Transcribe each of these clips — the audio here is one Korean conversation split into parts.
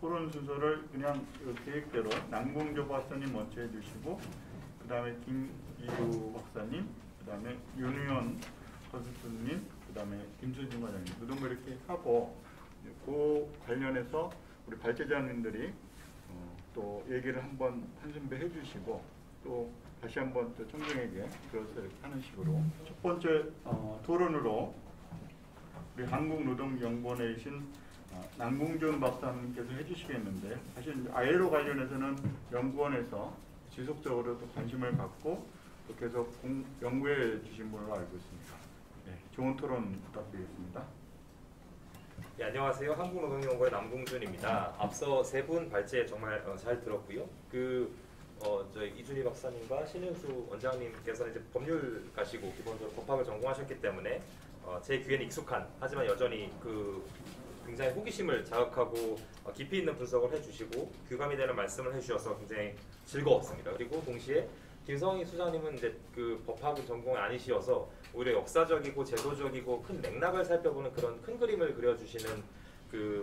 토론 순서를 그냥 그 계획대로 남궁조 박사님 먼저 해주시고, 그 다음에 김기우 박사님, 그 다음에 윤의원 선수님, 그 다음에 김수진 과장님, 노동부 이렇게 하고, 그 관련해서 우리 발제자님들이 또 얘기를 한번 한준배 해주시고, 또 다시 한번 또 청중에게 그것을 하는 식으로 첫 번째 토론으로 우리 한국노동연구원에 계신 남궁준 박사님께서 해주시겠는데, 사실 ILO 관련해서는 연구원에서 지속적으로 또 관심을 갖고 또 계속 연구해 주신 분으로 알고 있습니다. 네, 좋은 토론 부탁드리겠습니다. 네, 안녕하세요. 한국노동연구원의 남궁준입니다. 앞서 세 분 발제 정말 잘 들었고요. 저희 이준희 박사님과 신윤수 원장님께서는 이제 법률 가시고 기본적으로 법학을 전공하셨기 때문에 제 귀에는 익숙한, 하지만 여전히 굉장히 호기심을 자극하고 깊이 있는 분석을 해주시고 귀감이 되는 말씀을 해주셔서 굉장히 즐거웠습니다. 그리고 동시에 김성희 수장님은 이제 법학을 전공이 아니시어서 오히려 역사적이고 제도적이고 큰 맥락을 살펴보는 그런 큰 그림을 그려주시는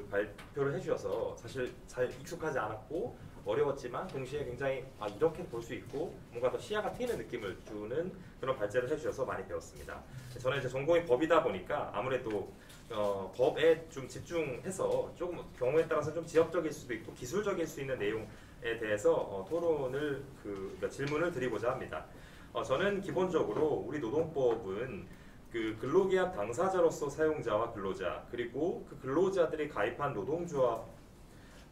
발표를 해주셔서 사실 잘 익숙하지 않았고 어려웠지만 동시에 굉장히 이렇게 볼 수 있고 뭔가 더 시야가 트이는 느낌을 주는 그런 발제를 해주셔서 많이 배웠습니다. 저는 이제 전공이 법이다 보니까 아무래도 법에 좀 집중해서 조금 경우에 따라서 좀 지역적일 수도 있고 기술적일 수 있는 내용에 대해서 토론을 질문을 드리고자 합니다. 저는 기본적으로 우리 노동법은 근로계약 당사자로서 사용자와 근로자, 그리고 그 근로자들이 가입한 노동조합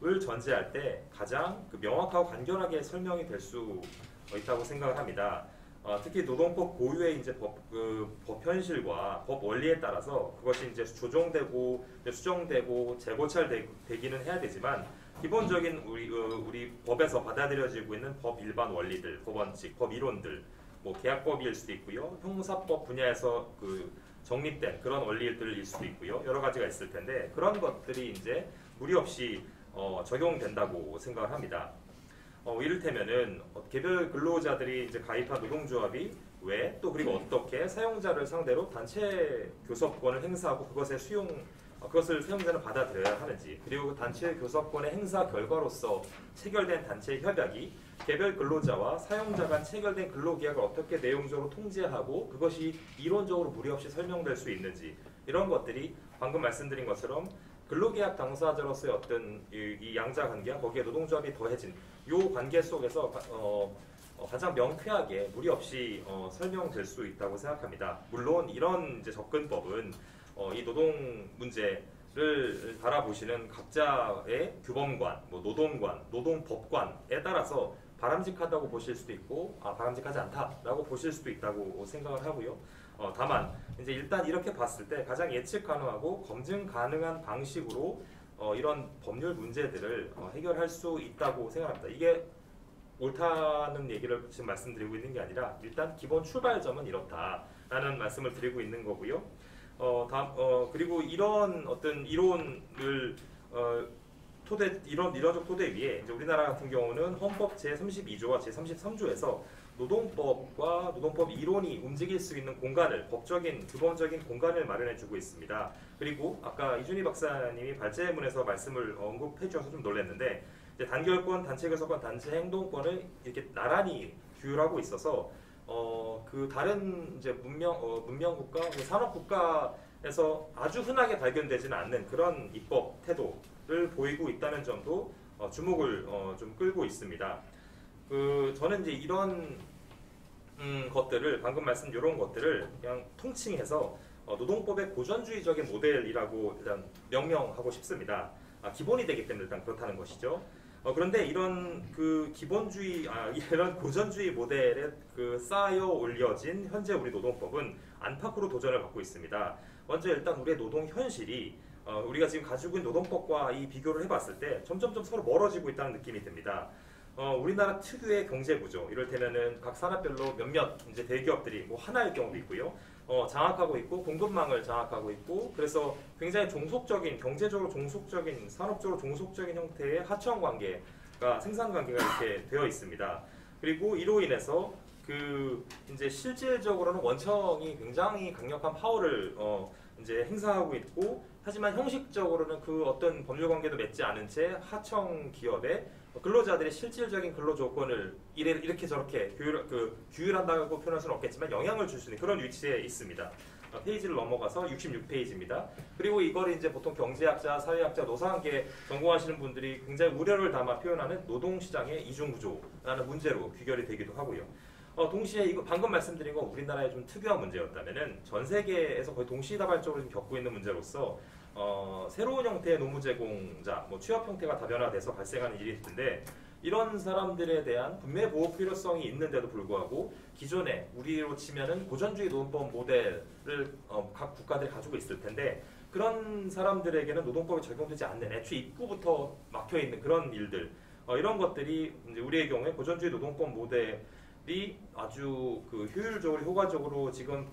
을 전제할 때 가장 명확하고 간결하게 설명이 될 수 있다고 생각을 합니다. 특히 노동법 고유의 이제 법 현실과 법 원리에 따라서 그것이 이제 조정되고 수정되고 재고찰되기는 해야 되지만, 기본적인 우리 법에서 받아들여지고 있는 법 일반 원리들, 법 원칙, 법 이론들, 뭐 계약법일 수도 있고요, 형사법 분야에서 정립된 그런 원리들일 수도 있고요, 여러 가지가 있을 텐데 그런 것들이 이제 무리 없이 적용된다고 생각을 합니다. 이를테면은 개별 근로자들이 이제 가입한 노동조합이 왜, 또 그리고 어떻게 사용자를 상대로 단체 교섭권을 행사하고 그것을 사용자는 받아들여야 하는지, 그리고 단체 교섭권의 행사 결과로서 체결된 단체 협약이 개별 근로자와 사용자 간 체결된 근로계약을 어떻게 내용적으로 통제하고 그것이 이론적으로 무리 없이 설명될 수 있는지, 이런 것들이 방금 말씀드린 것처럼 근로계약 당사자로서의 어떤 이 양자 관계와 거기에 노동조합이 더해진 이 관계 속에서 가장 명쾌하게 무리 없이 설명될 수 있다고 생각합니다. 물론 이런 이제 접근법은 이 노동 문제를 바라보시는 각자의 규범관, 노동관, 노동법관에 따라서 바람직하다고 보실 수도 있고 바람직하지 않다라고 보실 수도 있다고 생각을 하고요. 다만 이제 일단 이렇게 봤을 때 가장 예측 가능하고 검증 가능한 방식으로 이런 법률 문제들을 해결할 수 있다고 생각합니다. 이게 옳다는 얘기를 지금 말씀드리고 있는 게 아니라 일단 기본 출발점은 이렇다라는 말씀을 드리고 있는 거고요. 그리고 이런 어떤 이론을 이론적 토대 위에 이제 우리나라 같은 경우는 헌법 제32조와 제33조에서 노동법과 노동법 이론이 움직일 수 있는 공간을, 규범적인 공간을 마련해주고 있습니다. 그리고 아까 이준희 박사님이 발제문에서 말씀을 언급해 주셔서 좀 놀랐는데, 이제 단결권, 단체교섭권, 단체 행동권을 이렇게 나란히 규율하고 있어서 다른 이제 문명국가, 산업국가에서 아주 흔하게 발견되지는 않는 그런 입법 태도를 보이고 있다는 점도 주목을 좀 끌고 있습니다. 저는 이제 이런 것들을, 방금 말씀 이런 것들을 그냥 통칭해서 노동법의 고전주의적인 모델이라고 일단 명명하고 싶습니다. 기본이 되기 때문에 일단 그렇다는 것이죠. 그런데 이런 이런 고전주의 모델에 쌓여 올려진 현재 우리 노동법은 안팎으로 도전을 받고 있습니다. 먼저 일단 우리의 노동 현실이 우리가 지금 가지고 있는 노동법과 이 비교를 해봤을 때 점점점 서로 멀어지고 있다는 느낌이 듭니다. 우리나라 특유의 경제 구조, 이를테면은 각 산업별로 몇몇 이제 대기업들이 하나일 경우도 있고요. 장악하고 있고 공급망을 장악하고 있고, 그래서 굉장히 경제적으로 종속적인, 산업적으로 종속적인 형태의 하청 관계가, 생산 관계가 이렇게 되어 있습니다. 그리고 이로 인해서 이제 실질적으로는 원청이 굉장히 강력한 파워를 이제 행사하고 있고, 하지만 형식적으로는 그 어떤 법률 관계도 맺지 않은 채 하청 기업에 근로자들의 실질적인 근로 조건을 이렇게 저렇게 규율한다고 표현할 수는 없겠지만 영향을 줄 수 있는 그런 위치에 있습니다. 페이지를 넘어가서 66페이지입니다. 그리고 이걸 이제 보통 경제학자, 사회학자, 노사관계 전공하시는 분들이 굉장히 우려를 담아 표현하는 노동시장의 이중구조라는 문제로 귀결이 되기도 하고요. 동시에 이거 방금 말씀드린 건 우리나라의 좀 특유한 문제였다면은 전 세계에서 거의 동시다발적으로 좀 겪고 있는 문제로서 새로운 형태의 노무 제공자, 취업 형태가 다변화돼서 발생하는 일일 텐데 이런 사람들에 대한 분명히 보호 필요성이 있는데도 불구하고 기존에 우리로 치면은 고전주의 노동법 모델을 각 국가들이 가지고 있을 텐데 그런 사람들에게는 노동법이 적용되지 않는 애초에 입구부터 막혀 있는 그런 일들 이런 것들이 이제 우리의 경우에 고전주의 노동법 모델이 아주 효율적으로 효과적으로 지금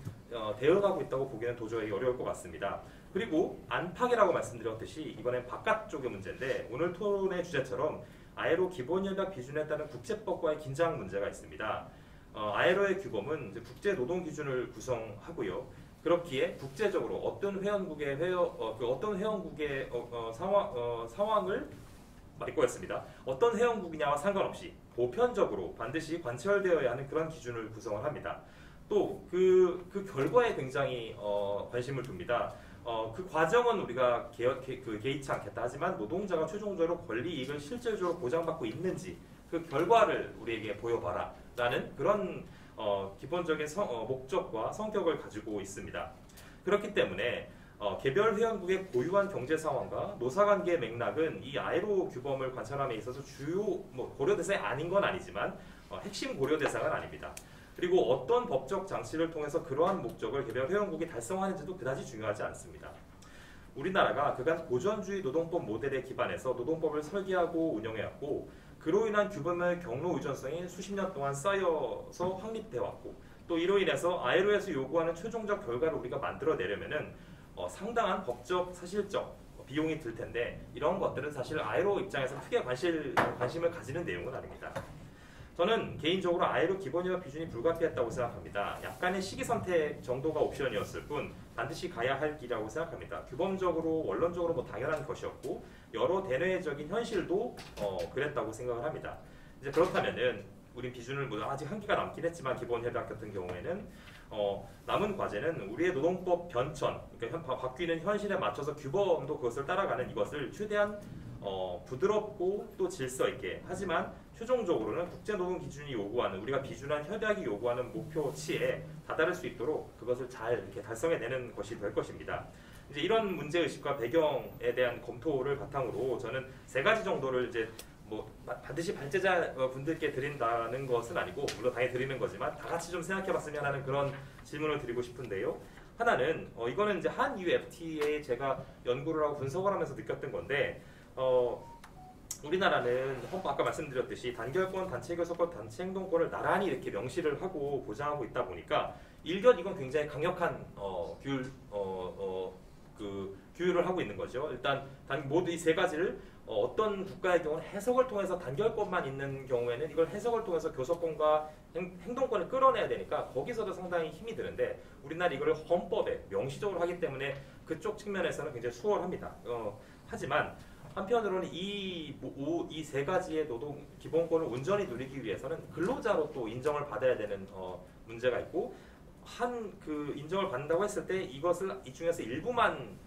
대응하고 있다고 보기는 도저히 어려울 것 같습니다. 그리고 안팎이라고 말씀드렸듯이 이번엔 바깥쪽의 문제인데 오늘 토론의 주제처럼 아이로 기본협약 비준에 따른 국제법과의 긴장 문제가 있습니다. 아이로의 규범은 이제 국제 노동 기준을 구성하고요. 그렇기에 국제적으로 어떤 회원국의 상황을 말고였습니다. 어떤 회원국이냐와 상관없이 보편적으로 반드시 관철되어야 하는 그런 기준을 구성을 합니다. 또 그 결과에 굉장히 관심을 둡니다. 그 과정은 우리가 개의치 않겠다 하지만 노동자가 최종적으로 권리 이익을 실질적으로 보장받고 있는지 그 결과를 우리에게 보여봐라 라는 그런 기본적인 목적과 성격을 가지고 있습니다. 그렇기 때문에 개별 회원국의 고유한 경제 상황과 노사관계의 맥락은 이 아이로 규범을 관찰함에 있어서 주요 고려 대상이 아닌 건 아니지만 핵심 고려 대상은 아닙니다. 그리고 어떤 법적 장치를 통해서 그러한 목적을 개별 회원국이 달성하는지도 그다지 중요하지 않습니다. 우리나라가 그간 고전주의 노동법 모델에 기반해서 노동법을 설계하고 운영해왔고 그로 인한 규범의 경로 의존성이 수십 년 동안 쌓여서 확립돼 왔고 또 이로 인해서 아이로에서 요구하는 최종적 결과를 우리가 만들어내려면은 상당한 법적 사실적 비용이 들 텐데 이런 것들은 사실 아이로 입장에서 크게 관심을 가지는 내용은 아닙니다. 저는 개인적으로 아이로 기본협약 비준이 불가피했다고 생각합니다. 약간의 시기 선택 정도가 옵션이었을 뿐 반드시 가야 할 길이라고 생각합니다. 규범적으로 원론적으로 당연한 것이었고 여러 대내적인 현실도 그랬다고 생각을 합니다. 이제 그렇다면은 우리 비준을 아직 한기가 남긴 했지만 기본협약 같은 경우에는 남은 과제는 우리의 노동법 변천, 그러니까 바뀌는 현실에 맞춰서 규범도 그것을 따라가는 이것을 최대한 부드럽고 또 질서 있게 하지만 최종적으로는 국제노동 기준이 요구하는 우리가 비준한 협약이 요구하는 목표치에 다다를 수 있도록 그것을 잘 이렇게 달성해내는 것이 될 것입니다. 이제 이런 문제 의식과 배경에 대한 검토를 바탕으로 저는 세 가지 정도를 이제 반드시 발제자 분들께 드린다는 것은 아니고 물론 당연히 드리는 거지만 다 같이 좀 생각해봤으면 하는 그런 질문을 드리고 싶은데요. 하나는 이거는 이제 한유 FTA에 제가 연구를 하고 분석을 하면서 느꼈던 건데 우리나라는 아까 말씀드렸듯이 단결권, 단체 교섭권, 단체 행동권을 나란히 이렇게 명시를 하고 보장하고 있다 보니까 일견 이건 굉장히 강력한 규율을 하고 있는 거죠. 일단 모두 이 세 가지를 어떤 국가의 경우는 해석을 통해서 단결권만 있는 경우에는 이걸 해석을 통해서 교섭권과 행동권을 끌어내야 되니까 거기서도 상당히 힘이 드는데 우리나라 이걸 헌법에 명시적으로 하기 때문에 그쪽 측면에서는 굉장히 수월합니다. 하지만 한편으로는 이 세 가지의 노동 기본권을 온전히 누리기 위해서는 근로자로 또 인정을 받아야 되는 문제가 있고 인정을 받는다고 했을 때 이것을 이 중에서 일부만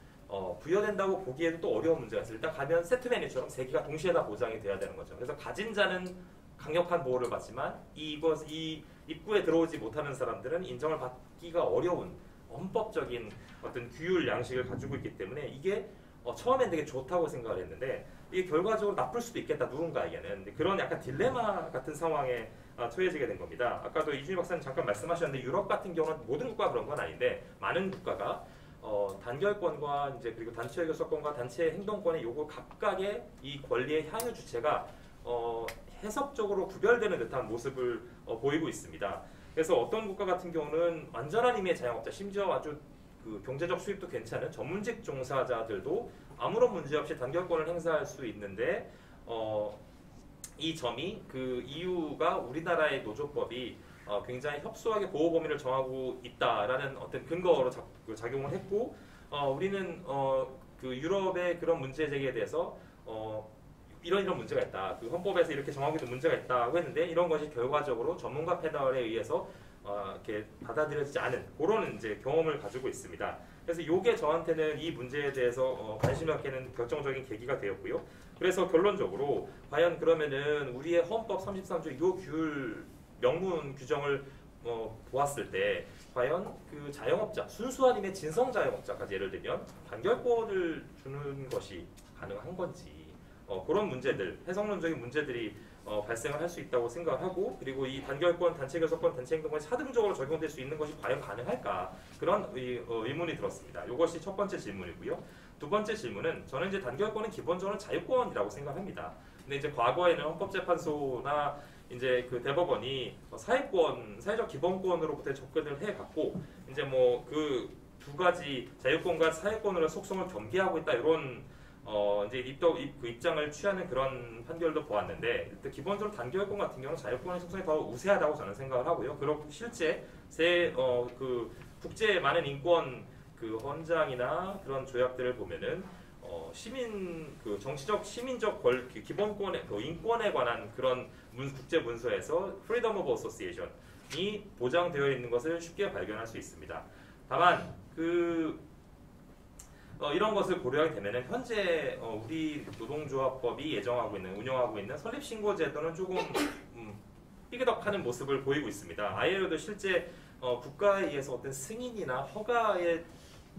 부여된다고 보기에도 또 어려운 문제가 있어요. 일단 가면 세트메뉴처럼 세 개가 동시에 다 보장이 돼야 되는 거죠. 그래서 가진 자는 강력한 보호를 받지만 이 입구에 들어오지 못하는 사람들은 인정을 받기가 어려운 헌법적인 어떤 규율 양식을 가지고 있기 때문에 이게 처음엔 되게 좋다고 생각을 했는데 이게 결과적으로 나쁠 수도 있겠다 누군가에게는 그런 약간 딜레마 같은 상황에 처해지게 된 겁니다. 아까도 이준희 박사님 잠깐 말씀하셨는데 유럽 같은 경우는 모든 국가가 그런 건 아닌데 많은 국가가 단결권과 이제 그리고 단체 교섭권과 단체 행동권의 요구 각각의 이 권리의 향유 주체가 해석적으로 구별되는 듯한 모습을 보이고 있습니다. 그래서 어떤 국가 같은 경우는 완전한 의미의 자영업자, 심지어 아주 경제적 수입도 괜찮은 전문직 종사자들도 아무런 문제 없이 단결권을 행사할 수 있는데 이 점이 그 이유가 우리나라의 노조법이 굉장히 협소하게 보호 범위를 정하고 있다라는 어떤 근거로 작용을 했고 우리는 그 유럽의 그런 문제 제기에 대해서 이런 문제가 있다. 그 헌법에서 이렇게 정하기도 문제가 있다고 했는데 이런 것이 결과적으로 전문가 패널에 의해서 이렇게 받아들여지지 않은 그런 이제 경험을 가지고 있습니다. 그래서 이게 저한테는 이 문제에 대해서 관심을 갖게는 결정적인 계기가 되었고요. 그래서 결론적으로 과연 그러면은 우리의 헌법 33조 요 규율 명문 규정을 보았을 때 과연 그 자영업자, 순수한 의미의 진성 자영업자까지 예를 들면 단결권을 주는 것이 가능한 건지 그런 문제들, 해석론적인 문제들이 발생을 할 수 있다고 생각을 하고 그리고 이 단결권, 단체 결석권, 단체 행동권이 사등적으로 적용될 수 있는 것이 과연 가능할까 그런 의문이 들었습니다. 이것이 첫 번째 질문이고요. 두 번째 질문은 저는 이제 단결권은 기본적으로 자유권이라고 생각합니다. 근데 이제 과거에는 헌법재판소나 이제 그 대법원이 사회권, 사회적 기본권으로부터 접근을 해갔고 이제 뭐 그 두 가지 자유권과 사회권으로 속성을 겸비하고 있다 이런 이제 그 입장을 취하는 그런 판결도 보았는데 일단 기본적으로 단결권 같은 경우는 자유권의 속성이 더 우세하다고 저는 생각을 하고요. 그리고 실제 그 국제 많은 인권 그 헌장이나 그런 조약들을 보면은 시민 그 정치적 시민적 기본권의 그 인권에 관한 그런 국제 문서에서 Freedom of Association이 보장되어 있는 것을 쉽게 발견할 수 있습니다. 다만 이런 것을 고려하게 되면은 현재 우리 노동조합법이 운영하고 있는 설립신고제도는 조금 삐그덕하는 모습을 보이고 있습니다. ILO도 실제 국가에 의해서 어떤 승인이나 허가의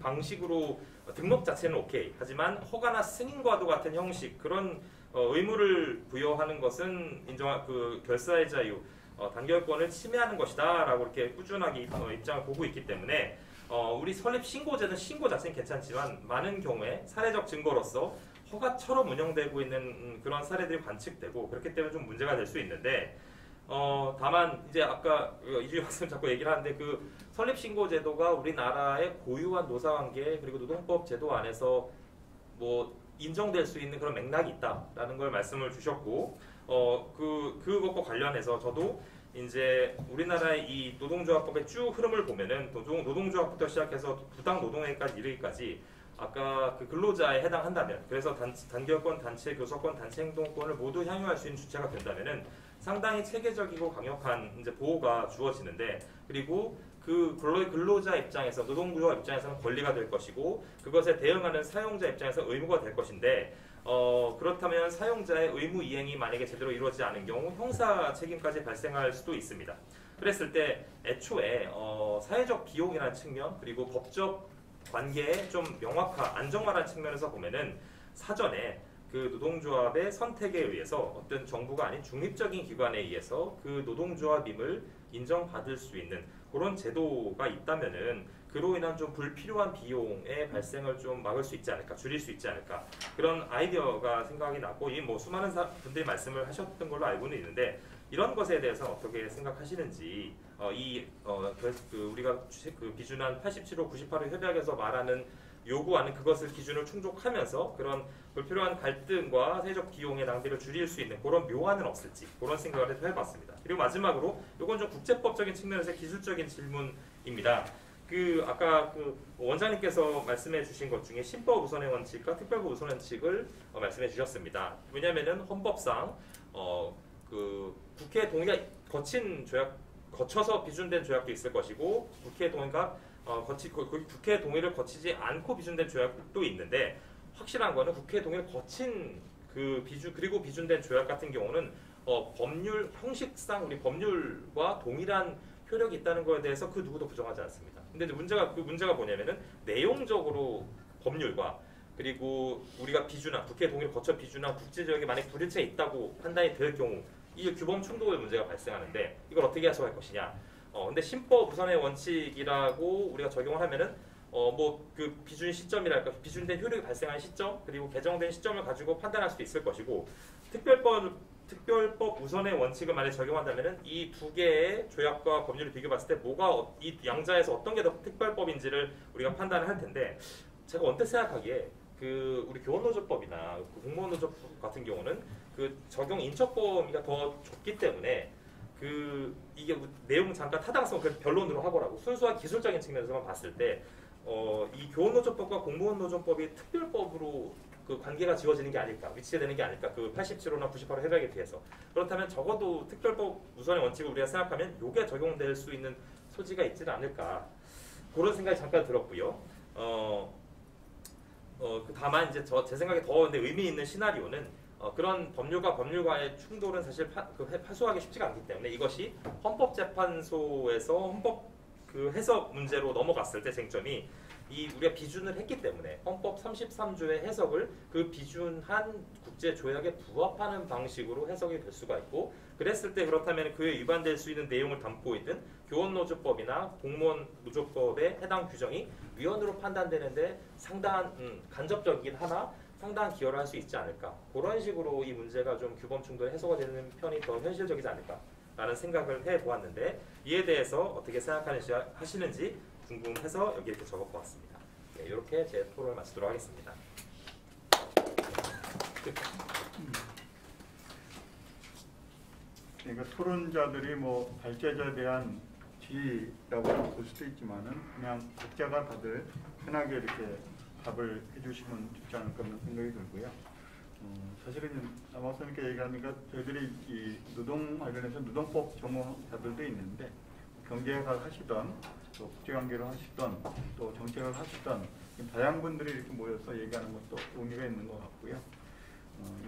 방식으로 등록 자체는 오케이. 하지만 허가나 승인과도 같은 형식 그런 의무를 부여하는 것은 그 결사의 자유, 단결권을 침해하는 것이다라고 이렇게 꾸준하게 입장을 보고 있기 때문에 우리 설립 신고제는 신고 자체는 괜찮지만 많은 경우에 사례적 증거로서 허가처럼 운영되고 있는 그런 사례들이 관측되고 그렇기 때문에 좀 문제가 될 수 있는데 다만 이제 아까 이주희 박사님 자꾸 얘기를 하는데 그 설립 신고 제도가 우리나라의 고유한 노사관계 그리고 노동법 제도 안에서 뭐 인정될 수 있는 그런 맥락이 있다라는 걸 말씀을 주셨고 그것과 관련해서 저도 이제 우리나라의 이 노동조합법의 쭉 흐름을 보면은 노동조합부터 시작해서 부당 노동행위까지 이르기까지 아까 그 근로자에 해당한다면 그래서 단결권, 단체 교섭권, 단체 행동권을 모두 향유할 수 있는 주체가 된다면은 상당히 체계적이고 강력한 이제 보호가 주어지는데 그리고 그 근로자 입장에서 노동조합 입장에서는 권리가 될 것이고 그것에 대응하는 사용자 입장에서 의무가 될 것인데 그렇다면 사용자의 의무 이행이 만약에 제대로 이루어지지 않은 경우 형사 책임까지 발생할 수도 있습니다. 그랬을 때 애초에 사회적 비용이라는 측면 그리고 법적 관계의 좀 안정화라는 측면에서 보면은 사전에 그 노동조합의 선택에 의해서 어떤 정부가 아닌 중립적인 기관에 의해서 그 노동조합임을 인정받을 수 있는 그런 제도가 있다면은 그로 인한 좀 불필요한 비용의 발생을 좀 막을 수 있지 않을까, 줄일 수 있지 않을까 그런 아이디어가 생각이 났고 이 뭐 수많은 분들이 말씀을 하셨던 걸로 알고는 있는데 이런 것에 대해서 어떻게 생각하시는지 우리가 그 기준한 87호, 98호 협약에서 말하는 요구하는 그것을 기준을 충족하면서 그런 불필요한 갈등과 사회적 비용의 낭비를 줄일 수 있는 그런 묘안은 없을지 그런 생각을 해봤습니다. 그리고 마지막으로 이건 좀 국제법적인 측면에서 기술적인 질문입니다. 아까 원장님께서 말씀해주신 것 중에 신법 우선의 원칙과 특별법 우선의 원칙을 말씀해주셨습니다. 왜냐하면은 헌법상 국회 동의가 거쳐서 비준된 조약도 있을 것이고 국회 동의가 국회 동의를 거치지 않고 비준된 조약도 있는데 확실한 거는 국회 동의를 거친 그리고 비준된 조약 같은 경우는 법률 형식상 우리 법률과 동일한 효력이 있다는 것에 대해서 그 누구도 부정하지 않습니다. 근데 문제가 뭐냐면은 내용적으로 법률과 그리고 우리가 국회 동의를 거쳐 비준한 국제조약이 만약 불일치가 있다고 판단이 될 경우 이 규범 충돌의 문제가 발생하는데 이걸 어떻게 해소할 것이냐. 근데 신법 우선의 원칙이라고 우리가 적용을 하면은 그 비준 시점이랄까 비준된 효력이 발생한 시점 그리고 개정된 시점을 가지고 판단할 수도 있을 것이고 특별법 우선의 원칙을 만약 적용한다면은 이 두 개의 조약과 법률을 비교봤을 때 뭐가 이 양자에서 어떤 게 더 특별법인지를 우리가 판단을 할 텐데 제가 언뜻 생각하기에 우리 교원노조법이나 공무원노조법 같은 경우는 그 적용 인처 범위가 더 좁기 때문에 이게 내용 잠깐 타당성 변론으로 하고라고 순수한 기술적인 측면에서만 봤을 때 이 교원노조법과 공무원노조법이 특별법으로 그 관계가 지어지는 게 아닐까, 위치되는 게 아닐까, 그 87호나 98호 해석에 비해서. 그렇다면 적어도 특별법 우선의 원칙을 우리가 생각하면 이게 적용될 수 있는 소지가 있지는 않을까, 그런 생각이 잠깐 들었고요. 다만 이제 제 생각에 더 근데 의미 있는 시나리오는 그런 법률과 법률과의 충돌은 사실 파소하기 쉽지가 않기 때문에 이것이 헌법재판소에서 헌법 그 해석 문제로 넘어갔을 때 쟁점이 우리가 비준을 했기 때문에 헌법 33조의 해석을 그 비준한 국제 조약에 부합하는 방식으로 해석이 될 수가 있고, 그랬을 때 그렇다면 그에 위반될 수 있는 내용을 담고 있는 교원노조법이나 공무원노조법의 해당 규정이 위헌으로 판단되는데 상당한 간접적이긴 하나 상당한 기여를 할 수 있지 않을까, 그런 식으로 이 문제가 좀 규범 충돌 해소가 되는 편이 더 현실적이지 않을까라는 생각을 해보았는데, 이에 대해서 어떻게 생각하시는지 궁금해서 여기 이렇게 적어보았습니다. 네, 이렇게 제 토론을 마치도록 하겠습니다. 그러니까 토론자들이 뭐 발제자에 대한 지휘라고 볼 수도 있지만은 그냥 각자가 다들 편하게 이렇게 답을 해주시면 좋지 않을까 하는 생각이 들고요. 사실은 남학생님께 얘기하니까 저희들이 이 노동 관련해서 노동법 전공자들도 있는데 경제학을 하시던 또 국제관계를 하시던 또 정책을 하시던 다양한 분들이 이렇게 모여서 얘기하는 것도 의미가 있는 것 같고요.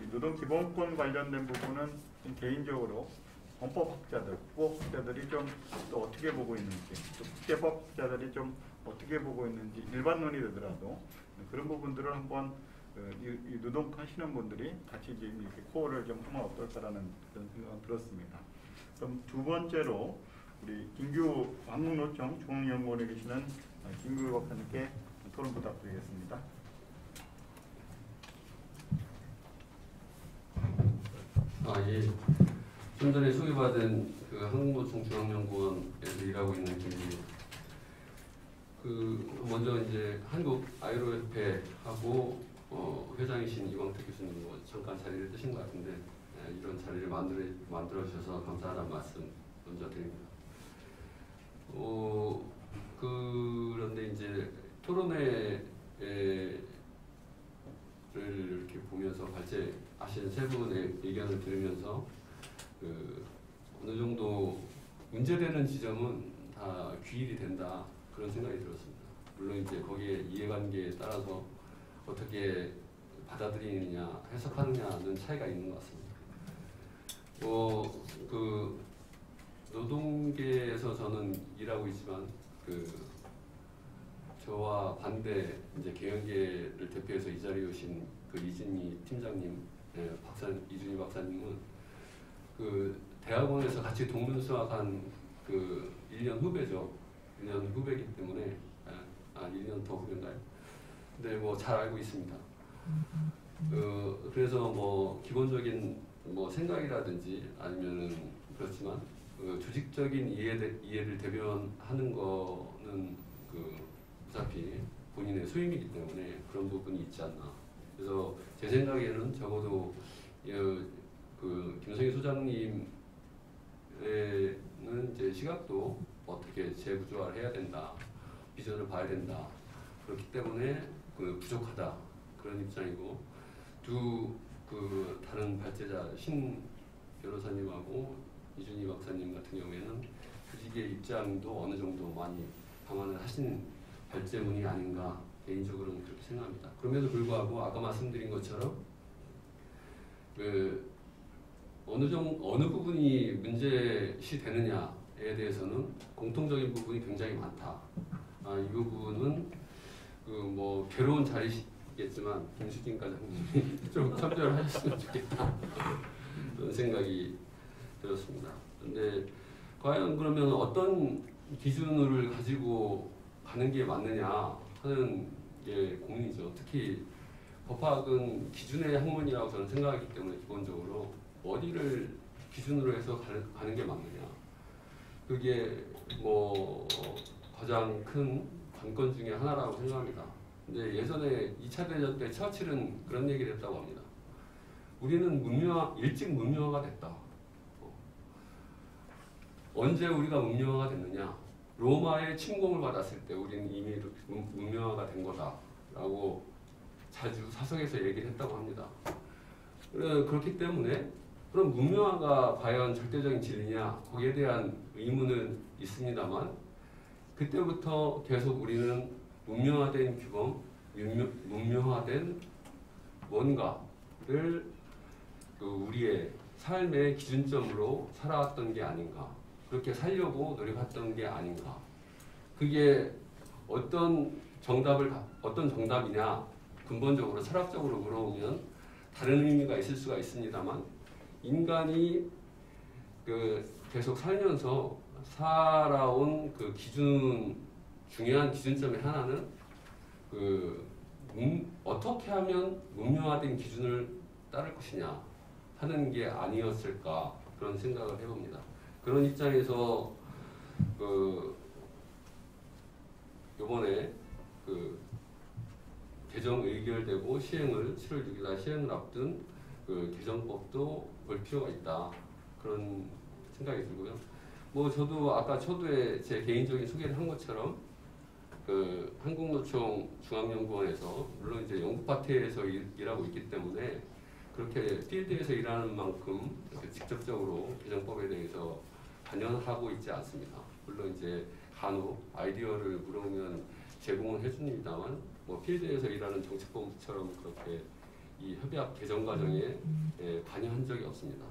이 노동기본권 관련된 부분은 개인적으로 헌법학자들, 국어학자들이 좀 또 어떻게 보고 있는지, 또 국제법학자들이 좀 어떻게 보고 있는지 일반론이 되더라도 그런 부분들을 한번 이 노동하시는 분들이 같이 이제 이렇게 코어를 좀 하면 어떨까라는 그런 생각이 들었습니다. 그럼 두 번째로 우리 김규 한국노총 중앙연구원에 계시는 김규 박사님께 토론 부탁드리겠습니다. 예. 좀 전에 소개받은 그 한국노총 중앙연구원에서 일하고 있는 김규. 먼저 이제 한국 아이로협회하고 회장이신 이광택 교수님 잠깐 자리를 뜨신 것 같은데 이런 자리를 만들어 주셔서 감사하다는 말씀 먼저 드립니다. 그런데 이제 토론회를 이렇게 보면서 발제하신 세 분의 의견을 들으면서 어느 정도 문제되는 지점은 다 귀일이 된다, 그런 생각이 들었습니다. 물론 이제 거기에 이해관계에 따라서 어떻게 받아들이느냐, 해석하느냐는 차이가 있는 것 같습니다. 노동계에서 저는 일하고 있지만 저와 반대 이제 개혁계를 대표해서 이 자리에 오신 이준희 팀장님, 이준희 박사님은 대학원에서 같이 동문수학한 1년 후배죠. 1년 후배이기 때문에 1년 더 후배인가요? 근데 뭐 잘 알고 있습니다. 그래서 뭐 기본적인 뭐 생각이라든지 아니면은 그렇지만 조직적인 이해를 대변하는 거는 어차피 본인의 소임이기 때문에 그런 부분이 있지 않나. 그래서 제 생각에는 적어도 김성희 소장님의 이제 시각도 어떻게 재구조화를 해야 된다, 비전을 봐야 된다. 그렇기 때문에 부족하다, 그런 입장이고, 다른 발제자 신 변호사님하고 이준희 박사님 같은 경우에는 조직의 입장도 어느 정도 많이 감안을 하신 발제문이 아닌가, 개인적으로는 그렇게 생각합니다. 그럼에도 불구하고 아까 말씀드린 것처럼 어느 부분이 문제시 되느냐에 대해서는 공통적인 부분이 굉장히 많다. 이 부분은 뭐 괴로운 자리시겠지만 김수진 과장님이 좀 참조를 하셨으면 좋겠다, 그런 생각이 들었습니다. 근데 과연 그러면 어떤 기준을 가지고 가는 게 맞느냐 하는 게 고민이죠. 특히 법학은 기준의 학문이라고 저는 생각하기 때문에 기본적으로 어디를 기준으로 해서 가는 게 맞느냐, 그게 뭐 가장 큰 관건 중에 하나라고 생각합니다. 근데 예전에 2차 대전 때 처칠은 그런 얘기를 했다고 합니다. 우리는 일찍 문명화가 됐다. 언제 우리가 문명화가 됐느냐? 로마의 침공을 받았을 때 우리는 이미 문명화가 된 거다라고 자주 사석에서 얘기를 했다고 합니다. 그렇기 때문에 그럼 문명화가 과연 절대적인 진리냐 거기에 대한 의문은 있습니다만 그때부터 계속 우리는 문명화된 규범, 문명화된 뭔가를 우리의 삶의 기준점으로 살아왔던 게 아닌가 그렇게 살려고 노력했던 게 아닌가 그게 어떤 정답이냐 근본적으로 철학적으로 물어보면 다른 의미가 있을 수가 있습니다만 인간이 계속 살면서 살아온 그 중요한 기준점의 하나는 어떻게 하면 문명화된 기준을 따를 것이냐 하는 게 아니었을까 그런 생각을 해봅니다. 그런 입장에서 이번에 개정 의결되고 시행을 7월 6일 시행을 앞둔 개정법도 볼 필요가 있다 그런 생각이 들고요. 뭐 저도 아까 초두에 제 개인적인 소개를 한 것처럼 한국노총 중앙연구원에서 물론 이제 연구파트에서 일하고 있기 때문에 그렇게 필드에서 일하는 만큼 직접적으로 개정법에 대해서 관여하고 있지 않습니다. 물론 이제 간혹 아이디어를 물어보면 제공은 해줍니다만 뭐 필드에서 일하는 정책본부처럼 그렇게 이 협약 개정 과정에 관여한 적이 없습니다.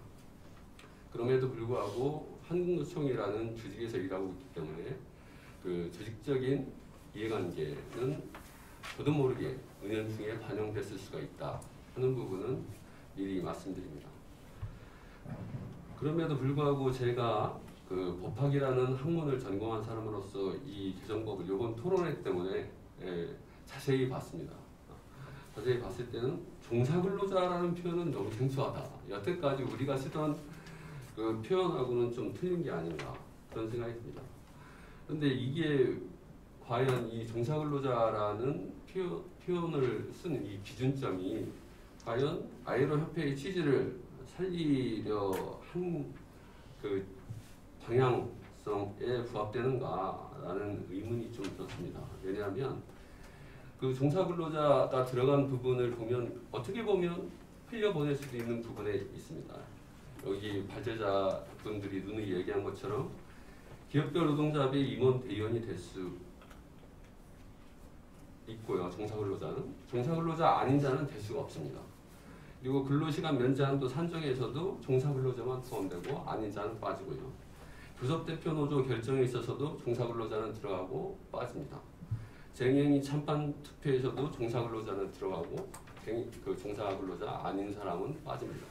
그럼에도 불구하고 한국노총이라는 조직에서 일하고 있기 때문에 조직적인 이해관계는 저도 모르게 은연중에 반영됐을 수가 있다 하는 부분은 미리 말씀드립니다. 그럼에도 불구하고 제가 법학이라는 학문을 전공한 사람으로서 이 개정법을 이번 토론회 때문에 자세히 봤습니다. 자세히 봤을 때는 종사근로자라는 표현은 너무 생소하다. 여태까지 우리가 쓰던 그 표현하고는 좀 틀린 게 아닌가 그런 생각이 듭니다. 그런데 이게 과연 이 종사근로자라는 표현을 쓰는 이 기준점이 과연 아이로 협회의 취지를 살리려 한 방향성에 부합되는가라는 의문이 좀 들었습니다. 왜냐하면 종사근로자가 들어간 부분을 보면 어떻게 보면 흘려보낼 수도 있는 부분에 있습니다. 여기 발제자분들이 누누이 얘기한 것처럼 기업별 노동조합의 임원 대의원이 될 수 있고요. 종사근로자 아닌 자는 될 수가 없습니다. 그리고 근로시간 면제한도 산정에서도 종사근로자만 포함되고 아닌 자는 빠지고요. 교섭대표 노조 결정에 있어서도 종사근로자는 들어가고 빠집니다. 쟁행위 찬반 투표에서도 종사근로자는 들어가고 종사근로자 아닌 사람은 빠집니다.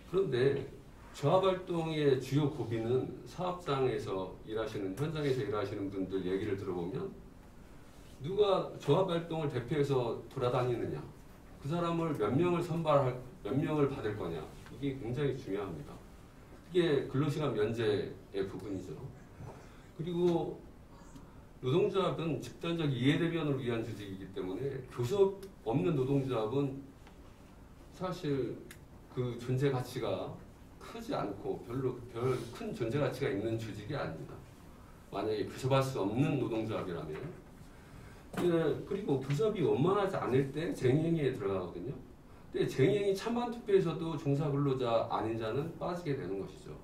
그런데 조합활동의 주요 고비는 사업장에서 현장에서 일하시는 분들 얘기를 들어보면 누가 조합활동을 대표해서 돌아다니느냐 그 사람을 몇 명을 받을 거냐 이게 굉장히 중요합니다. 이게 근로시간 면제의 부분이죠. 그리고 노동조합은 집단적 이해대변을 위한 조직이기 때문에 교섭 없는 노동조합은 사실 그 존재 가치가 크지 않고 별로 큰 존재 가치가 있는 조직이 아닙니다. 만약에 교섭할 수 없는 노동조합이라면 그리고 교섭이 원만하지 않을 때 쟁행위에 들어가거든요. 근데 쟁행위 찬반 투표에서도 종사근로자 아닌 자는 빠지게 되는 것이죠.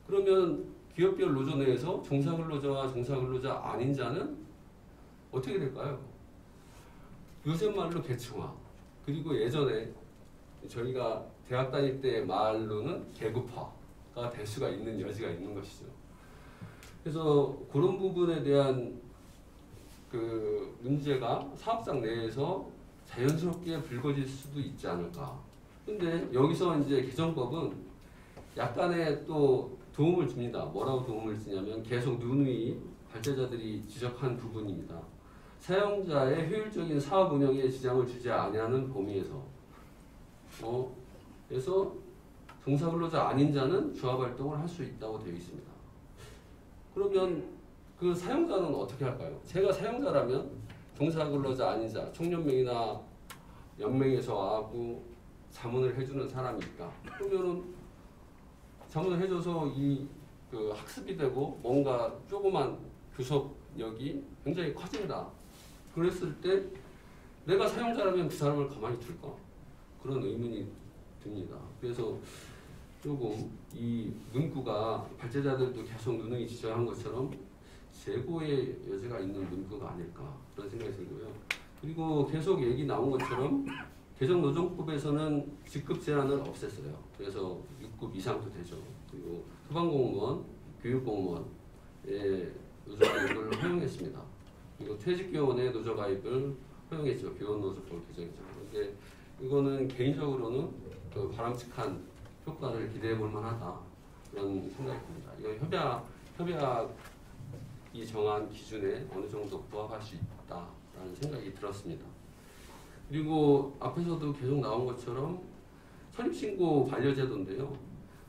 그러면 기업별 노조 내에서 종사근로자와 종사근로자 아닌 자는 어떻게 될까요? 요새 말로 계층화 그리고 예전에 저희가 대학 다닐 때 말로는 계급화가 될 수가 있는 여지가 있는 것이죠. 그래서 그런 부분에 대한 문제가 사업장 내에서 자연스럽게 불거질 수도 있지 않을까. 근데 여기서 이제 개정법은 약간의 또 도움을 줍니다. 뭐라고 도움을 주냐면 계속 누누이 발제자들이 지적한 부분입니다. 사용자의 효율적인 사업 운영에 지장을 주지 아니하는 범위에서 그래서 종사근로자 아닌 자는 조합활동을 할 수 있다고 되어 있습니다. 그러면 그 사용자는 어떻게 할까요? 제가 사용자라면 종사근로자 아닌 자, 총연맹이나 연맹에서 하고 자문을 해주는 사람이 있다. 그러면은 자문을 해줘서 학습이 되고 뭔가 조그만 교섭력이 굉장히 커진다. 그랬을 때 내가 사용자라면 그 사람을 가만히 둘까? 그런 의문이 듭니다. 그래서 조금 이 문구가 발제자들도 계속 누누이 지적한 것처럼 재고의 여지가 있는 문구가 아닐까 그런 생각이 들고요. 그리고 계속 얘기 나온 것처럼 개정노동법에서는 직급 제한을 없앴어요. 그래서 6급 이상도 되죠. 그리고 소방공무원, 교육공무원의 노조가입을 허용했습니다. 그리고 퇴직교원의 노조가입을 허용했죠. 교원노조법 개정이죠. 근데 이거는 개인적으로는 그 바람직한 효과를 기대해 볼 만하다. 그런 생각이 듭니다. 이거 협약이 정한 기준에 어느 정도 부합할 수 있다라는 생각이 들었습니다. 그리고 앞에서도 계속 나온 것처럼 설립신고 반려제도인데요.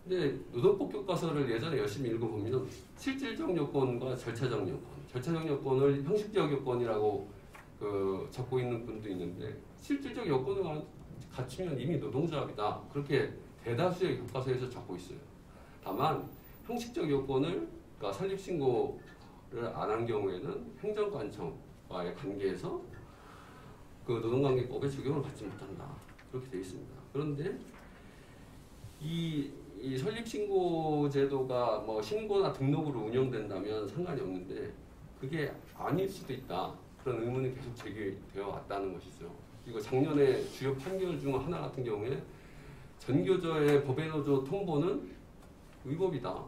근데 노동법 교과서를 예전에 열심히 읽어보면 실질적 요건과 절차적 요건을 형식적 요건이라고 적고 있는 분도 있는데 실질적 요건을 갖추면 이미 노동조합이다. 그렇게 대다수의 교과서에서 적고 있어요. 다만 형식적 요건을 그러니까 설립신고를 안 한 경우에는 행정관청과의 관계에서 그 노동관계법에 적용을 받지 못한다. 그렇게 되어 있습니다. 그런데 이 설립신고 제도가 뭐 신고나 등록으로 운영된다면 상관이 없는데 그게 아닐 수도 있다. 그런 의문이 계속 제기되어 왔다는 것이죠. 그리고 작년에 주요 판결 중 하나 같은 경우에 전교조의 법외노조 통보는 위법이다.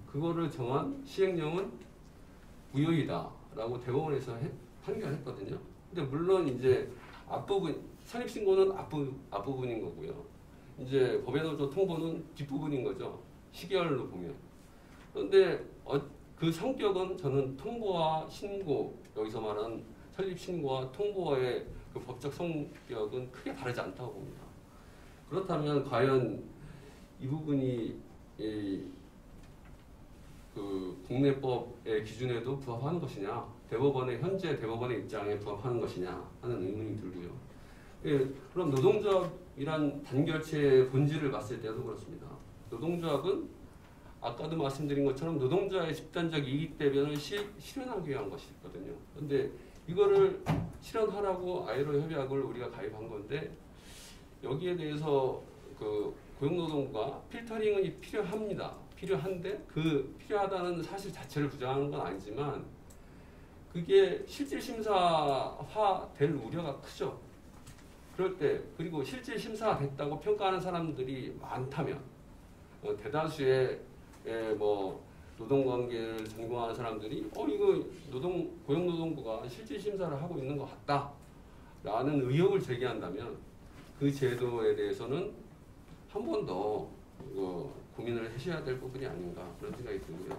그거를 정한 시행령은 무효이다라고 대법원에서 판결했거든요. 근데 물론 이제 앞부분 설립신고는 앞부분인 거고요. 이제 법외노조 통보는 뒷부분인 거죠. 시계열로 보면. 그런데 그 성격은 저는 통보와 신고 여기서 말하는 설립신고와 통보의 그 법적 성격은 크게 다르지 않다고 봅니다. 그렇다면 과연 이 부분이 그 국내법의 기준에도 부합하는 것이냐, 현재 대법원의 입장에 부합하는 것이냐 하는 의문이 들고요. 그럼 노동조합이란 단결체의 본질을 봤을 때도 그렇습니다. 노동조합은 아까도 말씀드린 것처럼 노동자의 집단적 이익 대변을 실현하기 위한 것이거든요. 그런데 이거를 실현하라고 아이로 협약을 우리가 가입한 건데 여기에 대해서 그 고용노동부가 필터링이 필요합니다. 필요한데 그 필요하다는 사실 자체를 부정하는 건 아니지만 그게 실질심사화 될 우려가 크죠. 그럴 때 그리고 실질심사가 됐다고 평가하는 사람들이 많다면 대다수의 뭐 노동관계를 전공하는 사람들이 이거 고용노동부가 실질심사를 하고 있는 것 같다라는 의혹을 제기한다면 그 제도에 대해서는 한 번 더 고민을 하셔야 될 부분이 아닌가 그런 생각이 들고요.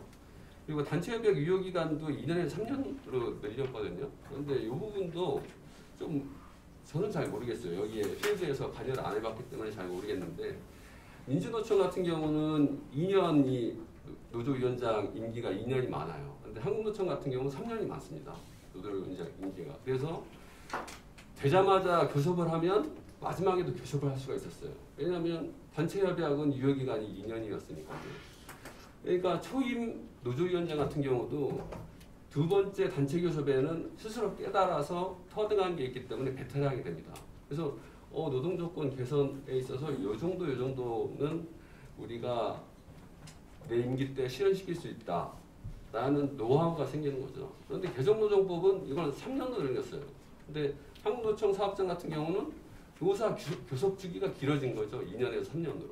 그리고 단체협약 유효기간도 2년에서 3년으로 늘렸거든요. 그런데 이 부분도 좀 저는 잘 모르겠어요. 여기에 필드에서 관여를 안 해봤기 때문에 잘 모르겠는데 민주노총 같은 경우는 2년이 노조위원장 임기가 2년이 많아요. 그런데 한국노총 같은 경우는 3년이 많습니다. 노조위원장 임기가. 그래서 되자마자 교섭을 하면 마지막에도 교섭을 할 수가 있었어요. 왜냐하면 단체협약은 유효기간이 2년이었으니까요. 그러니까 초임 노조위원장 같은 경우도 두 번째 단체 교섭에는 스스로 깨달아서 터득한 게 있기 때문에 배탈하게 됩니다. 그래서 노동조건 개선에 있어서 요 정도는 우리가 내 임기 때 실현시킬 수 있다라는 노하우가 생기는 거죠. 그런데 개정노동법은 이걸 3년도 늘렸어요. 근데 한국노총 사업장 같은 경우는 노사 교섭 주기가 길어진 거죠. 2년에서 3년으로.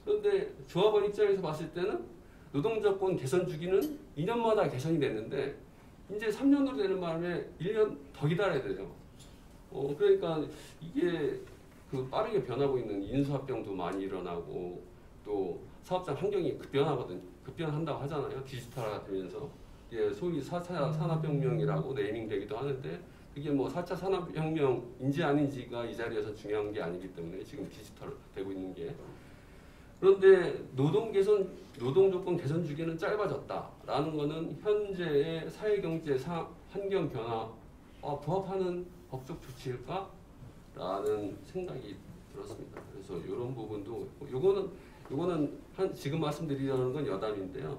그런데 조합원 입장에서 봤을 때는 노동조건 개선 주기는 2년마다 개선이 됐는데 이제 3년으로 되는 바람에 1년 더 기다려야 되죠. 그러니까 이게 그 빠르게 변하고 있는 인수합병도 많이 일어나고 또 사업장 환경이 급변한다고 하잖아요. 디지털화 되면서 이게 소위 4차 산업혁명이라고 네이밍되기도 하는데 그게 뭐 4차 산업혁명인지 아닌지가 이 자리에서 중요한 게 아니기 때문에 지금 디지털 되고 있는 게 그런데 노동조건 개선 주기는 짧아졌다라는 것은 현재의 사회경제 환경 변화와 부합하는 법적 조치일까라는 생각이 들었습니다. 그래서 이런 부분도 요거는 지금 말씀드리려는 건 여담인데요.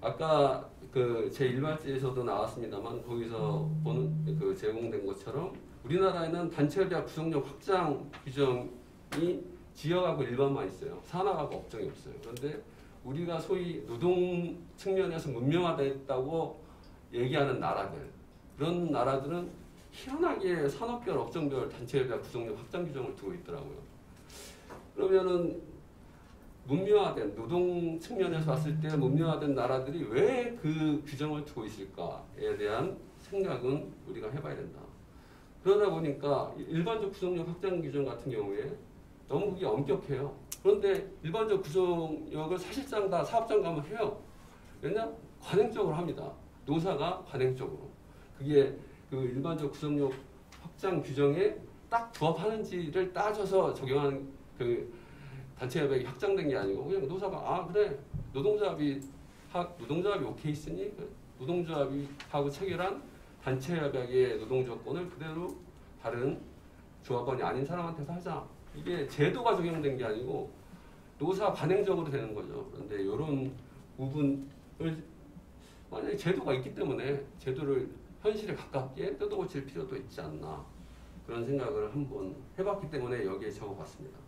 아까 그 제1발제에서도 나왔습니다만 거기서 보는 그 제공된 것처럼 우리나라에는 단체협약 구성력 확장 규정이 지역하고 일반만 있어요. 산업하고 업종이 없어요. 그런데 우리가 소위 노동 측면에서 문명화됐다고 얘기하는 나라들, 그런 나라들은 희한하게 산업별, 업종별 단체협약 구성력 확장 규정을 두고 있더라고요. 그러면은 문명화된 노동 측면에서 봤을 때 문명화된 나라들이 왜 그 규정을 두고 있을까에 대한 생각은 우리가 해봐야 된다. 그러다 보니까 일반적 구성력 확장 규정 같은 경우에 너무 그게 엄격해요. 그런데 일반적 구성력을 사실상 다 사업장 가면 해요. 왜냐? 관행적으로 합니다. 노사가 관행적으로. 그게 그 일반적 구성력 확장 규정에 딱 부합하는지를 따져서 적용하는 그 단체협약이 확장된 게 아니고 그냥 노사가 아 그래 노동조합이 오케이 있으니 노동조합이 하고 체결한 단체협약의 노동조건을 그대로 다른 조합원이 아닌 사람한테서 하자. 이게 제도가 적용된 게 아니고 노사 관행적으로 되는 거죠. 그런데 이런 부분을 만약에 제도가 있기 때문에 제도를 현실에 가깝게 뜯어고칠 필요도 있지 않나 그런 생각을 한번 해봤기 때문에 여기에 적어봤습니다.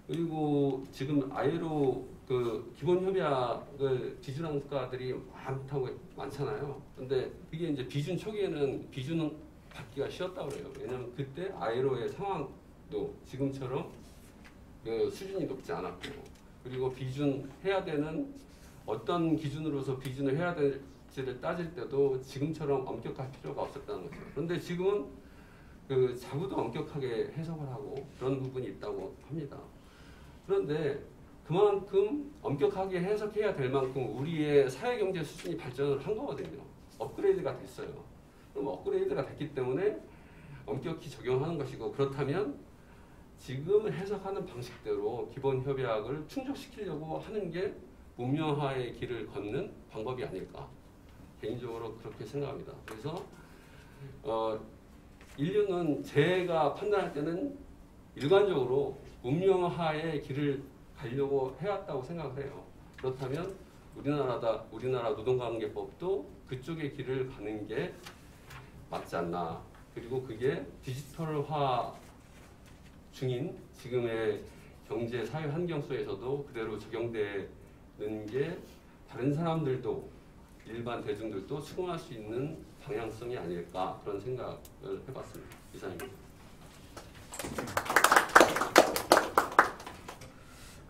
그리고 지금 ILO 그 기본협약을 비준한 국가들이 많잖아요. 근데 이게 이제 비준 초기에는 비준은 받기가 쉬웠다고 그래요. 왜냐하면 그때 ILO의 상황도 지금처럼 그 수준이 높지 않았고, 그리고 비준해야 되는 어떤 기준으로서 비준을 해야 될지를 따질 때도 지금처럼 엄격할 필요가 없었다는 거죠. 그런데 지금은 그 자구도 엄격하게 해석을 하고 그런 부분이 있다고 합니다. 그런데 그만큼 엄격하게 해석해야 될 만큼 우리의 사회경제 수준이 발전을 한 거거든요. 업그레이드가 됐어요. 그럼 업그레이드가 됐기 때문에 엄격히 적용하는 것이고, 그렇다면 지금 해석하는 방식대로 기본협약을 충족시키려고 하는 게 문명화의 길을 걷는 방법이 아닐까. 개인적으로 그렇게 생각합니다. 그래서 인류는 제가 판단할 때는 일관적으로 문명화의 길을 가려고 해왔다고 생각을 해요. 그렇다면 우리나라 노동관계법도 그쪽의 길을 가는 게 맞지 않나. 그리고 그게 디지털화 중인 지금의 경제 사회 환경 속에서도 그대로 적용되는 게 다른 사람들도 일반 대중들도 수긍할 수 있는 방향성이 아닐까 그런 생각을 해봤습니다. 이상입니다.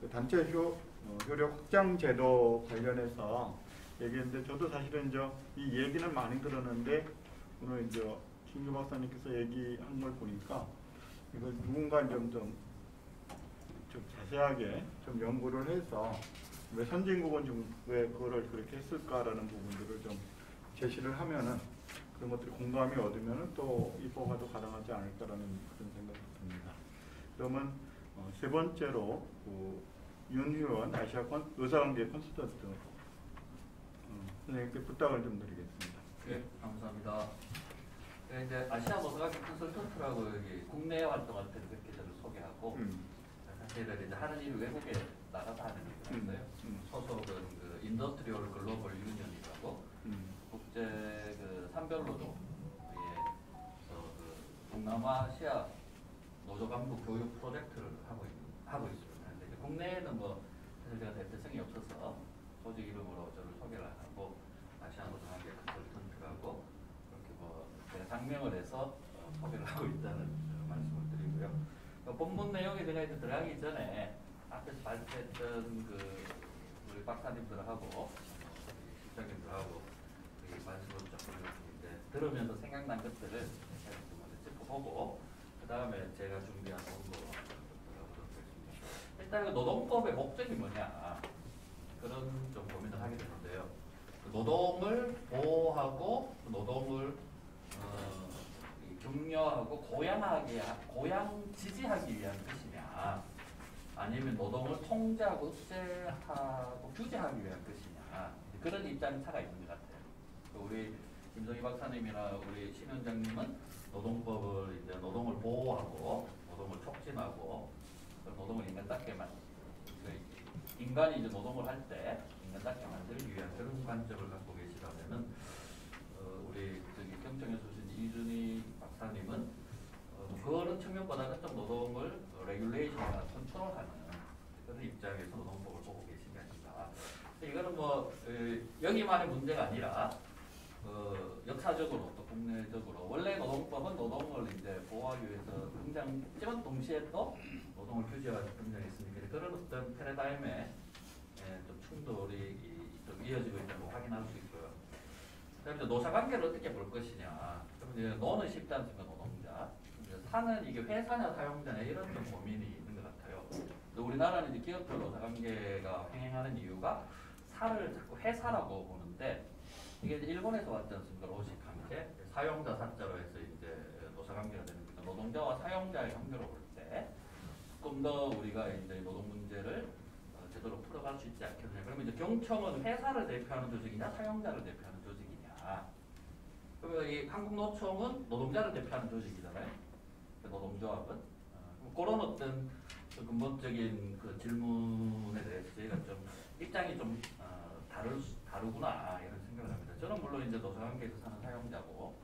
그 단체 효력 확장 제도 관련해서 얘기했는데, 저도 사실은 이제 이 얘기는 많이 들었는데 오늘 이제 김규 박사님께서 얘기한 걸 보니까 이걸 누군가 좀 자세하게 좀 연구를 해서 왜 선진국은 왜 그거를 그렇게 했을까라는 부분들을 좀 제시를 하면은 그런 것들이 공감이 얻으면은 또 입법화도 가능하지 않을까라는 그런 생각이 듭니다. 그러면 세 번째로 윤희원 아시아 의사관계 컨설턴트 선생님께 부탁을 좀 드리겠습니다. 네, 감사합니다. 네, 이제 아시아 의사관계 컨설턴트라고 여기 국내 활동할 때 그렇게 저를 소개하고 사실은 이제 하는 일이 외국에 나가서 하는 일이었어요. 소속은 그 인더스트리얼 글로벌 유니언이라고 국제 그 산별노동의 그 동남아시아 노조 간부 교육 프로젝트를 하고 있습니다. 근데 국내에는 뭐 사실 제가 대표성이 없어서 조직 이름으로 저를 소개를 하고 아시아 노동관계 컨설턴트라고 그렇게 뭐 제가 장명을 해서 소개를 하고 있다는 말씀을 드리고요. 본문 내용에 제가 이제 들어가기 전에 앞에서 발표했던 그 우리 박사님들하고 실장님들하고 말씀을 조금 이제 들으면서 생각난 것들을 먼저 짚어보고 그 다음에 제가 준비한 원고 들어보도록 하겠습니다. 일단 그 노동법의 목적이 뭐냐 그런 좀 고민을 하게 되는데요. 그 노동을 보호하고 그 노동을 격려하고 고양 지지하기 위한 것이냐, 아니면 노동을 통제하고 억제하고 규제하기 위한 것이냐, 그런 입장 차가 있는 것 같아요. 우리 김성희 박사님이나 우리 신 원장님은 노동법을 이제 노동을 보호하고 노동을 촉진하고 노동을 인간답게 인간이 이제 노동을 할 때 작게 만들기 위한 그런 관점을 갖고 계시다면은 우리 저기 경청에 소신 이준희 박사님은 그런 측면보다는 좀 노동을 레귤레이션이나 컨트롤하는 그런 입장에서 노동법을 보고 계신 게 아닌가. 이거는 뭐 여기만의 문제가 아니라 역사적으로 또 국내적으로 원래 노동법은 노동을 이제 보호하기 위해서 등장했지만 동시에 또 노동을 규제하기 등장했으니까 그런 어떤 패러다임의 좀 충돌이 좀 이어지고 있다는 걸 확인할 수 있고요. 그다음에 이제 노사관계를 어떻게 볼 것이냐. 그럼 이제 노는 쉽지 않습니까, 노동자. 사는 이게 회사냐 사용자냐 이런 좀 고민이 있는 것 같아요. 우리나라는 이제 기업별 노사관계가 횡행하는 이유가 사를 자꾸 회사라고 보는데 이게 이제 일본에서 왔지 않습니까? 로식 관계, 사용자 사자로 해서 이제 노사관계가 되는 거죠. 노동자와 사용자의 관계로 볼 때 조금 더 우리가 이제 노동 문제를 제대로 풀어갈 수 있지 않겠느냐. 그러면 이제 경청은 회사를 대표하는 조직이냐, 사용자를 대표하는 조직이냐. 그러면 이 한국노총은 노동자를 대표하는 조직이잖아요. 노동조합은 그런 어떤 근본적인 그 질문에 대해서 저희가 좀 입장이 좀 다르구나 이런 생각을 합니다. 저는 물론 이제 노사관계에서 사는 사용자고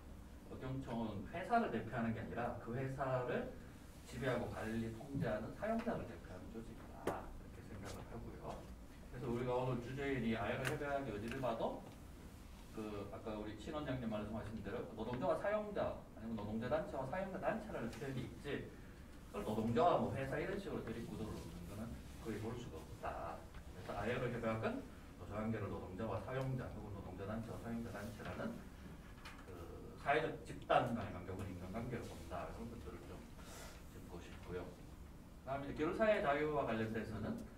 경청은 회사를 대표하는 게 아니라 그 회사를 지배하고 관리 통제하는 사용자를 대표하는 조직이다 이렇게 생각을 하고요. 그래서 우리가 오늘 주제인이 아이를 협약의 의지를 봐도 그 아까 우리 신 원장님 말씀하신 대로 노동자와 사용자 아니면 노동자 단체와 사용자 단체라는 표현이 있지 그걸 노동자와 뭐 회사 이런 식으로 대립구도를 놓는 거는 거의 볼 수가 없다. 그래서 아이를 협약은 노사관계를 노동자와 사용자 혹은 노동자 단체와 사용자 단체라는 그 사회적 집단 간의 관계 혹은 인간관계로 본다 이런 것들을 좀 짚고 싶고요. 그다음에 결사의 자유와 관련돼서는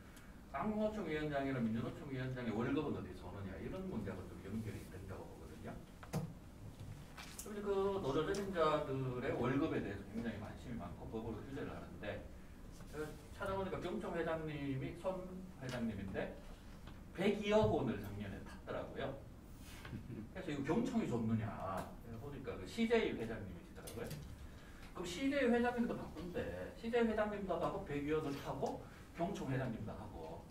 한국노총위원장이나 민주노총위원장의 월급은 어디서 오느냐 이런 문제가 좀 연결이 된다고 보거든요. 그런데 그 노조적임자들의 월급에 대해서 굉장히 관심이 많고 법으로 규제를 하는데 찾아보니까 경총 회장님이 손 회장님인데 102억 원을 작년에 탔더라고요. 그래서 이거 경총이 줬느냐 보니까 그 CJ 회장님이시더라고요. 그럼 CJ 회장님도 바쁜데 CJ 회장님도 하고 102억을 타고 경총 회장님도 하고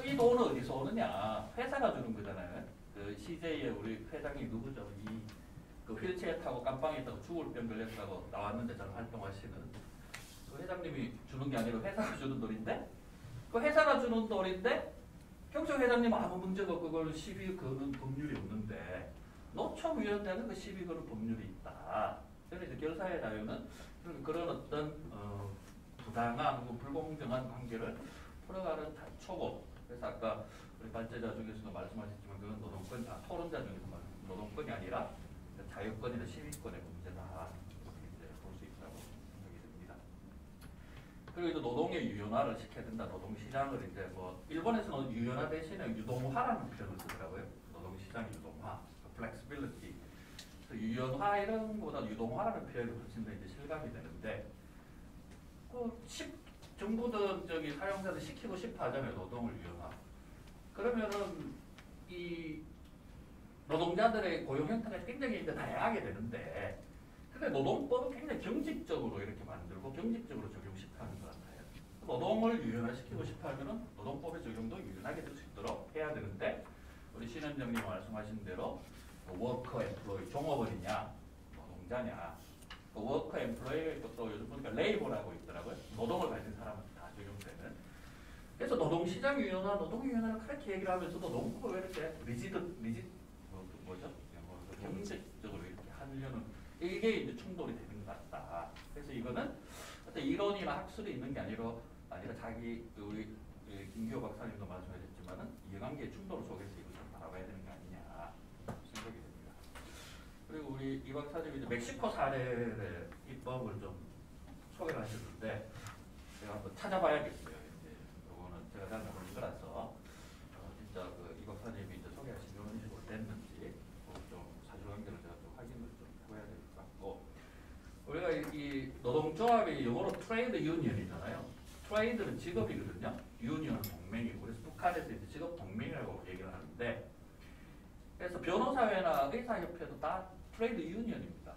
이 돈은 어디서 오느냐? 회사가 주는 거잖아요. 그 CJ의 우리 회장이 누구죠? 그 휠체어 타고 깜빵에 있다고 죽을 병 걸렸다고 나왔는데 잘 활동하시는 그 회장님이 주는 게 아니라 회사가 주는 돈인데 그 회사가 주는 돈인데 경총 회장님은 아무 문제가 없고 그걸 시비 거는 법률이 없는데 노총위원회는 그 시비 거는 법률이 있다. 그래서 이제 결사의 자유는 그런 어떤 부당한 혹은 불공정한 관계를 풀어가는 단초고 그래서 아까 우리 발제자 중에서도 말씀하셨지만 그건 노동권, 토론자 중에서 노동권이 아니라 자유권이나 시민권의 문제다 이렇게 볼 수 있다고 생각이 듭니다. 그리고 이제 노동의 유연화를 시켜야 된다. 노동시장을 이제 뭐 일본에서는 유연화 대신에 유동화라는 표현을 쓰더라고요. 노동시장 유동화, 플렉시빌리티. 유연화 이런 거보다 유동화라는 표현이 훨씬 더 이제 실감이 되는데 정부든 저기 사용자들 시키고 싶어 하잖아요. 노동을 유연화. 그러면은 이 노동자들의 고용 형태가 굉장히 이제 다양하게 되는데 근데 노동법은 굉장히 경직적으로 이렇게 만들고 경직적으로 적용시키는 것 같아요. 노동을 유연화시키고 싶어 하면은 노동법의 적용도 유연하게 될 수 있도록 해야 되는데 우리 신 원장님 말씀하신 대로 워커 엠플로이 종업원이냐 노동자냐 워커 엠플로이 것도 요즘 보니까 레이버라고 있더라고요. 노동을 가진 사람은 다 적용되는. 그래서 노동시장 유연화, 노동 유연화를 그렇게 얘기를 하면서도 노동법을 왜 이렇게 뭐죠? 경제적으로 이렇게 하려는 이게 이제 충돌이 되는 것 같다. 그래서 이거는 어떤 이론이나 학술이 있는 게 아니라 자기 우리 김기호 박사님도 말씀하셨지만은 이해관계 충돌 속에서 이걸 좀 바라봐야 되는 게 아니냐 생각이 됩니다. 그리고 우리 이 박사님이 이제 멕시코 사례의 입법을 좀 소개를 하셨는데 제가 한번 찾아봐야겠어요. 이제 이거는 제가 잘 모르는 거라서 진짜 그 이 박사님이 이제 소개하신 이런 식으로 됐는지 좀 사실관계를 제가 좀 확인을 좀 해봐야 될 것 같고 우리가 이 노동조합이 영어로 트레이드 유니언이잖아요. 트레이드는 직업이거든요. 유니언은 동맹이고 그래서 북한에서 이제 직업 동맹이라고 얘기를 하는데 그래서 변호사회나 의사협회도 다 트레이드 유니언입니다.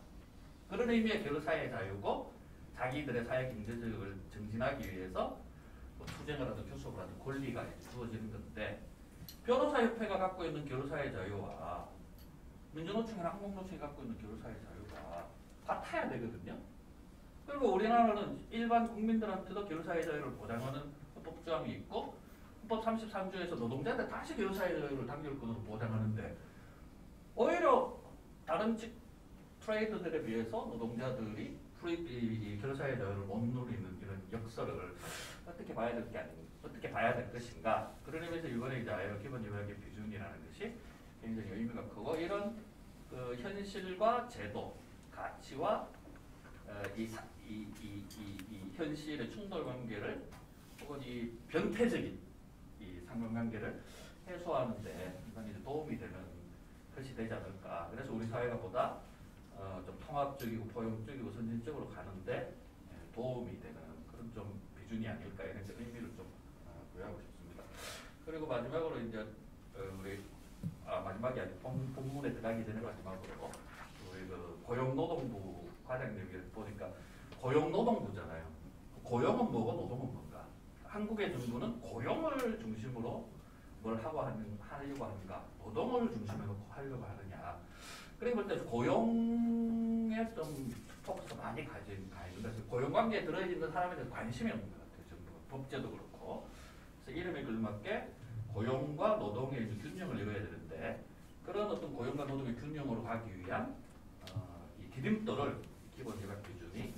그런 의미의 결사의 자유고 자기들의 사회 경제적을 증진하기 위해서 뭐 투쟁을 하든 교섭을 하든 권리가 주어지는 건데 변호사협회가 갖고 있는 교류사의 자유와 민주노총이나 한국노총이 갖고 있는 교류사의 자유가 같아야 되거든요. 그리고 우리나라는 일반 국민들한테도 교류사의 자유를 보장하는 헌법조항이 있고 헌법 33조에서 노동자한테 다시 교류사의 자유를 단결권으로 보장하는데 오히려 다른 트레이드들에 비해서 노동자들이 이 교류사의 자유를 못 누리는 이런 역설을 어떻게 봐야 될 것인가. 그런 의미에서 이번에 이제 ILO 기본협약의 비준이라는 것이 굉장히 의미가 크고 이런 그 현실과 제도, 가치와 이 현실의 충돌 관계를 혹은 이 변태적인 이 상관관계를 해소하는데 이제 도움이 되는 것이 되지 않을까. 그래서 우리 사회가 보다 좀 통합적이고 포용적이고 선진적으로 가는데 도움이 되는 그런 좀 비준이 아닐까 이런 의미를 좀 부여하고 싶습니다. 그리고 마지막으로 이제 우리 마지막이 아니고 본문에 들어가기 전에 마지막으로 우리 그 고용노동부 과장님을 보니까 고용노동부잖아요. 고용은 뭐고 노동은 뭔가? 한국의 정부는 고용을 중심으로 뭘 하려고 하는가? 노동을 중심으로 하려고 하느냐? 그리고 볼 때 고용에 좀 포커스 많이 가 있는 것은 고용관계에 들어있는 사람에 대해서 관심이 없는 것 같아요. 정부가. 법제도 그렇고. 그래서 이름에 걸맞게 고용과 노동의 균형을 이뤄야 되는데 그런 어떤 고용과 노동의 균형으로 가기 위한 이 디딤돌을 기본협약 기준이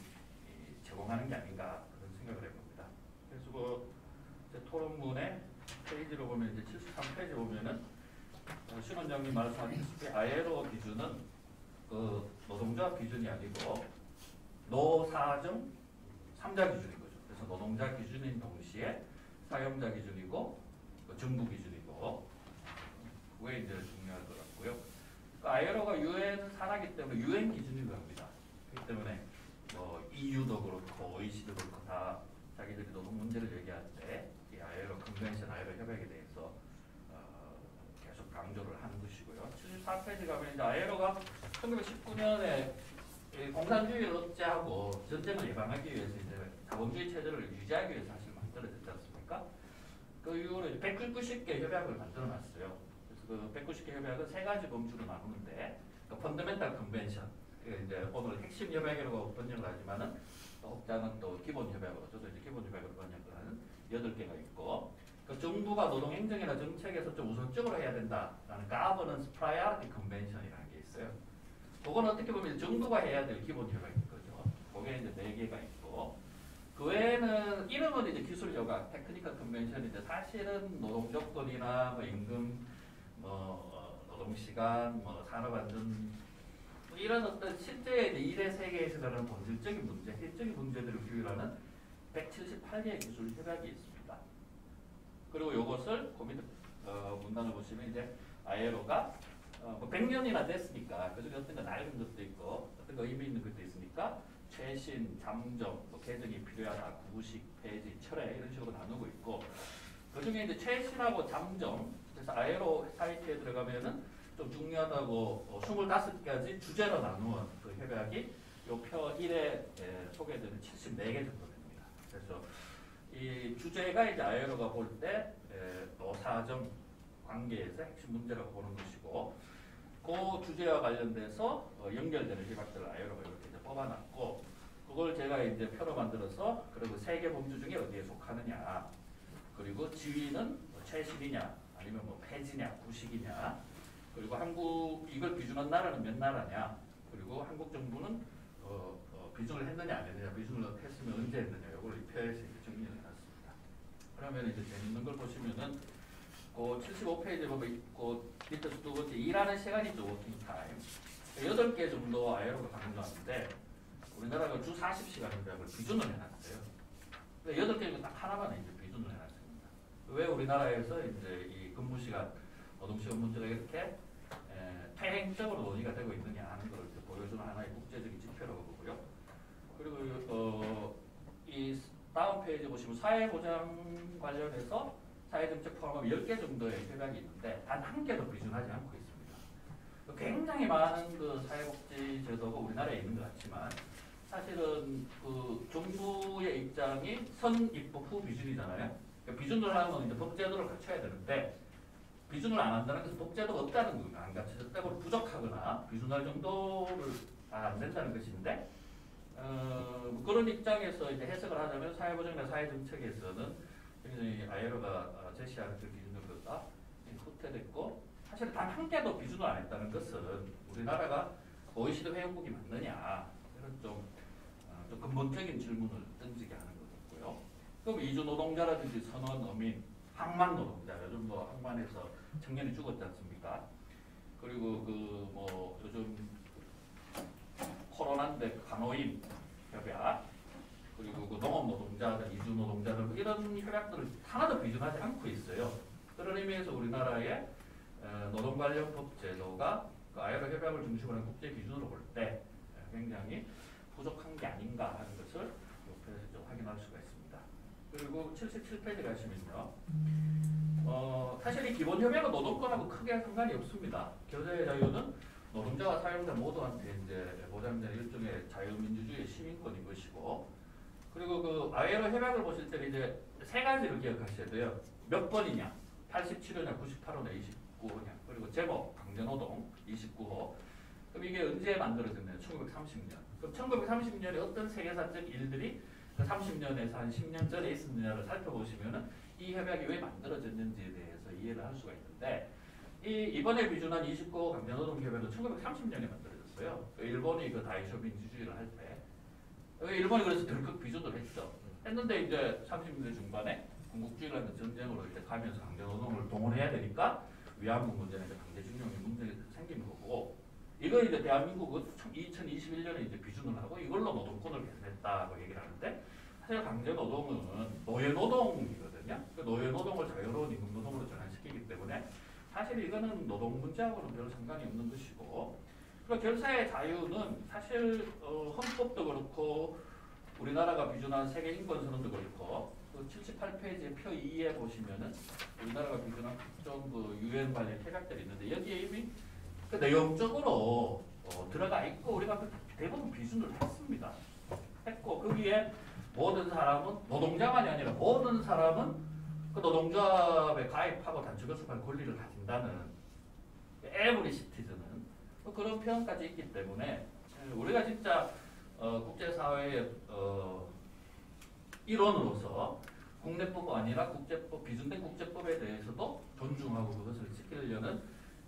제공하는 게 아닌가 그런 생각을 해봅니다. 그래서 그 토론문의 페이지로 보면 이제 73페이지 보면은 신 원장님 말씀하셨듯이 ILO 기준은 그 노동자 기준이 아니고 노사정 3자 기준인 거죠. 그래서 노동자 기준인 동시에 사용자 기준이고 정부 기준이고 그게 이제 중요할 것 같고요. 그 ILO가 UN 산하기 때문에 UN 기준이라고 합니다. 그렇기 때문에 뭐 EU도 그렇고 OEC도 그렇고 다 자기들이 노동 문제를 얘기할 때 이 ILO 컨벤션, ILO 협약에 대해서 계속 강조를 하는 것이고요. 74페이지 가면 이제 ILO가 1919년에 공산주의를 억제하고 전쟁을 예방하기 위해서 이제 자본주의 체제를 유지하기 위해서 사실 만들어졌지 않습니까? 그 이후로 190개 협약을 만들어놨어요. 그래서 그 190개 협약은 세 가지 범주로 나누는데, 그 펀더멘탈 컨벤션, 이제 오늘 핵심 협약이라고 번역을 하지만은 혹자는 또 기본 협약으로, 저도 이제 기본 협약으로 번역을 하는 8개가 있고, 그 정부가 노동 행정이나 정책에서 좀 우선적으로 해야 된다라는 Governance Priority Convention이라는 게 있어요. 그건 어떻게 보면 정부가 해야 될 기본 협약인 거죠. 그게 이제 4개가 있고. 그 외에는 이름은 이제 기술 협약, 테크니컬 컨벤션인데 사실은 노동 조건이나 뭐 임금, 노동 시간, 산업 안전 이런 어떤 실제 일의 세계에서 일어나는 본질적인 문제, 실적인 문제들을 규율하는 178개의 기술 협약이 있습니다. 그리고 이것을 문단을 보시면 이제 ILO가 100년이나 됐으니까 그중에 어떤 거 낡은 것도 있고 어떤 거 의미 있는 것도 있으니까 최신, 잠정, 개정이 필요하다, 구식, 폐지, 철회 이런 식으로 나누고 있고 그 중에 이제 최신하고 잠정 그래서 ILO 사이트에 들어가면은 좀 중요하다고 25가지 주제로 나누은 그 협약이 요 표 1에 소개되는 74개 정도 됩니다. 그래서 이 주제가 이제 ILO가 볼 때 노사정 관계에서 핵심 문제라고 보는 것이고 그 주제와 관련돼서 연결되는 협약들을 ILO가 이렇게 이제 뽑아놨고 그걸 제가 이제 표로 만들어서 그리고 3개 범주 중에 어디에 속하느냐 그리고 지위는 최신이냐 아니면 폐지냐 구식이냐 그리고 한국 이걸 비준한 나라는 몇 나라냐 그리고 한국 정부는 비준을 했느냐 안 했느냐 비준을 했으면 언제 했느냐 이걸 이 표에서 이제 정리를 해놨습니다. 그러면 이제 재밌는 걸 보시면은 그 75페이지에 보면 그 밑에 두 번째 일하는 시간이죠 워킹 타임 8개 정도 ILO가 강조하는데 우리나라가 주 40시간 협약을 비준을 해놨어요. 8개 딱 하나만 이제 비준을 해놨습니다. 왜 우리나라에서 이제 이 근무 시간 노동시간 문제가 이렇게 퇴행적으로 논의가 되고 있느냐 하는 걸 보여주는 하나의 국제적인 지표라고 보고요. 그리고 이 다음 페이지 보시면 사회보장 관련해서 사회정책 포함하면 10개 정도의 협약이 있는데 단 한 개도 비준하지 않고 있습니다. 굉장히 많은 그 사회복지 제도가 우리나라에 있는 것 같지만 사실은 그 정부의 입장이 선 입법 후 비준이잖아요. 그러니까 비준을 하면 이제 법제도를 갖춰야 되는데 비준을 안 한다는 것은 독재도가 없다는 거구나. 안 갖춰졌다고 부족하거나 비준할 정도를 안 된다는 것인데 그런 입장에서 이제 해석을 하자면 사회보장이나 사회정책에서는 굉장히 ILO가 제시하는 그 기준으로다 후퇴됐고 사실 단 한 개도 비준을 안 했다는 것은 우리나라가 OECD 회원국이 맞느냐 이런 좀 근본적인 질문을 던지게 하는 거고요. 그럼 이주 노동자라든지 선원, 어민, 항만 노동자 요즘 뭐 항만에서 청년이 죽었지 않습니까? 그리고 그 뭐 요즘 코로나인데 간호인 협약 그리고 그 농업 노동자들, 이주 노동자들 이런 협약들을 하나도 비준하지 않고 있어요. 그런 의미에서 우리나라의 노동 관련 법 제도가 그 ILO 협약을 중심으로 한 국제 기준으로 볼 때 굉장히 부족한 게 아닌가 하는 것을 옆에서 좀 확인할 수가 있습니다. 그리고 77페이지 가시면요. 사실 이 기본 협약은 노동권하고 크게 상관이 없습니다. 교제의 자유는 노동자와 사용자 모두한테 이제 보장되는 일종의 자유민주주의 시민권인 것이고, 그리고 그 ILO 협약을 보실 때는 이제 세 가지를 기억하셔야 돼요. 몇 번이냐? 87호냐, 98호냐, 29호냐. 그리고 제목 강제노동 29호. 그럼 이게 언제 만들어졌나요? 1930년. 그럼 1930년에 어떤 세계사적 일들이 그 30년에서 한 10년 전에 있었느냐를 살펴보시면은 이 협약이 왜 만들어졌는지에 대해서 이해를 할 수가 있는데, 이번에 비준한 29호 강제노동 협약은 1930년에 만들어졌어요. 일본이 그 다이쇼 민주주의를 할 때. 일본이 그래서 덜컥 비준을 했죠. 했는데 이제 30년대 중반에 군국주의라는 전쟁으로 이제 가면서 강제노동을 동원해야 되니까 위안부 문제나 이제 강제징용의 문제가 생긴 거고, 이거 이제 대한민국은 2021년에 이제 비준을 하고 이걸로 노동권을 개선했다고 얘기를 하는데, 사실 강제노동은 노예노동이거든요. 그 노예노동을 자유로운 임금노동으로 전환시키기 때문에 사실 이거는 노동 문제하고는 별 상관이 없는 것이고, 그리고 결사의 자유는 사실 헌법도 그렇고 우리나라가 비준한 세계 인권선언도 그렇고 그 78페이지 표 2에 보시면은 우리나라가 비준한 각종 그 유엔 관련 협약들이 있는데 여기에 이미 그 내용적으로 들어가 있고 우리가 대부분 비준을 했습니다. 했고 거기에 모든 사람은 노동자만이 아니라 모든 사람은 그 노동조합에 가입하고 단축교섭할 권리를 가진다는 every citizen은 그런 표현까지 있기 때문에 우리가 진짜 국제사회의 일원으로서 국내법 아니라 국제법, 비준된 국제법에 대해서도 존중하고 그것을 지키려는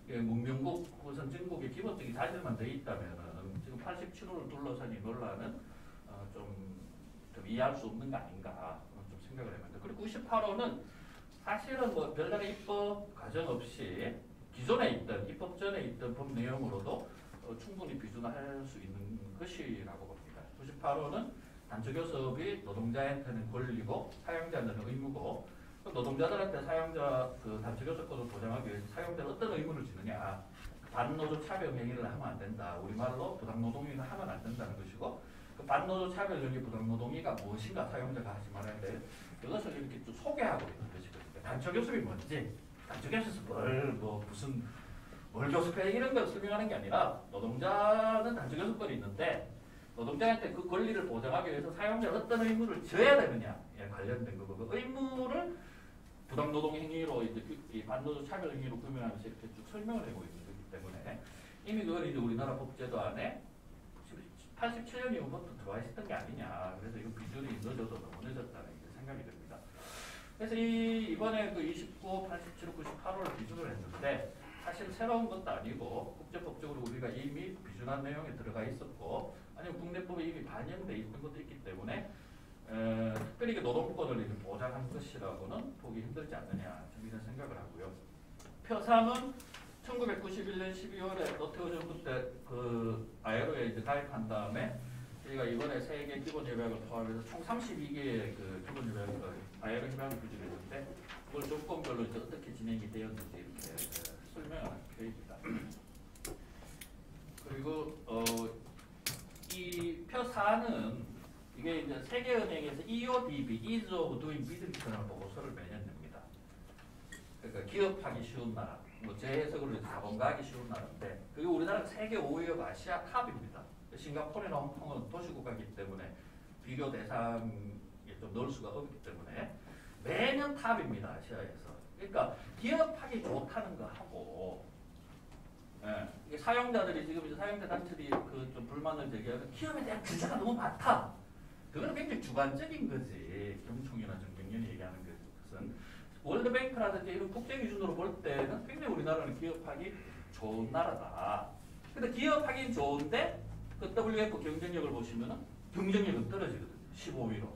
문명국 혹은 선진국의 기본적인 자질만 돼 있다면 지금 87호를 둘러싼 이 논란은 좀 이해할 수 없는 거 아닌가 좀 생각을 해봅니다. 그리고 98호는 사실은 뭐 별다른 입법 과정 없이 기존에 있던 입법 전에 있던 법 내용으로도 충분히 비준할 수 있는 것이라고 봅니다. 98호는 단축교섭이 노동자한테는 권리고 사용자한테는 의무고, 노동자들한테 사용자 그 단축교섭권을 보장하기 위해서 사용자는 어떤 의무를 지느냐, 반노조 차별 행위를 하면 안 된다. 우리말로 부당노동행위를 하면 안 된다는 것이고, 그 반노조 차별 행위 부당노동행위가 무엇인가 사용자가 하지 말아야 돼. 그것을 이렇게 좀 소개하고 있는 것이거든요. 단축교섭이 뭔지, 단축교섭에서 뭘 교섭해 이런 걸 설명하는 게 아니라 노동자는 단축교섭권이 있는데 노동자한테 그 권리를 보장하기 위해서 사용자가 어떤 의무를 져야 되느냐에 관련된 거고, 그 의무를 부당노동 행위로 이제 이 반노조 차별 행위로 규명하면서 이렇게 쭉 설명을 하고 있는 거기 때문에 이미 그걸 이제 우리나라 법제도 안에 87년 이후부터 들어와 있었던 게 아니냐. 그래서 이거 비준이 늦어도 너무 늦었다는 생각이 듭니다. 그래서 이번에 그 29, 87, 98호를 비준을 했는데 사실 새로운 것도 아니고 국제법적으로 우리가 이미 비준한 내용에 들어가 있었고 아니면 국내법에 이미 반영돼 있는 것도 있기 때문에 특별히 노동권을 보장한 것이라고는 보기 힘들지 않느냐 저는 생각을 하고요. 표 3은 1991년 12월에 노태우 정부 때 그 ILO에 이제 가입한 다음에 저희가 이번에 세계 기본 협약을 포함해서 총 32개의 그 기본 협약을 ILO 협약을 비준했는데 그걸 조건별로 이제 어떻게 진행이 되었는지 이렇게 설명하는 표입니다. 그리고 이 표 4는 이게 이제 세계은행에서 EODB, Ease of Doing Business라는 보고서를 매년 냅니다. 그러니까 기업하기 쉬운 나라, 뭐 제 해석으로 자본가하기 쉬운 나라인데 그게 우리나라는 세계 5위업 아시아 탑입니다. 싱가포르나 홍콩은 도시국가이기 때문에 비교 대상에 좀 넣을 수가 없기 때문에 매년 탑입니다. 아시아에서. 그러니까 기업하기 좋다는 거 하고, 예, 이게 사용자들이 지금 이제 사용자 단체들이 그 좀 불만을 제기하는 기업에 대한 규제가 너무 많다. 그거는 굉장히 주관적인 거지. 경총이나 정경련이 얘기하는 것은 월드뱅크라든지 이런 국제 기준으로 볼 때는 굉장히 우리나라는 기업하기 좋은 나라다. 근데 기업하긴 좋은데 그 WF 경쟁력을 보시면은 경쟁력은 떨어지거든요. 15위로.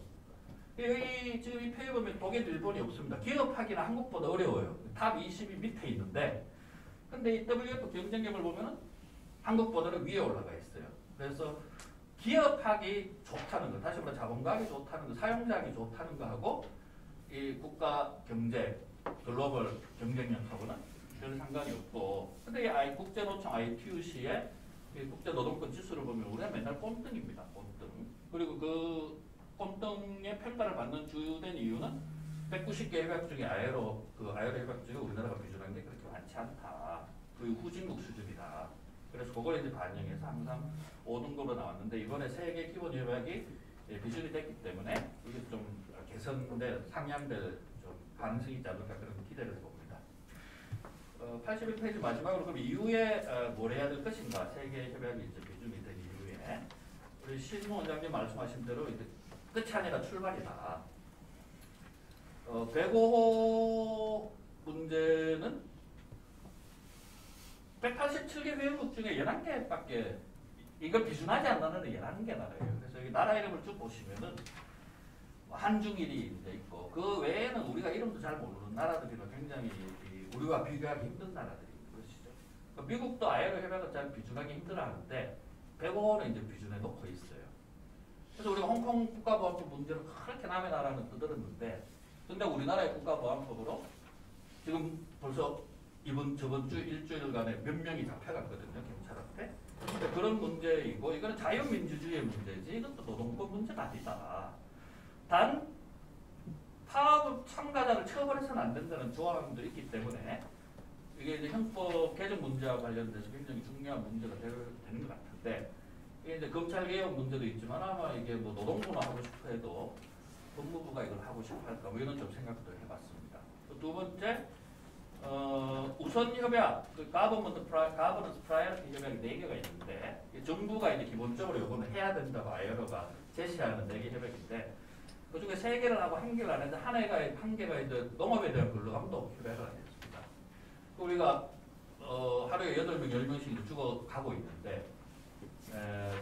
여기 지금 이 페이지 보면 독일, 일본이 없습니다. 기업하기는 한국보다 어려워요. 탑 20위 밑에 있는데, 근데 이 WF 경쟁력을 보면은 한국보다는 위에 올라가 있어요. 그래서 기업하기 좋다는 거, 다시 말해 자본가하기 좋다는 거, 사용자하기 좋다는 거 하고 이 국가 경제, 글로벌 경쟁력하고는 별 상관이 없고, 근데 이 국제노총 ITUC의 국제노동권 지수를 보면 우리가 맨날 꼴등입니다. 꼴등. 그리고 그 꼴등의 평가를 받는 주된 이유는 190개 협약 중에 아이로 협약 중에 우리나라가 비준한 게 그렇게 많지 않다. 그 후진국 수준이다. 그래서 그걸 이제 반영해서 항상 5등급으로 나왔는데, 이번에 세계 기본 협약이 비준이 됐기 때문에 이게 좀 개선될, 상향될 좀 가능성이 있지 않을까 그런 기대를 해봅니다. 81페이지 마지막으로 그럼 이후에 뭘 해야 될 것인가, 세계 협약이 이제 비준이 된 이후에 우리 신무 원장님 말씀하신 대로 이제 끝이 아니라 출발이다. 배고 문제는 187개 회원국 중에 11개밖에 이걸 비준하지 않는 11개 나라예요. 그래서 여기 나라 이름을 쭉 보시면은 한중일이 이제 있고, 그 외에는 우리가 이름도 잘 모르는 나라들이라 굉장히 우리와 비교하기 힘든 나라들이 그러시죠. 미국도 아이로 협약을 잘 비준하기 힘들어하는데 105호는 이제 비준해 놓고 있어요. 그래서 우리가 홍콩 국가보안법 문제를 그렇게 남의 나라는 떠들었는데, 근데 우리나라의 국가보안법으로 지금 벌써 저번 주 일주일간에 몇 명이 잡혀갔거든요, 경찰 앞에. 근데 그런 문제이고, 이거는 자유민주주의의 문제지 이것도 노동법 문제가 아니다. 단 파업 참가자를 처벌해서는 안 된다는 조항도 있기 때문에 이게 이제 형법 개정 문제와 관련돼서 굉장히 중요한 문제가 되는 것 같은데, 이게 이제 검찰 개혁 문제도 있지만 아마 이게 뭐 노동부나 하고 싶어 해도 법무부가 이걸 하고 싶어 할까, 뭐 이런 좀 생각도 해봤습니다. 두 번째, 우선 협약, 그 가버넌스 프라이어티 협약이 4개가 있는데, 정부가 이제 기본적으로 요거는 해야 된다고 아이어로가 제시하는 4개 협약인데, 그 중에 3개를 하고 1개를 안 했는데, 한 개가 이제 농업에 대한 근로감독 협약을 안 했습니다. 우리가 하루에 8명, 10명씩 죽어가고 있는데,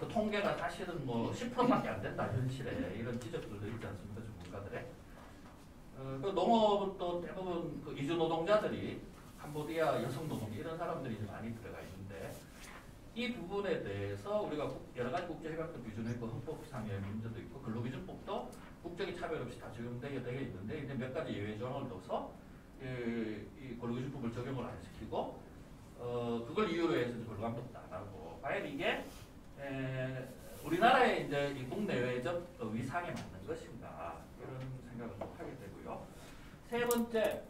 그 통계가 사실은 뭐 10%밖에 안 된다, 현실에. 이런 지적들도 있지 않습니까, 전문가들의. 그 농업은 또 대부분 그 이주 노동자들이 캄보디아 여성 노동 이런 사람들이 이제 많이 들어가 있는데, 이 부분에 대해서 우리가 여러 가지 국제협약도 비준했고 헌법상의 문제도 있고 근로기준법도 국적이 차별 없이 다 적용되게 되어 있는데, 이제 몇 가지 예외 조항을 둬서 이 근로기준법을 적용을 안 시키고 그걸 이유로 해서 근로감독도 안 하고, 과연 이게 우리나라의 이제 이 국내외적 위상에 맞는 것인가, 이런 생각을 좀 하게 되고요. 세 번째,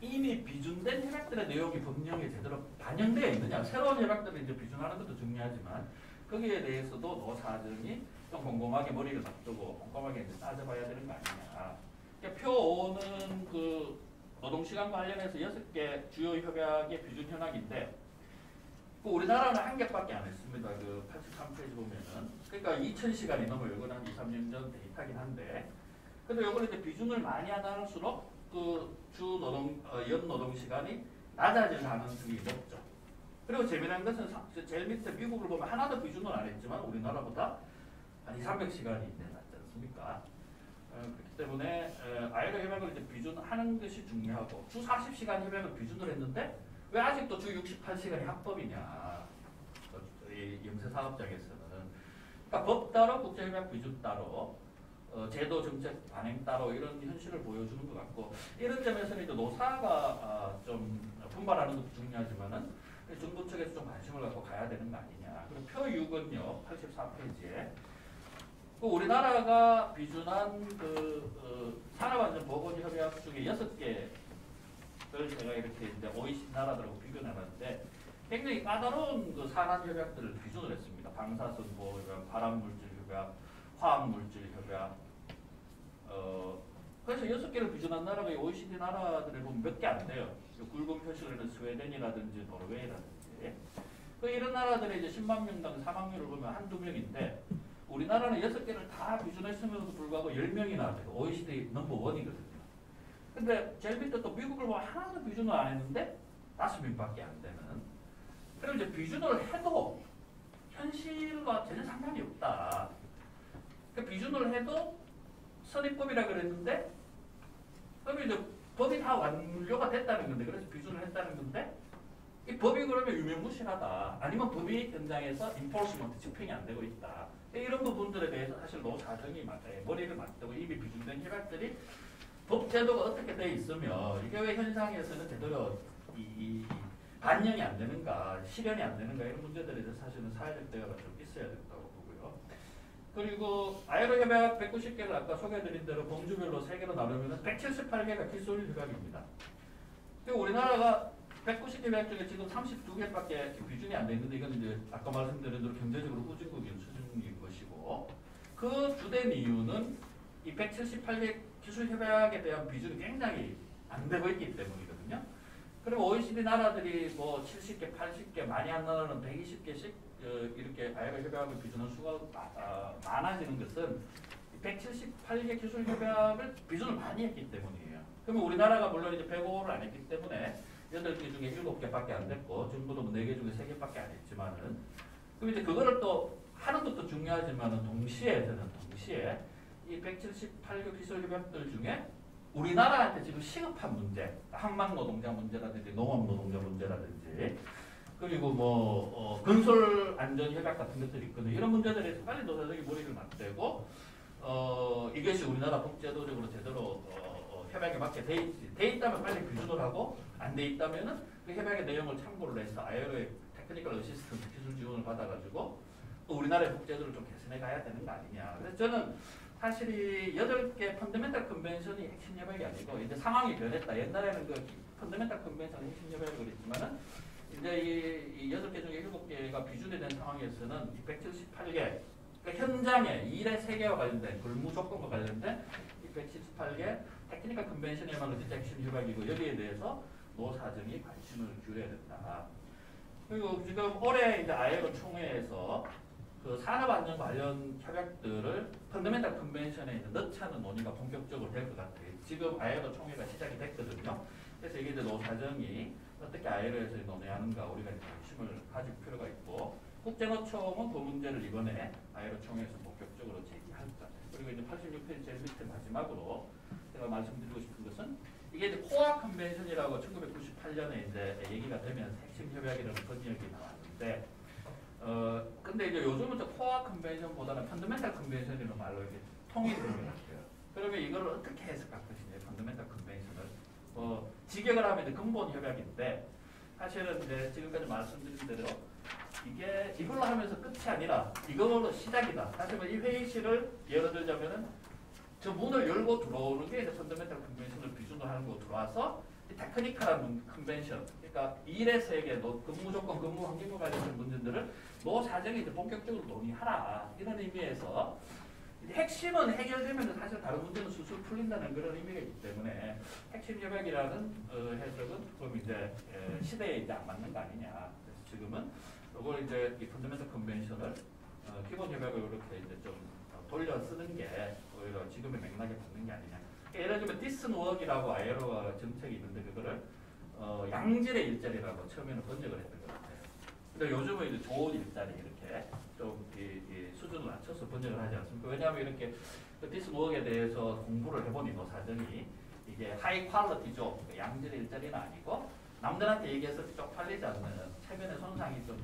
이미 비준된 협약들의 내용이 법령에 제대로 반영되어 있느냐. 새로운 협약들을 이제 비준하는 것도 중요하지만 거기에 대해서도 노사정이 좀 꼼꼼하게 머리를 맞추고 꼼꼼하게 이제 따져봐야 되는 거 아니냐. 그러니까 표 5는 그 노동시간과 관련해서 6개 주요 협약의 비준 현황인데, 그 우리나라는 1개밖에 안 했습니다. 그 83페이지 보면은. 그러니까 2000시간이 넘어요. 이건 한 2, 3년 전 데이터긴 한데, 근데 요거는 이제 비중을 많이 하다 할수록 그 연 노동 시간이 낮아질 가능성이 높죠. 그리고 재미난 것은 제일 밑에 미국을 보면 하나도 비준을 안 했지만 우리나라보다 한 2, 300시간이 낫지 않습니까? 그렇기 때문에 아이로 협약을 이제 비준하는 것이 중요하고, 주 40시간 협약을 비준을 했는데 왜 아직도 주 68시간이 합법이냐, 이 영세사업장에서는. 그러니까 법 따로 국제협약 비준 따로 제도 정책 반행 따로 이런 현실을 보여주는 것 같고, 이런 점에서는 이제 노사가 좀 분발하는 것도 중요하지만은 정부 측에서 좀 관심을 갖고 가야 되는 거 아니냐. 그리고 표 6은요, 84페이지에 그 우리나라가 비준한 그 산업안전보건협약 중에 6개를 제가 이렇게 이제 OECD 나라들하고 비교해놨는데, 굉장히 까다로운 그 산안협약들을 비준을 했습니다. 방사선보호협약, 발암물질협약, 화학물질협약, 그래서 6개를 비준한 나라가 OECD 나라들에 보면 몇 개 안 돼요. 굵은 표시를 하는 스웨덴이라든지 노르웨이라든지. 이런 나라들의 이제 10만 명당 사망률을 보면 한두 명인데 우리나라는 6개를 다 비준했음에도 불구하고 10명이나 돼요. OECD 넘버1이거든요. 근데 제일 밑에 또 미국을 보면 하나도 비준을 안 했는데 5명밖에 안 되는. 그럼 이제 비준을 해도 현실과 전혀 상관이 없다. 그러니까 비준을 해도 선입법이라 그랬는데 그러면 이제 법이 다 완료가 됐다는 건데 그래서 비준을 했다는 건데 이 법이 그러면 유명무실하다. 아니면 법이 현장에서 인포스먼트 집행이 안 되고 있다. 이런 부분들에 대해서 사실 노사정이 머리를 맞대고 이미 비준된 협약들이 법 제도가 어떻게 돼 있으며 이게 왜 현상에서는 제대로 이 반영이 안 되는가, 실현이 안 되는가 이런 문제들에 대해서 사실은 사회적 대화가 좀 있어야 된다고 보고요. 그리고 아이로 협약 190개를 아까 소개해드린 대로 범주별로 3개로 나누면 178개가 기술 협약입니다. 그리고 우리나라가 190개 협약 중에 지금 32개밖에 비준이 안 돼 있는데 이건 이제 아까 말씀드린 대로 경제적으로 후진국인 수준인 것이고 그 주된 이유는 이 178개 기술 협약에 대한 비준이 굉장히 안 되고 있기 때문이거든요. 그리고 OECD 나라들이 뭐 70개, 80개, 많이 한 나라는 120개씩 이렇게 아이로 협약을 비준한 수가 많아지는 것은 178개 기술 협약을 비준을 많이 했기 때문이에요. 그러면 우리나라가 물론 이제 105를 안 했기 때문에 8개 중에 7개밖에 안 됐고 전부도 뭐 4개 중에 3개밖에 안 했지만은 그럼 이제 그거를 또 하는 것도 중요하지만은 동시에 이 178개 기술 협약들 중에 우리나라한테 지금 시급한 문제, 항만 노동자 문제라든지 농업 노동자 문제라든지 그리고 뭐 건설 안전 협약 같은 것들이 있거든요. 이런 문제들에 빨리 노사적인 머리를 맞대고 이것이 우리나라 법제도적으로 제대로 협약에 맞게 돼 있다면 빨리 비준을 하고 안 돼 있다면은 그 협약의 내용을 참고를 해서 ILO의 테크니컬 어시스턴트 기술 지원을 받아가지고 또 우리나라의 법제도를 좀 개선해 가야 되는 거 아니냐. 그래서 저는 사실 이 8개 펀더멘탈 컨벤션이 핵심 협약이 아니고 이제 상황이 변했다. 옛날에는 그 펀더멘탈 컨벤션이 핵심 협약이라고 그랬지만은 이제 이 8개 중에 7개가 비준이 된 상황에서는 이 178개 그러니까 현장에 일의 세계와 관련된 근무 조건과 관련된 이 178개 테크니컬 컨벤션이야말로 진짜 핵심 협약이고 여기에 대해서 노사정이 관심을 기울여야 된다. 그리고 지금 올해 이제 ILO 총회에서 그 산업안전 관련 협약들을 펀더멘탈 컨벤션에 넣자는 논의가 본격적으로 될 것 같아요. 지금 ILO 총회가 시작이 됐거든요. 그래서 이게 이제 노사정이 어떻게 ILO에서 논의하는가 우리가 관심을 가질 필요가 있고 국제노총은 그 문제를 이번에 ILO 총회에서 본격적으로 제기할 것 같아요. 그리고 이제 86페이지 제일 밑에 마지막으로 제가 말씀드리고 싶은 것은 이게 이제 코아 컨벤션이라고 1998년에 이제 얘기가 되면서 핵심 협약이라는 번역이 나왔는데 근데 이제 요즘은 저 코어 컨벤션보다는 펀더멘탈 컨벤션이라는 말로 이렇게 통일이 되는 것 같아요. 그러면 이걸 어떻게 해석할 것이냐, 펀더멘탈 컨벤션을. 직역을 하면 이제 근본 협약인데, 사실은 이제 지금까지 말씀드린 대로 이게 이걸로 하면서 끝이 아니라 이걸로 시작이다. 사실 이 회의실을 예를 들자면은 저 문을 열고 들어오는 게 이제 펀더멘탈 컨벤션을 비준으로 하는 거 들어와서 테크니컬한 컨벤션, 그러니까 일의 세계, 근무 조건, 근무 환경과 관련된 문제들을 노사정이 이제 본격적으로 논의하라 이런 의미에서 핵심은 해결되면 사실 다른 문제는 술술 풀린다는 그런 의미가 있기 때문에 핵심 협약이라는 해석은 그럼 이제 시대에 이제 안 맞는 거 아니냐. 그래서 지금은 이걸 이제 이 펀더멘탈 컨벤션을 기본 협약을 이렇게 이제 좀 돌려 쓰는 게 오히려 지금의 맥락에 맞는 게 아니냐. 예를 들면 디슨워크라고 ILO가 정책이 있는데 그거를 양질의 일자리라고 처음에는 번역을 했던 것 같아요. 근데 요즘은 이제 좋은 일자리 이렇게 좀 이 수준을 낮춰서 번역을 하지 않습니까? 왜냐하면 이렇게 그 디슨워크에 대해서 공부를 해보니 노사정이 이게 하이 퀄리티죠. 양질의 일자리는 아니고 남들한테 얘기해서 쪽팔리지 않는 최근에 손상이 좀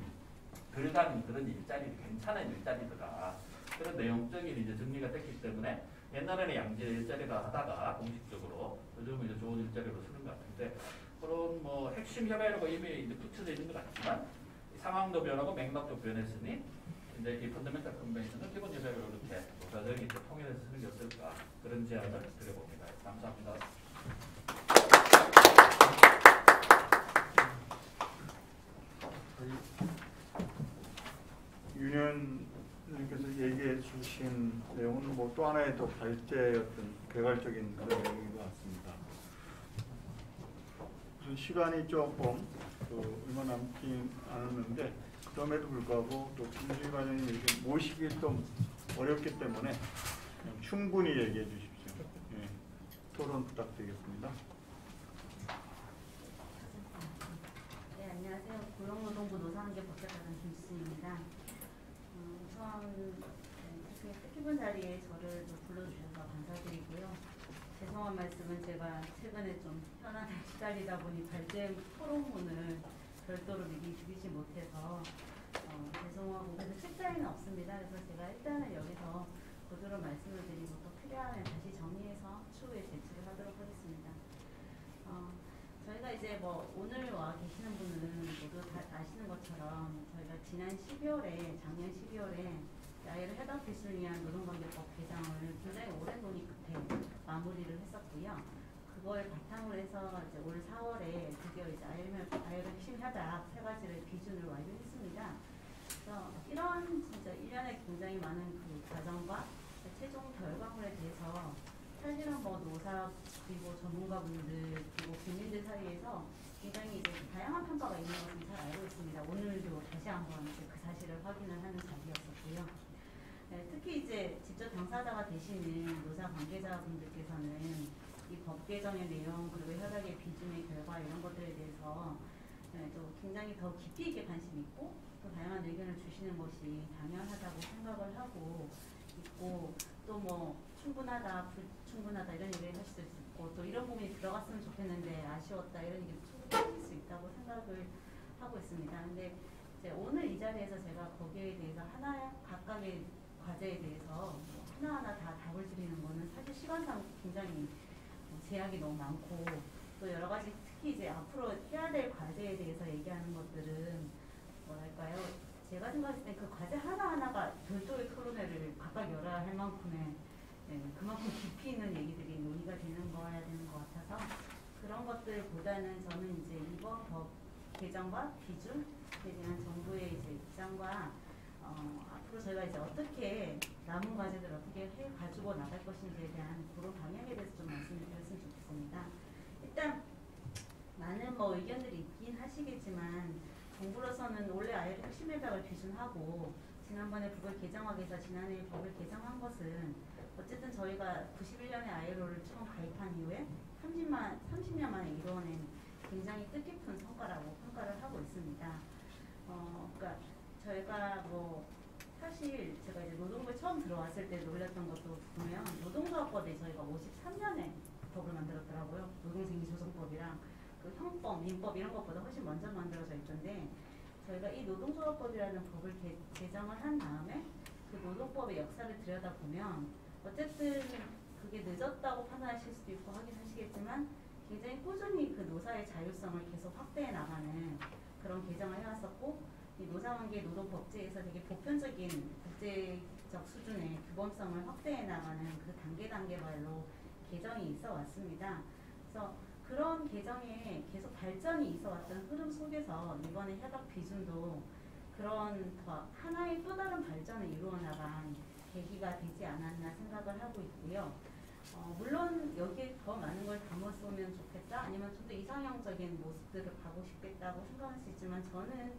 덜 가는 그런 일자리, 괜찮은 일자리더라. 그런 내용적인 이제 정리가 됐기 때문에 옛날에는 양질의 일자리라 하다가 공식적으로 요즘은 이제 좋은 일자리로 쓰는 것 같은데 그런 뭐 핵심 협약이라고 이미 이제 붙여져 있는 것 같지만 상황도 변하고 맥락도 변했으니 이제 이 펀더멘탈 컨벤션을 기본 협약으로 이렇게 노사정이 통일해서 쓰는 게 어떨까 그런 제안을 드려봅니다. 감사합니다. 윤현님께서 얘기해 주신 내용은 뭐 또 하나의 또 발제의 어떤 개괄적인 그런 내용인 것 같습니다. 우선 시간이 조금 얼마 남지 않았는데 그럼에도 불구하고 또 김주희 과장님 이렇게 모시기 좀 어렵기 때문에 그냥 충분히 얘기해 주십시오. 예, 토론 부탁드리겠습니다. 네, 안녕하세요. 고용노동부 노사관계법제과장 김수진입니다. 우선 뜻깊은 자리에 저를 좀 불러주셔서 감사드리고요. 죄송한 말씀은 제가 최근에 좀 현안에 시달리다 보니 발제 토론문을 별도로 미리 드리지 못해서 죄송하고, 그래서 책자에는 없습니다. 그래서 제가 일단은 여기서 그대로 말씀을 드리고 또 필요하면 다시 정리해서 추후에 제출을 하도록 하겠습니다. 저희가 이제 뭐 오늘 와 계시는 분은 모두 다 아시는 것처럼 저희가 작년 12월에 아이를 해당 필수를 위한 노동관계법 개정을 굉장히 오랜 논의 끝에 마무리를 했었고요. 그걸 바탕으로 해서 이제 올 4월에 드디어 이제 아이를 핵심 협약 세 가지를 기준을 완료했습니다. 그래서 이런 진짜 1년에 굉장히 많은 그 과정과 최종 결과물에 대해서 사실은 뭐 노사 그리고 전문가분들 그리고 국민들 사이에서 굉장히 이제 다양한 평가가 있는 것은 잘 알고 있습니다. 오늘도 다시 한번 이제 그 사실을 확인을 하는 자리였었고요. 네, 특히 이제 직접 당사자가 되시는 노사 관계자분들께서는 이 법 개정의 내용 그리고 협약의 비준의 결과 이런 것들에 대해서 또 굉장히 더 깊이 있게 관심 있고 또 다양한 의견을 주시는 것이 당연하다고 생각을 하고 있고, 또 뭐 충분하다, 불충분하다 이런 얘기를 하실 수 있고, 또 이런 부분이 들어갔으면 좋겠는데 아쉬웠다 이런 얘기도 충분히 하실 수 있다고 생각을 하고 있습니다. 근데 이제 오늘 이 자리에서 제가 거기에 대해서 각각의 과제에 대해서 하나하나 다 답을 드리는 거는 사실 시간상 굉장히 제약이 너무 많고, 또 여러 가지 특히 이제 앞으로 해야 될 과제에 대해서 얘기하는 것들은 뭐랄까요, 제가 생각했을 때 그 과제 하나하나가 별도의 토론회를 각각 열어야 할 만큼의 그만큼 깊이 있는 얘기들이 논의가 되는 거여야 되는 것 같아서, 그런 것들보다는 저는 이제 이번 법 개정과 기준에 대한 정부의 이제 입장과 앞으로 저희가 이제 어떻게 남은 과제들 어떻게 해 가지고 나갈 것인지에 대한 그런 방향에 대해서 좀 말씀을 드렸으면 좋겠습니다. 일단 많은 뭐 의견들이 있긴 하시겠지만, 정부로서는 원래 아이를 핵심 협약을 비준하고 지난번에 법을 개정하기 위해서 지난해 법을 개정한 것은 어쨌든 저희가 91년에 아이로를 처음 가입한 이후에 30년 만에 이루어낸 굉장히 뜻깊은 성과라고 평가를 하고 있습니다. 그러니까 저희가 뭐 사실 제가 이제 노동부에 처음 들어왔을 때 놀랐던 것도 보면 노동조합법이 저희가 53년에 법을 만들었더라고요. 노동쟁의조정법이랑 그 형법, 민법 이런 것보다 훨씬 먼저 만들어져 있던데, 저희가 이 노동조합법이라는 법을 제정을 한 다음에 그 노동법의 역사를 들여다보면 어쨌든 그게 늦었다고 판단하실 수도 있고 하긴 하시겠지만 굉장히 꾸준히 그 노사의 자율성을 계속 확대해 나가는 그런 개정을 해왔었고, 이 노사관계 노동법제에서 되게 보편적인 국제적 수준의 규범성을 확대해 나가는 그 단계말로 개정이 있어 왔습니다. 그래서 그런 개정에 계속 발전이 있어 왔던 흐름 속에서 이번에 협약 비준도 그런 하나의 또 다른 발전을 이루어 나간 계기가 되지 않았나 생각을 하고 있고요. 물론 여기에 더 많은 걸 담았으면 좋겠다, 아니면 좀 더 이상형적인 모습들을 가고 싶겠다고 생각할 수 있지만, 저는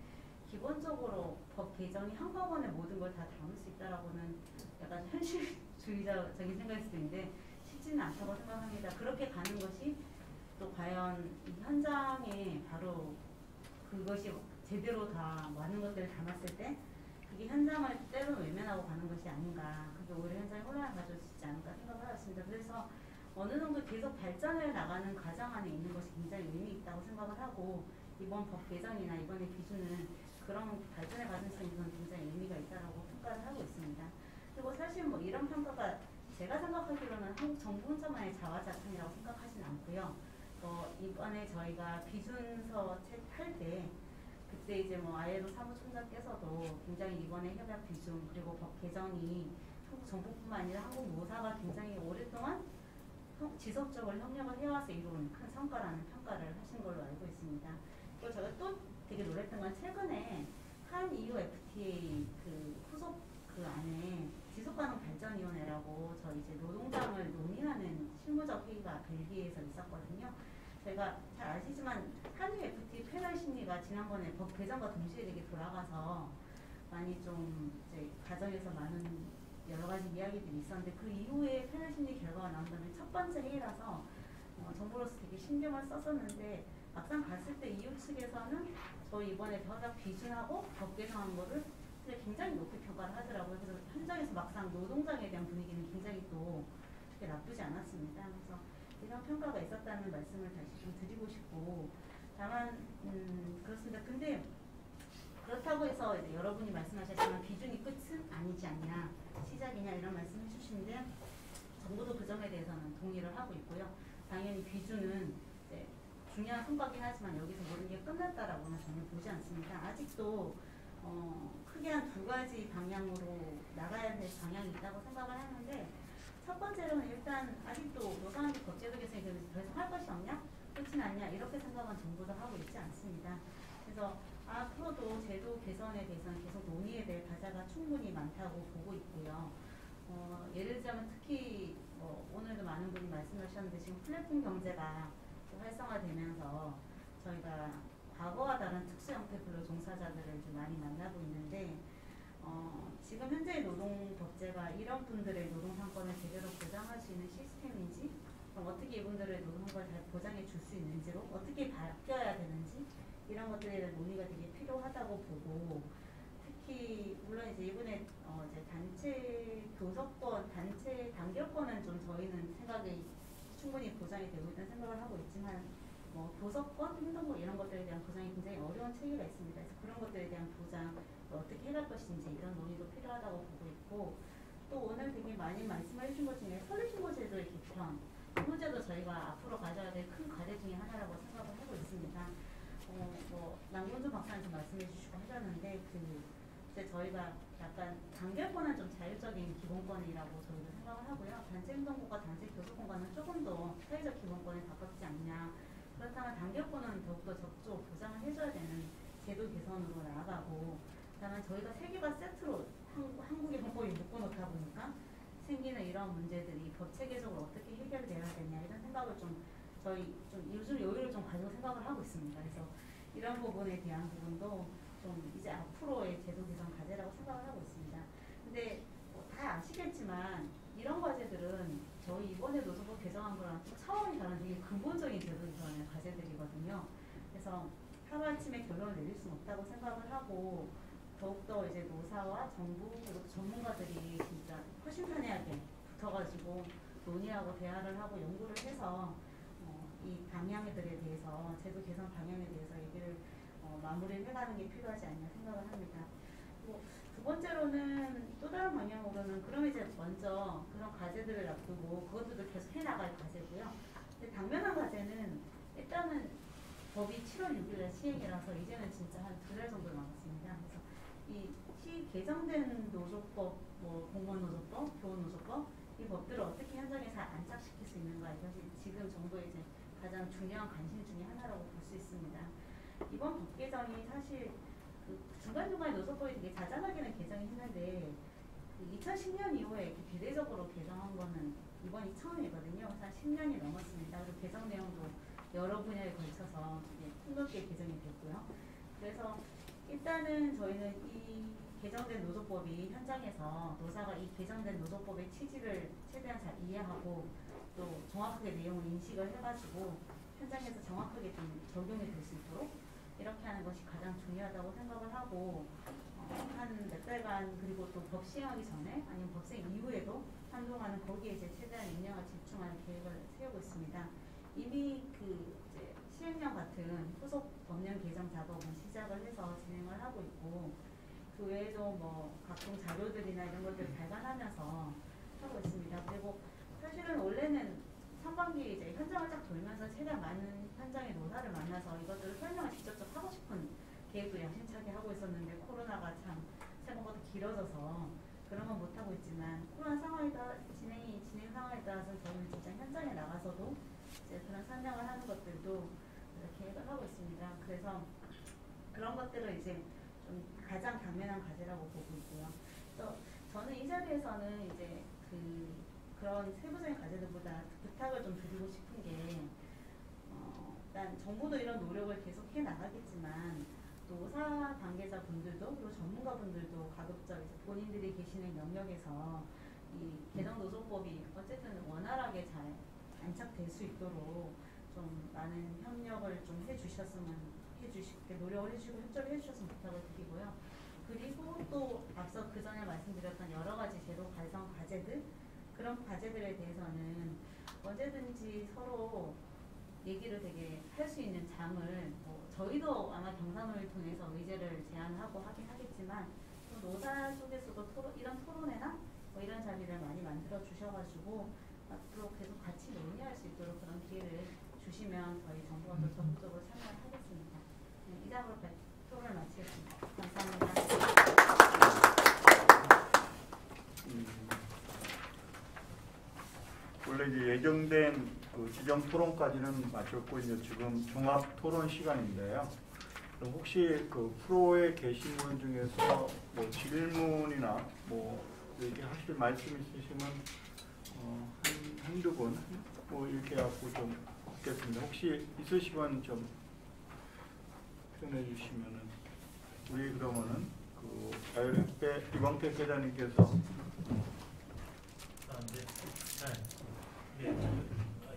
기본적으로 법 개정이 한꺼번에 모든 걸 다 담을 수 있다라고는 약간 현실주의자적인 생각일 수도 있는데 쉽지는 않다고 생각합니다. 그렇게 가는 것이 또 과연 이 현장에 바로 그것이 제대로 다 많은 것들을 담았을 때 그게 현장을 때로는 외면하고 가는 것이 아닌가, 그게 오히려 현장에 혼란을 가져올 수 있지 않을까 생각을 하였습니다. 그래서 어느 정도 계속 발전을 나가는 과정 안에 있는 것이 굉장히 의미 있다고 생각을 하고, 이번 법 개정이나 이번의 기준은 그런 발전의 과정에서는 굉장히 의미가 있다고 평가를 하고 있습니다. 그리고 사실 뭐 이런 평가가 제가 생각하기로는 한국 정부 혼자만의 자화자찬이라고 생각하지는 않고요. 이번에 저희가 비준서 할 때 그때 이제 뭐 ILO 사무총장께서도 굉장히 이번에 협약 비준 그리고 법 개정이 한국 정부뿐만 아니라 한국 노사가 굉장히 오랫동안 지속적으로 협력을 해와서 이룬 큰 성과라는 평가를 하신 걸로 알고 있습니다. 그리고 제가 또 되게 놀랐던 건 최근에 한 EU FTA 그 후속 그 안에 지속가능 발전 발전위원회라고 저희 이제 노동장을 논의하는 실무적 회의가 벨기에에서 있었거든요. 제가 잘 아시지만 한일 FTA 패널 심리가 지난번에 법 개정과 동시에 되게 돌아가서 많이 좀 이제 과정에서 많은 여러 가지 이야기들이 있었는데 그 이후에 패널 심리 결과가 나온 다음에 첫 번째 회의라서 정부로서 되게 신경을 썼었는데 막상 갔을 때 이후 측에서는 저희 이번에 변화 비준하고 법 개정한 거를 굉장히 높이 평가를 하더라고요. 그래서 현장에서 막상 노동장에 대한 분위기는 굉장히 또 그렇게 나쁘지 않았습니다. 그래서 이런 평가가 있었다는 말씀을 다시 좀 드리고 싶고 다만 그렇습니다. 근데 그렇다고 해서 이제 여러분이 말씀하셨지만 비준이 끝은 아니지 않냐, 시작이냐 이런 말씀 해주시는데 정부도 그 점에 대해서는 동의를 하고 있고요. 당연히 비준은 이제 중요한 성과긴 하지만 여기서 모든 게 끝났다라고는 전혀 보지 않습니다. 아직도 크게 한 두 가지 방향으로 나가야 될 방향이 있다고 생각을 하는데 첫 번째로는 일단 아직도 노사관계 법제도 개선이 되면서 더 이상 할 것이 없냐? 끝이 났냐? 이렇게 생각은 정부도 하고 있지 않습니다. 그래서 앞으로도 제도 개선에 대해서는 계속 논의에 대해 과제가 충분히 많다고 보고 있고요. 예를 들자면 특히 오늘도 많은 분이 말씀하셨는데 지금 플랫폼 경제가 활성화되면서 저희가 과거와 다른 특수 형태 근로 종사자들을 좀 많이 만나고 있는데 지금 현재의 노동법제가 이런 분들의 노동상권을 제대로 보장할 수 있는 시스템인지 그럼 어떻게 이분들의 노동상권을 잘 보장해 줄 수 있는지로 어떻게 바뀌어야 되는지 이런 것들에 대한 논의가 되게 필요하다고 보고 특히 물론 이제 이번에 이제 단체 교섭권, 단체 단결권은 좀 저희는 생각이 충분히 보장이 되고 있다는 생각을 하고 있지만 교섭권, 행동권 이런 것들에 대한 보장이 굉장히 어려운 체계가 있습니다. 그래서 그런 것들에 대한 보장 어떻게 해갈 것인지 이런 논의도 필요하다고 보고 있고 또 오늘 되게 많이 말씀해 주신 것 중에 서류신고제도의 개편 이 문제도 저희가 앞으로 가져야 될 큰 과제 중에 하나라고 생각을 하고 있습니다. 남군주 박사님 말씀해 주시고 하셨는데 이제 저희가 약간 단결권은 좀 자율적인 기본권이라고 저희도 생각을 하고요. 단체 행동권과 단체 교섭권과는 조금 더 사회적 기본권에 가깝지 않냐. 그렇다면 단결권은 더욱더 적극 보장을 해줘야 되는 제도 개선으로 나아가고 다만 저희가 세 개가 세트로 한국의 헌법에 묶어놓다 보니까 생기는 이런 문제들이 법 체계적으로 어떻게 해결되어야 되냐 이런 생각을 저희 요즘 여유를 좀 가지고 생각을 하고 있습니다. 그래서 이런 부분에 대한 부분도 좀 이제 앞으로의 제도 개선 과제라고 생각을 하고 있습니다. 근데 다 아시겠지만 이런 과제들은 저희 이번에 노동법 개정한 거랑 좀 차원이 다른 되게 근본적인 제도 개선의 과제들이거든요. 그래서 하루아침에 결론을 내릴 수는 없다고 생각을 하고 더욱더 이제 노사와 정부 그리고 전문가들이 진짜 허심탄회하게 붙어가지고 논의하고 대화를 하고 연구를 해서 이 방향들에 대해서 제도 개선 방향에 대해서 얘기를 마무리를 해가는 게 필요하지 않냐 생각을 합니다. 두 번째로는 또 다른 방향으로는 그럼 이제 먼저 그런 과제들을 놔두고 그것들도 계속 해나갈 과제고요. 근데 당면한 과제는 일단은 법이 7월 6일에 시행이라서 이제는 진짜 한 2달 정도 남았습니다. 그래서 이 개정된 노조법, 공무원노조법, 교원노조법 이 법들을 어떻게 현장에 잘 안착시킬 수 있는가 이것이 지금 정부의 이제 가장 중요한 관심 중에 하나라고 볼 수 있습니다. 이번 법 개정이 사실 중간중간에 노조법이 되게 자잘하게는 개정이 했는데 2010년 이후에 이렇게 비례적으로 개정한 거는 이번이 처음이거든요. 그래서 한 10년이 넘었습니다. 그리고 개정 내용도 여러 분야에 걸쳐서 폭넓게 개정이 됐고요. 그래서 일단은 저희는 이 개정된 노조법이 현장에서 노사가 이 개정된 노조법의 취지를 최대한 잘 이해하고 또 정확하게 내용을 인식을 해가지고 현장에서 정확하게 좀 적용이 될 수 있도록 이렇게 하는 것이 가장 중요하다고 생각을 하고 한 몇 달간 그리고 또 법 시행하기 전에 아니면 법 시행 이후에도 한동안은 거기에 이제 최대한 인력을 집중하는 계획을 세우고 있습니다. 이미 이제 시행령 같은 후속 법령 개정 작업은 시작을 해서 진행을 하고 있고 그 외에도 각종 자료들이나 이런 것들을 발간하면서 하고 있습니다. 그리고 사실은 원래는 상반기 이제 현장을 쫙 돌면서 최대한 많은 현장의 노사를 만나서 이것들을 설명을 직접 하고 싶은 계획도 야심차게 하고 있었는데 코로나가 참 생각보다 길어져서 그런 건 못하고 있지만 코로나 상황에 따라 진행 상황에 따라서 저는 진짜 현장에 나가서도 이제 그런 설명을 하는 것들도 계획을 하고 있습니다. 그래서 그런 것들을 이제 좀 가장 당면한 과제라고 보고 있고요. 또 저는 이 자리에서는 이제 그런 세부적인 과제들보다 부탁을 좀 드리고 싶은 게 일단 정부도 이런 노력을 계속 해 나가겠지만 노사 관계자분들도 그리고 전문가분들도 가급적 이제 본인들이 계시는 영역에서 이 개정노동법이 어쨌든 원활하게 잘 안착될 수 있도록 좀 많은 협력을 좀 해주시게 노력을 해주시고 협조를 해주셨으면 부탁을 드리고요. 그리고 또 앞서 그 전에 말씀드렸던 여러 가지 제도 발상 과제들 그런 과제들에 대해서는 언제든지 서로 얘기를 되게 할 수 있는 장을 저희도 아마 경사노를 통해서 의제를 제안하고 하긴 하겠지만 또 노사 쪽에서도 이런 토론회나 이런 자리를 많이 만들어 주셔가지고 앞으로 계속 같이 논의할 수 있도록 그런 기회를 주시면 저희 정부가 더 적극적으로 참여하겠습니다. 네, 이상으로 토론을 마치겠습니다. 감사합니다. 원래 이제 예정된 그 지정 토론까지는 마쳤고 이제 지금 종합 토론 시간인데요. 그럼 혹시 그 프로에 계신 분 중에서 뭐 질문이나 뭐 얘기하실 말씀 있으시면 한두 분 뭐 이렇게 갖고 좀 듣겠습니다. 혹시 있으시면 좀 표현해 주시면은 우리 그러면은 그 자유협회 이광택 회장님께서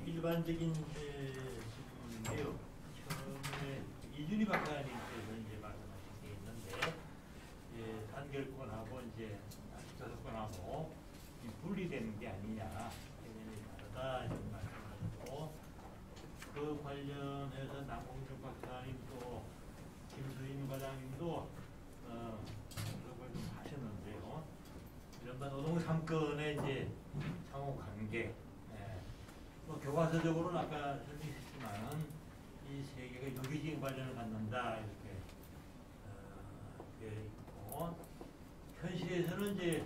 일반적인 질문인데요. 처음에 이준희 박사님께서 이제 말씀하신 게 있는데 단결권하고 이제 저작권하고 분리되는 게 아니냐 개념이 다르다 이런 말씀하셨고 그 관련해서 남궁준 박사님 또 김수인 과장님도 그걸 좀 하셨는데요. 이른바 노동 3건의 이제 상호 관계. 뭐 교과서적으로는 아까 설명했지만 이 세 개가 유기적인 관련을 갖는다 이렇게 되어 있고 현실에서는 이제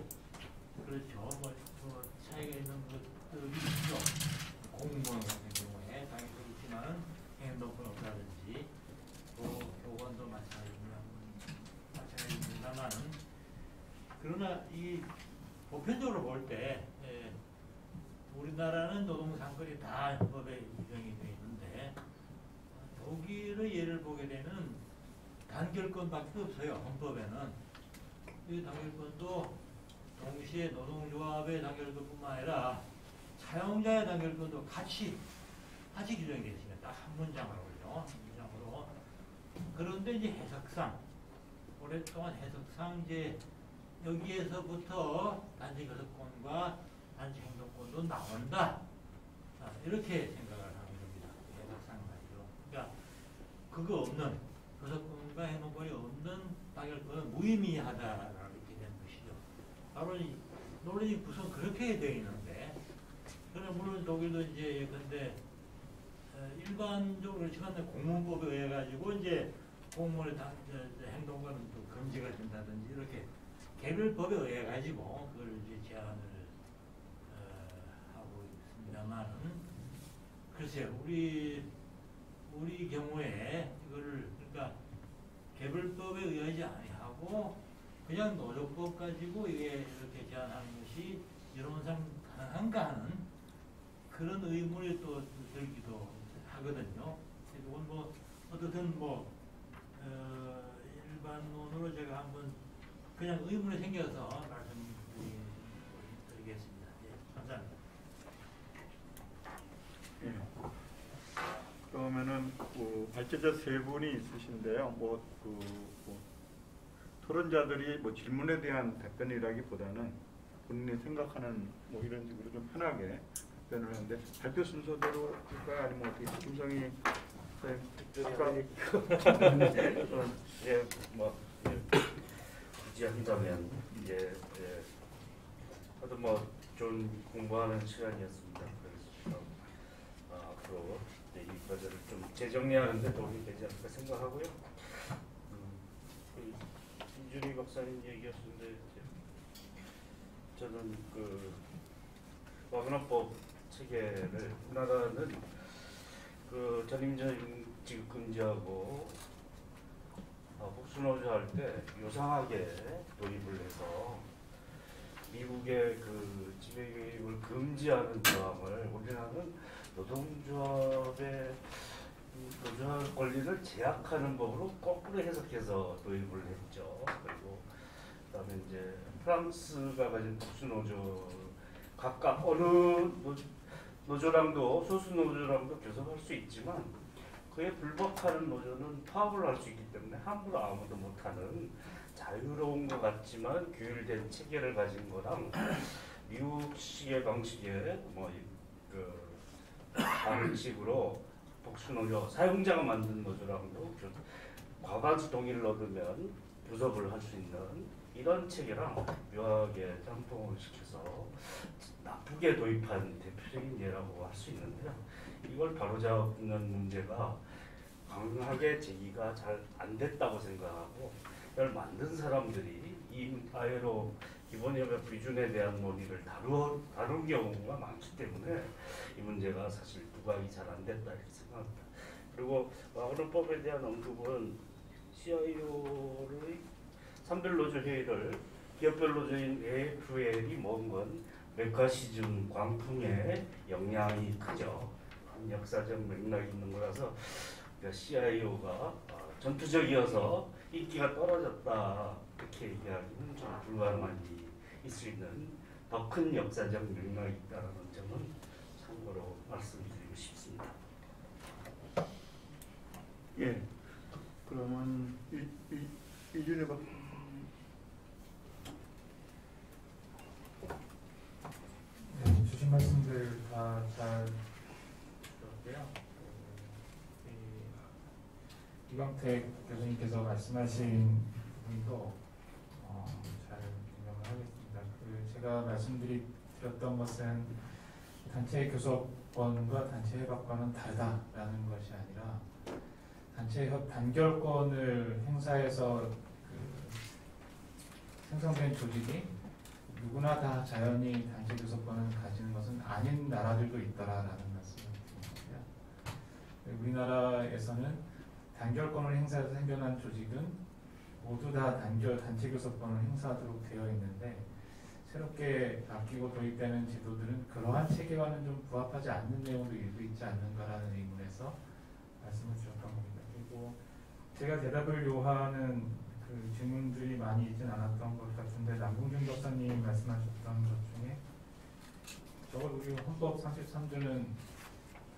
그렇죠. 뭐 차이가 있는 것들이 있죠. 공무원 같은 경우에 당연히 있지만은 행정권 없다든지 또 교권도 마찬가지입니다만은 그러나 이 보편적으로 볼 때 우리나라는 노동상권이 다 헌법에 규정이 되어 있는데 독일의 예를 보게 되면 단결권밖에 없어요. 헌법에는. 이 단결권도 동시에 노동조합의 단결권뿐만 아니라 사용자의 단결권도 같이 규정이 되어 있습니다. 딱 한 문장으로요. 한 문장으로. 그런데 이제 해석상 오랫동안 해석상 이제 여기에서부터 단지 교섭권과 단지 행동권도 나온다. 이렇게 생각을 하는 겁니다. 해석상 말이죠. 그러니까 그거 없는 교섭권과 행동권이 없는 단결권은 무의미하다라고 이렇게 된 것이죠. 바로 이 논리적 구성 그렇게 되어 있는데, 그러나 물론 독일도 이제 예컨대 일반적으로 그렇지만 공무원법에 의해 가지고 이제 공무원의 행동권은 또 금지가 된다든지 이렇게 개별 법에 의해 가지고 그걸 이제 제한을 하고 있습니다만은 글쎄요 우리 경우에 이거를 그러니까 개별법에 의하지 아니하고 그냥 노조법 가지고 이게 이렇게 제한하는 것이 이론상 가능한가 하는 그런 의문이 또 들기도 하거든요. 이건 뭐 어떻든 뭐 일반론으로 제가 한번 그냥 의문이 생겨서 말씀드리겠습니다. 예, 감사합니다. 예. 그러면은 발제자 세 분이 있으신데요. 토론자들이 뭐 질문에 대한 답변이라기보다는 본인이 생각하는 뭐 이런 식으로 좀 편하게 답변을 하는데 발표 순서대로 할까요? 아니면 어떻게 김성희 선생님 예, 뭐 굳이 한다면 하여튼 뭐 좋은 공부하는 시간이었습니다. 그래서 앞으로 이 과제를 좀 재정리하는 데 도움이 되지 않을까 생각하고요. 이준희 박사님 얘기하셨는데 저는 그 와그너법 체계를 우리나라는 그 전임자 지급 금지하고 복수노조 할 때 유상하게 도입을 해서 미국의 그 지배개입을 금지하는 조항을 우리나라는 노동조합의 노조할 권리를 제약하는 법으로 거꾸로 해석해서 도입을 했죠. 그리고 그다음에 이제 프랑스가 가진 특수노조 각각 어느 노조랑도 소수 노조랑도 교섭할 수 있지만 그에 불법하는 노조는 파업을 할 수 있기 때문에 함부로 아무도 못하는 자유로운 것 같지만 규율된 체계를 가진 거랑 미국식의 방식의 뭐그 다른 식으로 복수노조 사용자가 만든 노조랑도 과반수 동의를 얻으면 교섭을 할 수 있는 이런 체계랑 묘하게 짬뽕을 시켜서 나쁘게 도입한 대표적인 예라고 할 수 있는데요. 이걸 바로잡는 문제가 강하게 제기가 잘 안 됐다고 생각하고 이걸 만든 사람들이 이 아예로 기본협약 비준에 대한 논의를 다룬 경우가 많기 때문에 이 문제가 사실 부각이 잘 안 됐다 이렇게 생각합니다. 그리고 언론법에 대한 언급은 CIO의 산별노조 회의를 기업별 노조인 AFL이 모은 건 메카시즘 광풍의 영향이 크죠. 역사적 맥락이 있는 거라서 CIO가 전투적이어서 인기가 떨어졌다 이렇게 얘기하기는 좀 불가능한 일이 있을 수 있는 더 큰 역사적 맥락이 있다는 점은 참고로 말씀드리고 싶습니다. 예. 그러면 이준희 박 네, 주신 말씀들 다 잘 들었고요. 이광택 교수님께서 말씀하신 부분도 잘 공감을 하겠습니다. 제가 말씀드렸던 것은 단체 교섭권과 단체 협약권은 다르다라는 것이 아니라 단체 단결권을 행사해서 생성된 조직이 누구나 다 자연히 단체 교섭권을 가지는 것은 아닌 나라들도 있더라라는 말씀을 드립니다. 우리나라에서는 단결권을 행사해서 생겨난 조직은 모두 다 단체 교섭권을 행사하도록 되어 있는데 새롭게 바뀌고 도입되는 제도들은 그러한 체계와는 좀 부합하지 않는 내용도 일부 있지 않는가라는 의문에서 말씀을 드렸던 겁니다. 그리고 제가 대답을 요하는 그 질문들이 많이 있진 않았던 것 같은데 남궁준 박사님 말씀하셨던 것 중에 적어도 우리 헌법 33조는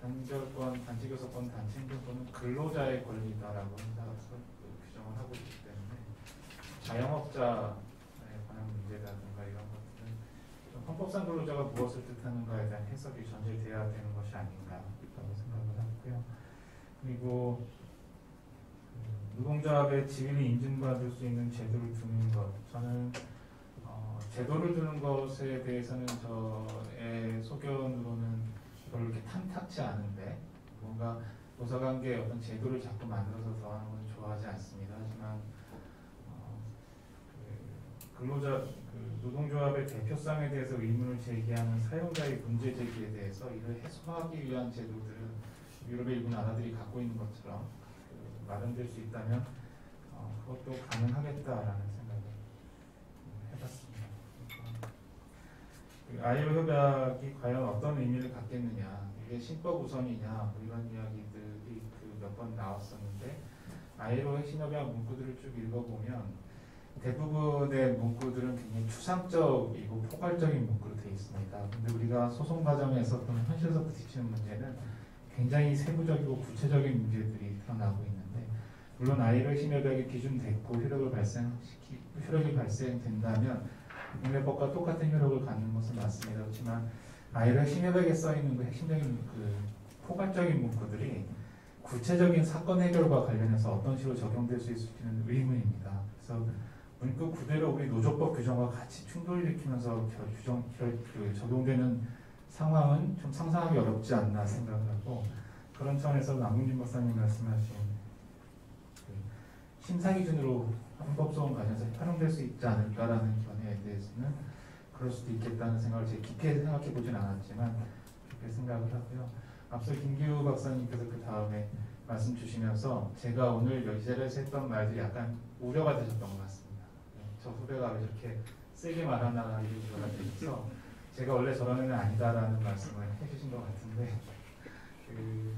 단결권, 단체교섭권, 단체행정권은 근로자의 권리다라고 행사해서 규정을 하고 있기 때문에 자영업자에 관한 문제라든가 이런 것들은 좀 헌법상 근로자가 무엇을 뜻하는가에 대한 해석이 전제돼야 되는 것이 아닌가라고 생각을 하고요. 그리고 노동조합의 지위를 인증받을 수 있는 제도를 두는 것, 저는 제도를 두는 것에 대해서는 저의 소견으로는 별로 이렇게 탐탁치 않은데 뭔가 노사관계의 어떤 제도를 자꾸 만들어서 더하는 건 좋아하지 않습니다. 하지만 근로자 노동조합의 대표성에 대해서 의문을 제기하는 사용자의 문제 제기에 대해서 이를 해소하기 위한 제도들은 유럽의 일부 나라들이 갖고 있는 것처럼 마련될 수 있다면 그것도 가능하겠다라는 생각을 해봤습니다. ILO 협약이 과연 어떤 의미를 갖겠느냐, 이게 신법 우선이냐, 뭐 이런 이야기들이 몇 번 나왔었는데 ILO 핵심협약 문구들을 쭉 읽어보면 대부분의 문구들은 굉장히 추상적이고 포괄적인 문구로 되어 있습니다. 근데 우리가 소송 과정에서 또는 현실에서 부딪히는 문제는 굉장히 세부적이고 구체적인 문제들이 드러나고 있는데, 물론 ILO 핵심협약이 기준됐고 효력이 발생된다면 국내법과 똑같은 효력을 갖는 것은 맞습니다. 그렇지만 ILO 핵심협약에 써있는 그 핵심적인 포괄적인 문구들이 구체적인 사건 해결과 관련해서 어떤 식으로 적용될 수 있을지는 의문입니다. 그래서 문구 그대로 우리 노조법 규정과 같이 충돌일으키면서 적용되는 상황은 좀 상상하기 어렵지 않나 생각을 하고, 그런 차원에서 남궁준 박사님 말씀하신 심사 기준으로 헌법소원 관련해서 활용될 수 있지 않을까라는 견해에 대해서는 그럴 수도 있겠다는 생각을 제가 깊게 생각해 보진 않았지만 그렇게 생각을 하고요. 앞서 김기우 박사님께서 그 다음에 말씀 주시면서 제가 오늘 이 자리에서 했던 말들이 약간 우려가 되셨던 것 같습니다. 저 후배가 왜 저렇게 세게 말하나 이런 거가 있어서 제가 원래 저런 애는 아니다라는 말씀을 해주신 것 같은데 그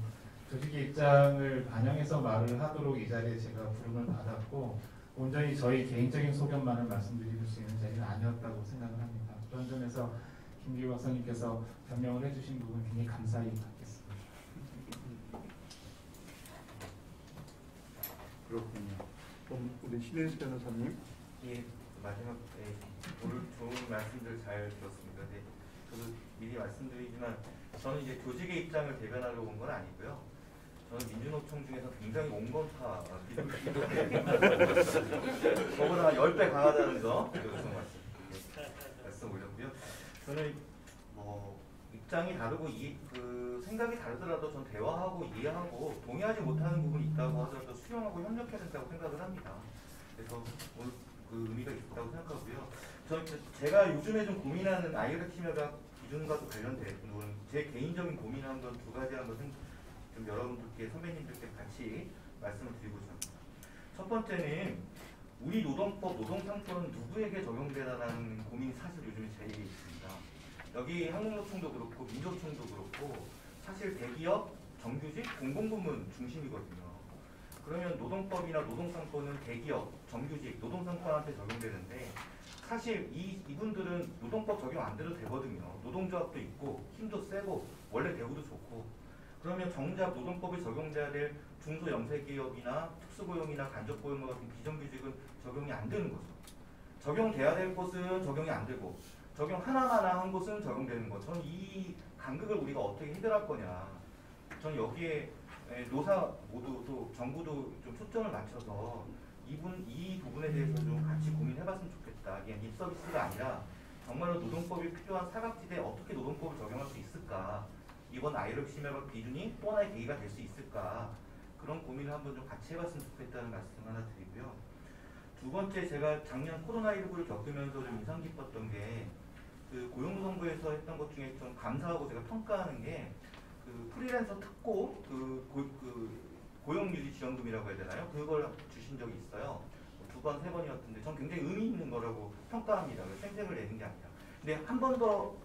조직의 입장을 반영해서 말을 하도록 이 자리에 제가 부름을 받았고 온전히 저희 개인적인 소견만을 말씀드릴 수 있는 자리는 아니었다고 생각을 합니다. 그런 점에서 김기우 박사님께서 변명을 해주신 부분 굉장히 감사히 받겠습니다. 그렇군요. 그럼 우리 신혜수 변호사님. 예, 마지막 오늘 좋은 말씀들 잘 들었습니다. 네, 저도 미리 말씀드리지만 저는 이제 조직의 입장을 대변하러 온 건 아니고요. 저는 민주노총 중에서 굉장히 온건파 저보다 10배 강하다는 거 말씀 올렸고요. 저는 뭐 입장이 다르고 그 생각이 다르더라도 전 대화하고 이해하고 동의하지 못하는 부분이 있다고 하더라도 수용하고 협력해야 된다고 생각을 합니다. 그래서 오늘 그 의미가 있다고 생각하고요. 제가 요즘에 좀 고민하는 아이를 키워가 기준과도 관련된 부분, 제 개인적인 고민한 건 두 가지 한번 좀 여러분들께 선배님들께 같이 말씀을 드리고자 합니다. 첫 번째는 우리 노동법, 노동상법은 누구에게 적용되나라는 고민이 사실 요즘에 제일 있습니다. 여기 한국노총도 그렇고 민주노총도 그렇고 사실 대기업, 정규직, 공공부문 중심이거든요. 그러면 노동법이나 노동상법은 대기업, 정규직, 노동상권한테 적용되는데 사실 이분들은 노동법 적용 안 돼도 되거든요. 노동조합도 있고 힘도 세고 원래 대우도 좋고 그러면 정작 노동법이 적용돼야 될 중소영세기업이나 특수고용이나 간접고용 같은 비정규직은 적용이 안 되는 거죠. 적용돼야 될 곳은 적용이 안 되고 적용 하나마나 한 곳은 적용되는 거. 저는 이 간극을 우리가 어떻게 해결할 거냐. 저는 여기에 노사 모두 또 정부도 좀 초점을 맞춰서 이 부분에 대해서 좀 같이 고민해봤으면 좋겠다. 이게 립서비스가 아니라 정말로 노동법이 필요한 사각지대에 어떻게 노동법을 적용할 수 있을까. 이번 아이력 심혈학 기준이 또 하나의 계기가 될 수 있을까. 그런 고민을 한번 좀 같이 해봤으면 좋겠다는 말씀 하나 드리고요. 두 번째, 제가 작년 코로나19를 겪으면서 좀 인상 깊었던 게 그 고용노동부에서 했던 것 중에 좀 감사하고 제가 평가하는 게 그 프리랜서 특고 고용유지 지원금이라고 해야 되나요? 그걸 주신 적이 있어요. 2번, 3번이었는데 전 굉장히 의미 있는 거라고 평가합니다. 생색을 내는 게 아니라. 근데 한 번 더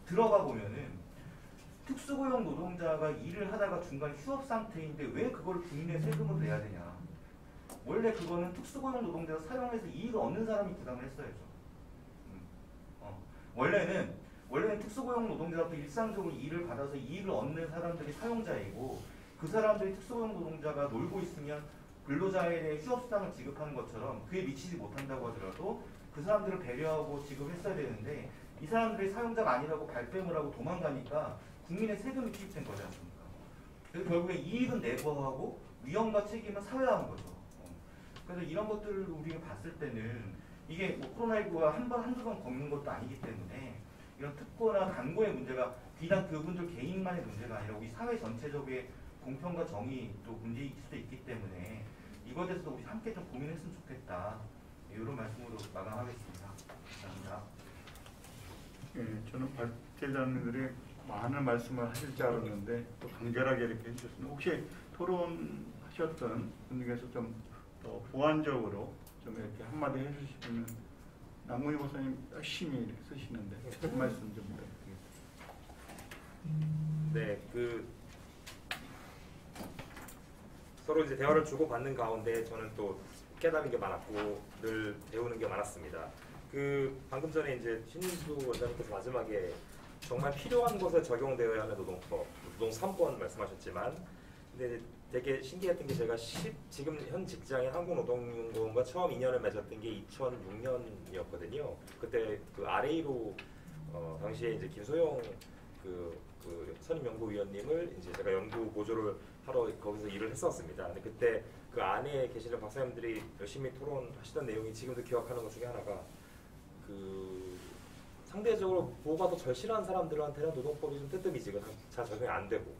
들어가 보면은 특수고용 노동자가 일을 하다가 중간에 휴업 상태인데 왜 그걸 국내 세금으로 내야 되냐. 원래 그거는 특수고용 노동자가 사용해서 이익을 얻는 사람이 부담을 했어야죠. 원래는 특수고용 노동자가 일상적으로 일을 받아서 이익을 얻는 사람들이 사용자이고 그 사람들이 특수고용 노동자가 놀고 있으면 근로자에 대해 휴업수당을 지급하는 것처럼 그에 미치지 못한다고 하더라도 그 사람들을 배려하고 지급했어야 되는데 이 사람들이 사용자가 아니라고 발뺌을 하고 도망가니까 국민의 세금이 투입된 거지 않습니까? 그래서 결국에 이익은 내부하고 위험과 책임은 사회화 한 거죠. 그래서 이런 것들을 우리가 봤을 때는 이게 뭐 코로나19가 한두 번 겪는 것도 아니기 때문에 이런 특고나 간고의 문제가 비단 그분들 개인만의 문제가 아니라 우리 사회 전체적인 공평과 정의도 문제일 수도 있기 때문에 이거에 대해서도 우리 함께 좀 고민했으면 좋겠다. 이런 말씀으로 마감하겠습니다. 감사합니다. 예, 저는 발제자님들이 많은 말씀을 하실 줄 알았는데 또 간결하게 이렇게 해주셨습니다. 혹시 토론하셨던 분 중에서 좀 더 보완적으로 좀 이렇게 한마디 해주시면 남궁희 목사님 열심히 이렇게 쓰시는데 한 말씀 좀 부탁드리겠습니다. 네, 서로 이제 대화를 주고받는 가운데 저는 또 깨달은 게 많았고 늘 배우는 게 많았습니다. 방금 전에 이제 신인수 원장님께서 마지막에 정말 필요한 곳에 적용되어야 하는 노동법, 노동 3번 말씀하셨지만, 근데 되게 신기했던 게 제가 지금 현 직장인 한국노동연구원과 처음 인연을 맺었던 게 2006년이었거든요. 그때 그 RA로 당시에 이제 김소영 선임 연구위원님을 이제 제가 연구 보조를 하러 거기서 일을 했었습니다. 근데 그때 그 안에 계시는 박사님들이 열심히 토론하시던 내용이 지금도 기억하는 것 중에 하나가 상대적으로 보호가 더 절실한 사람들한테는 노동법이 좀 뜨뜻미지가 잘 적용이 안 되고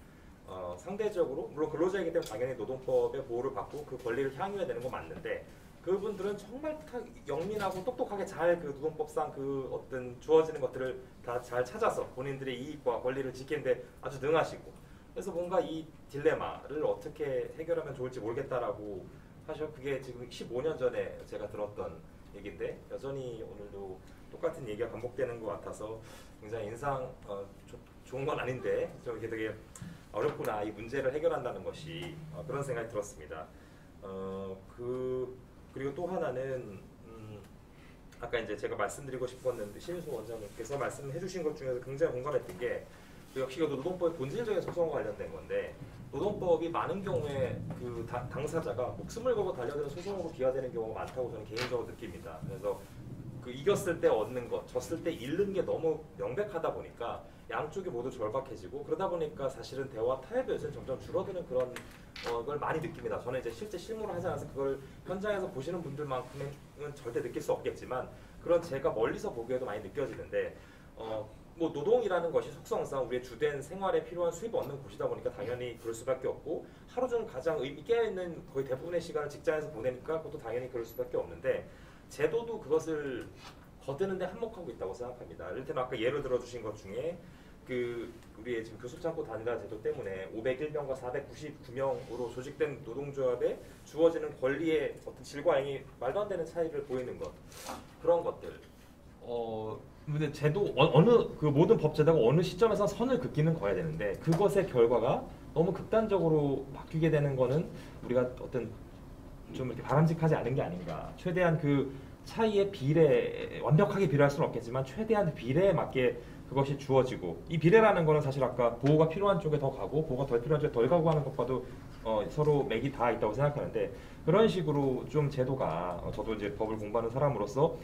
상대적으로 물론 근로자이기 때문에 당연히 노동법의 보호를 받고 그 권리를 향유해야 되는 건 맞는데 그분들은 정말 영민하고 똑똑하게 잘 그 노동법상 그 어떤 주어지는 것들을 다 잘 찾아서 본인들의 이익과 권리를 지키는데 아주 능하시고 그래서 뭔가 이 딜레마를 어떻게 해결하면 좋을지 모르겠다라고 사실 그게 지금 15년 전에 제가 들었던 얘기인데 여전히 오늘도 똑같은 얘기가 반복되는 것 같아서 굉장히 인상 좋은 건 아닌데 좀 이렇게 되게 어렵구나 이 문제를 해결한다는 것이 그런 생각이 들었습니다. 그리고 또 하나는 아까 이제 제가 말씀드리고 싶었는데 신윤수 원장님께서 말씀해주신 것 중에서 굉장히 공감했던 게 역시 노동법의 본질적인 소송과 관련된 건데 노동법이 많은 경우에 그 당사자가 목숨을 걸고 달려드는 소송으로 비화되는 경우가 많다고 저는 개인적으로 느낍니다. 그래서 그 이겼을 때 얻는 것, 졌을 때 잃는 게 너무 명백하다 보니까 양쪽이 모두 절박해지고 그러다 보니까 사실은 대화 타협의 여지는 점점 줄어드는 그런 걸 많이 느낍니다. 저는 이제 실제 실무를 하지 않아서 그걸 현장에서 보시는 분들만큼은 절대 느낄 수 없겠지만 그런 제가 멀리서 보기에도 많이 느껴지는데 뭐 노동이라는 것이 속성상 우리의 주된 생활에 필요한 수입을 얻는 곳이다 보니까 당연히 그럴 수밖에 없고 하루 중 가장 의미 있는 거의 대부분의 시간을 직장에서 보내니까 그것도 당연히 그럴 수밖에 없는데 제도도 그것을 거드는데 한몫하고 있다고 생각합니다. 이를테면 아까 예를 들어주신 것 중에 그 우리의 지금 교섭창고 단가 제도 때문에 501명과 499명으로 조직된 노동조합에 주어지는 권리의 어떤 질과 양이 말도 안 되는 차이를 보이는 것 그런 것들. 근데 제도 어느 그 모든 법 제도가 어느 시점에서 선을 긋기는 거야 되는데 그것의 결과가 너무 극단적으로 바뀌게 되는 거는 우리가 어떤 좀 이렇게 바람직하지 않은 게 아닌가. 최대한 그 차이의 비례 완벽하게 비례할 수는 없겠지만 최대한 비례에 맞게 그것이 주어지고 이 비례라는 거는 사실 아까 보호가 필요한 쪽에 더 가고 보호가 덜 필요한 쪽에 덜 가고 하는 것과도 서로 맥이 다 있다고 생각하는데 그런 식으로 좀 제도가 저도 이제 법을 공부하는 사람으로서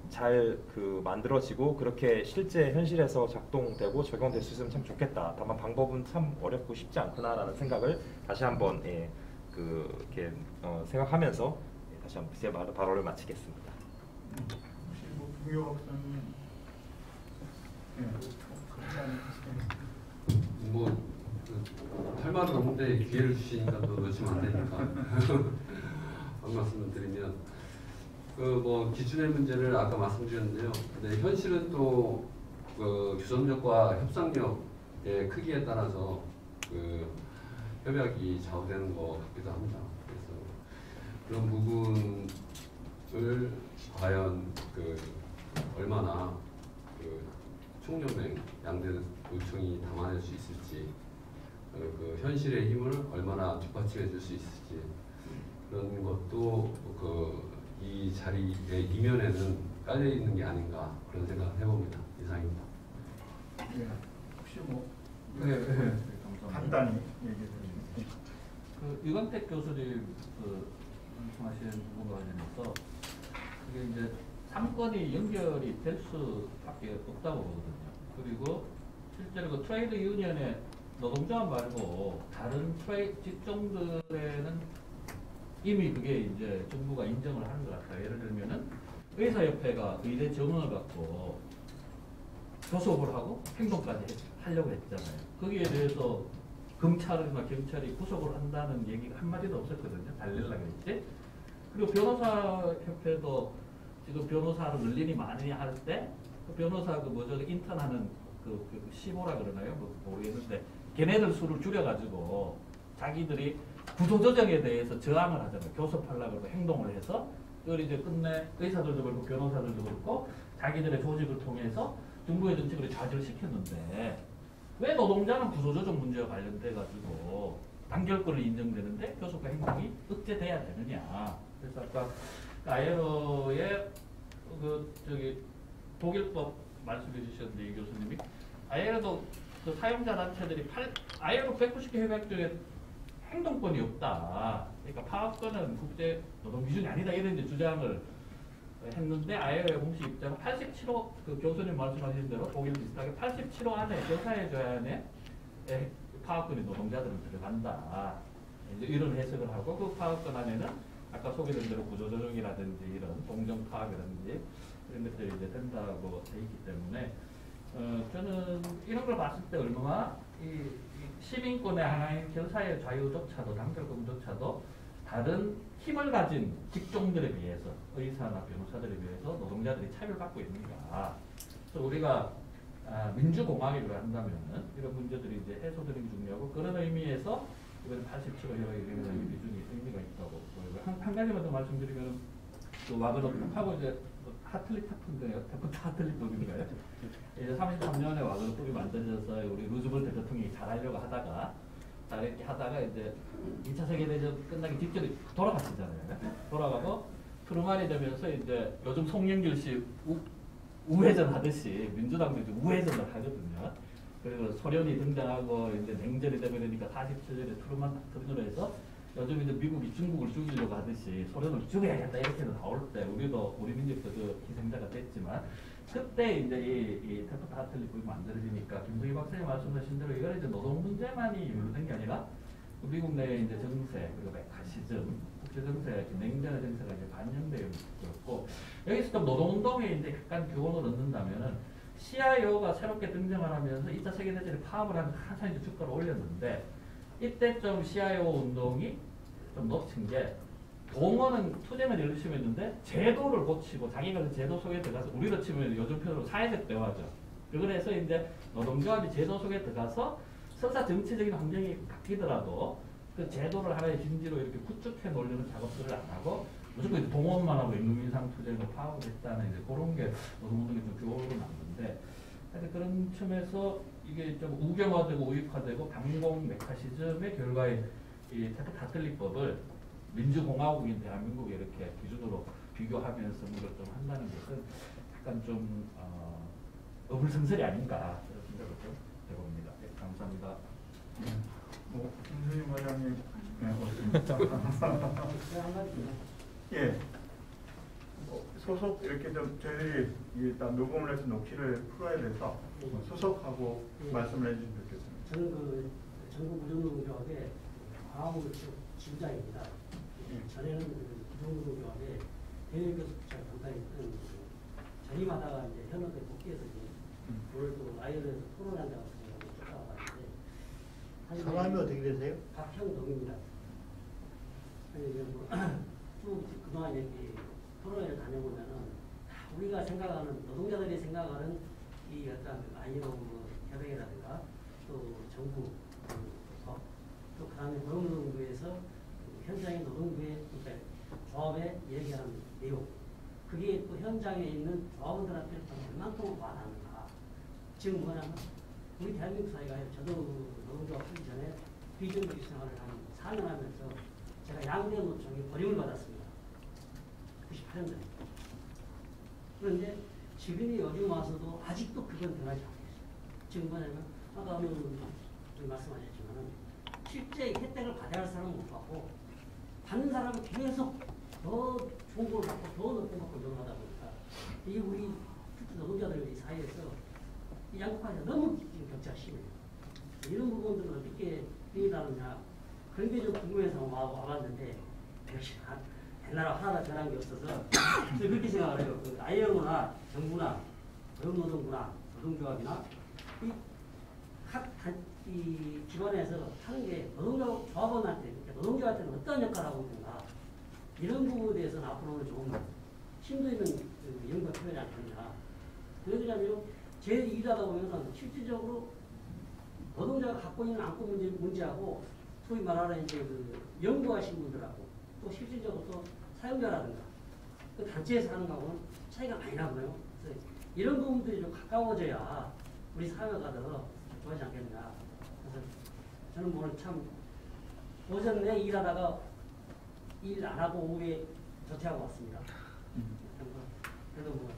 잘 그 만들어지고 그렇게 실제 현실에서 작동되고 적용될 수 있으면 참 좋겠다. 다만 방법은 참 어렵고 쉽지 않구나라는 생각을 다시 한번 이렇게 생각하면서 다시 한번 제 발언을 마치겠습니다. 혹시 뭐 김효 박사님 할 말은 없는데 기회를 주시니까 또 놓치면 안 되니까 한 말씀을 드리면 뭐 기준의 문제를 아까 말씀드렸는데요. 근데 현실은 또 그 규섭력과 협상력의 크기에 따라서 그 협약이 좌우되는 것 같기도 합니다. 그래서 그런 부분을 과연 그 얼마나 그 총연맹 양대 노총이 담아낼 수 있을지, 그 현실의 힘을 얼마나 뒷받침해 줄 수 있을지 그런 것도 그 이 자리의 이면에는 깔려 있는 게 아닌가 그런 생각을 해봅니다. 이상입니다. 네. 혹시 뭐 간단히 얘기해 주시면. 그 유광택 교수님 그 말씀하시는 부분과 관련해서 그게 이제 3건이 연결이 될 수밖에 없다고 보거든요. 그리고 실제로 그 트레이드 유니언의 노동조합 말고 다른 직종들에는 이미 그게 이제 정부가 인정을 하는 것 같아요. 예를 들면은 의사협회가 의대 정원을 갖고 교섭을 하고 행동까지 하려고 했잖아요. 거기에 대해서 검찰이나 경찰이 구속을 한다는 얘기가 한마디도 없었거든요. 달릴라 그랬지. 그리고 변호사협회도 지금 변호사를 늘리니 많이 할 때 그 변호사 그 뭐죠 인턴하는 그 시보라 그러나요? 뭐 모르겠는데 걔네들 수를 줄여가지고 자기들이 구조조정에 대해서 저항을 하잖아요. 교섭하려고 행동을 해서 그걸 이제 끝내 의사들도 그렇고 변호사들도 그렇고 자기들의 조직을 통해서 정부의 정책을 좌절시켰는데 왜 노동자는 구조조정 문제와 관련돼가지고 단결권을 인정되는데 교섭과 행동이 억제돼야 되느냐. 그래서 아까 ILO의 그 저기 독일법 말씀해 주셨는데 이 교수님이 ILO도 그 사용자 단체들이 ILO 190개 협약 중에 행동권이 없다. 그러니까 파업권은 국제 노동 기준이 아니다 이런 이제 주장을 했는데 ILO의 공식 입장은 87호 그 교수님 말씀하신 대로 독일 비슷하게 87호 안에 교사의 조안에 파업권이 노동자들은 들어간다. 이제 이런 해석을 하고 그 파업권 안에는 아까 소개된 대로 구조조정이라든지 이런 동정파업이라든지 이런 것들이 이제 된다고 돼 있기 때문에 저는 이런 걸 봤을 때 얼마나 이 시민권의 하나인 교사의 자유조차도 단결권조차도 다른 힘을 가진 직종들에 비해서 의사나 변호사들에 비해서 노동자들이 차별받고 있는가. 그래서 우리가 민주공화국을 한다면 이런 문제들이 이제 해소되는 게 중요하고 그런 의미에서 이번 87호 협약의 기준이 의미가 있다고 보이고 한 가지만 더 말씀드리면 그 와그너 하고 이제 하틀리 태풍인가요? 태풍 하틀리 법인가요? 이제 33년에 와그너 법이 만들어져서 우리 루즈벨트 대통령이 잘하려고 하다가 이렇게 하다가 이제 2차 세계대전 끝나기 직전에 돌아갔었잖아요. 돌아가고 트루만이 되면서 이제 요즘 송영길 씨 우회전 하듯이 민주당도 이제 우회전을 하거든요. 그리고 소련이 등장하고 이제 냉전이 되버리니까 47년에 트루만 작전으로 해서 요즘 이제 미국이 중국을 죽이려고 하듯이 소련을 죽여야겠다 이렇게 나올 때 우리 민족도 그 희생자가 됐지만 그때 이제 이 태프트 하틀리 법이 만들어지니까 김성희 박사님 말씀하신 대로 이거는 이제 노동 문제만이 연루된 게 아니라 미국 내에 이제 정세 그리고 메카시즘, 국제 정세, 냉전의 정세가 이제 반영되어 있고 여기서 좀 노동운동에 이제 약간 교훈을 얻는다면은 CIO가 새롭게 등장을 하면서 2차 세계대전에 파업을 하면서 한참 이제 주가를 올렸는데 이때 좀 CIO 운동이 좀 놓친 게 동원은 투쟁을 열심히 했는데 제도를 고치고 자기가 그 제도 속에 들어가서 우리로 치면 요즘 표현으로 사회적 대화죠. 그래서 이제 노동조합이 제도 속에 들어가서 설사 정치적인 환경이 바뀌더라도 그 제도를 하나의 진지로 이렇게 구축해 놓으려는 작업들을 안 하고 무조건 동원만 하고 임금인상 투쟁을 파업을 했다는 이제 그런 게 노동운동의 좀 교훈으로 남는데 그런 층에서 이게 좀 우경화되고 우익화되고 반공 메카시즘의 결과에 이 태프트 하틀리법을 민주공화국인 대한민국에 이렇게 기준으로 비교하면서 뭔가 좀 한다는 것은 약간 좀 어불성설이 아닌가 그런 생각을 좀 해봅니다. 네, 감사합니다. 김수희 과장님, 어떻습니까? 예. 소속 이렇게 좀 저희들이 일단 녹음을 해서 녹취를 풀어야 돼서 소속하고 말씀을 해주시면 좋겠습니다. 저는 그 전국 무정노동조합의 광화문 지부장입니다. 전에는 그 무정노동조합의 대외교섭자 담당했던 전임하다가 이제 현업에 복귀해서 이제 오늘 또 아이언에서 토론한다고 쫓아와봤는데 성함이 어떻게 되세요? 박형동입니다. 아니 쭉 그동안 이렇게 토론회를 다녀보면은 우리가 생각하는 노동자들이 생각하는 이 어떤 아이로 협약이라든가 또 정부 또 그다음에 노동노동부에서 현장의 노동부의 그러니까 조합에 얘기하는 내용 그게 또 현장에 있는 조합원들한테 얼만큼 와닿는가. 지금 뭐냐면 우리 대한민국 사회가 저도 노동조합 하기 전에 비정규직 생활을 한 4년 하면서 제가 양대 노총에 버림을 받았습니다. 98년도에. 그런데 지금이 요즘 와서도 아직도 그건 변하지 않고 있어요. 지금 뭐냐면 아까 말씀하셨지만은 실제 혜택을 받아야 할 사람은 못 받고 받는 사람은 계속 더 좋은 걸 받고 더 높은 걸 요구하다 보니까 이게 우리 특히 노동자들 사이에서 이 양극화가 너무 지금 격차가 심해요. 이런 부분들을 어떻게 해결하느냐 그런 게 좀 궁금해서 와봤는데 역시 옛날에 하나도 변한 게 없어서 저는 그렇게 생각을 해요. 그 ILO나 정부나 고용노동부나 노동조합이나 이 기관에서 하는 게 노동조합원한테 노동조합한테는 어떤 역할을 하고 있는가 이런 부분에 대해서는 앞으로는 좀 심도 있는 그 연구가 필요하지 않겠냐. 그러냐면 제 일하다 보면 실질적으로 노동자가 갖고 있는 안고 문제하고 소위 말하는 이제 그 연구하신 분들하고 또 실질적으로 또 사용자라든가 그 단체에서 하는 거하고는 차이가 많이 나고요. 그래서 이런 부분들이 좀 가까워져야 우리 사회가 더 좋아하지 않겠냐. 그래서 저는 오늘 참 오전에 일하다가 일 안 하고 오후에 조퇴하고 왔습니다. 그래도 뭐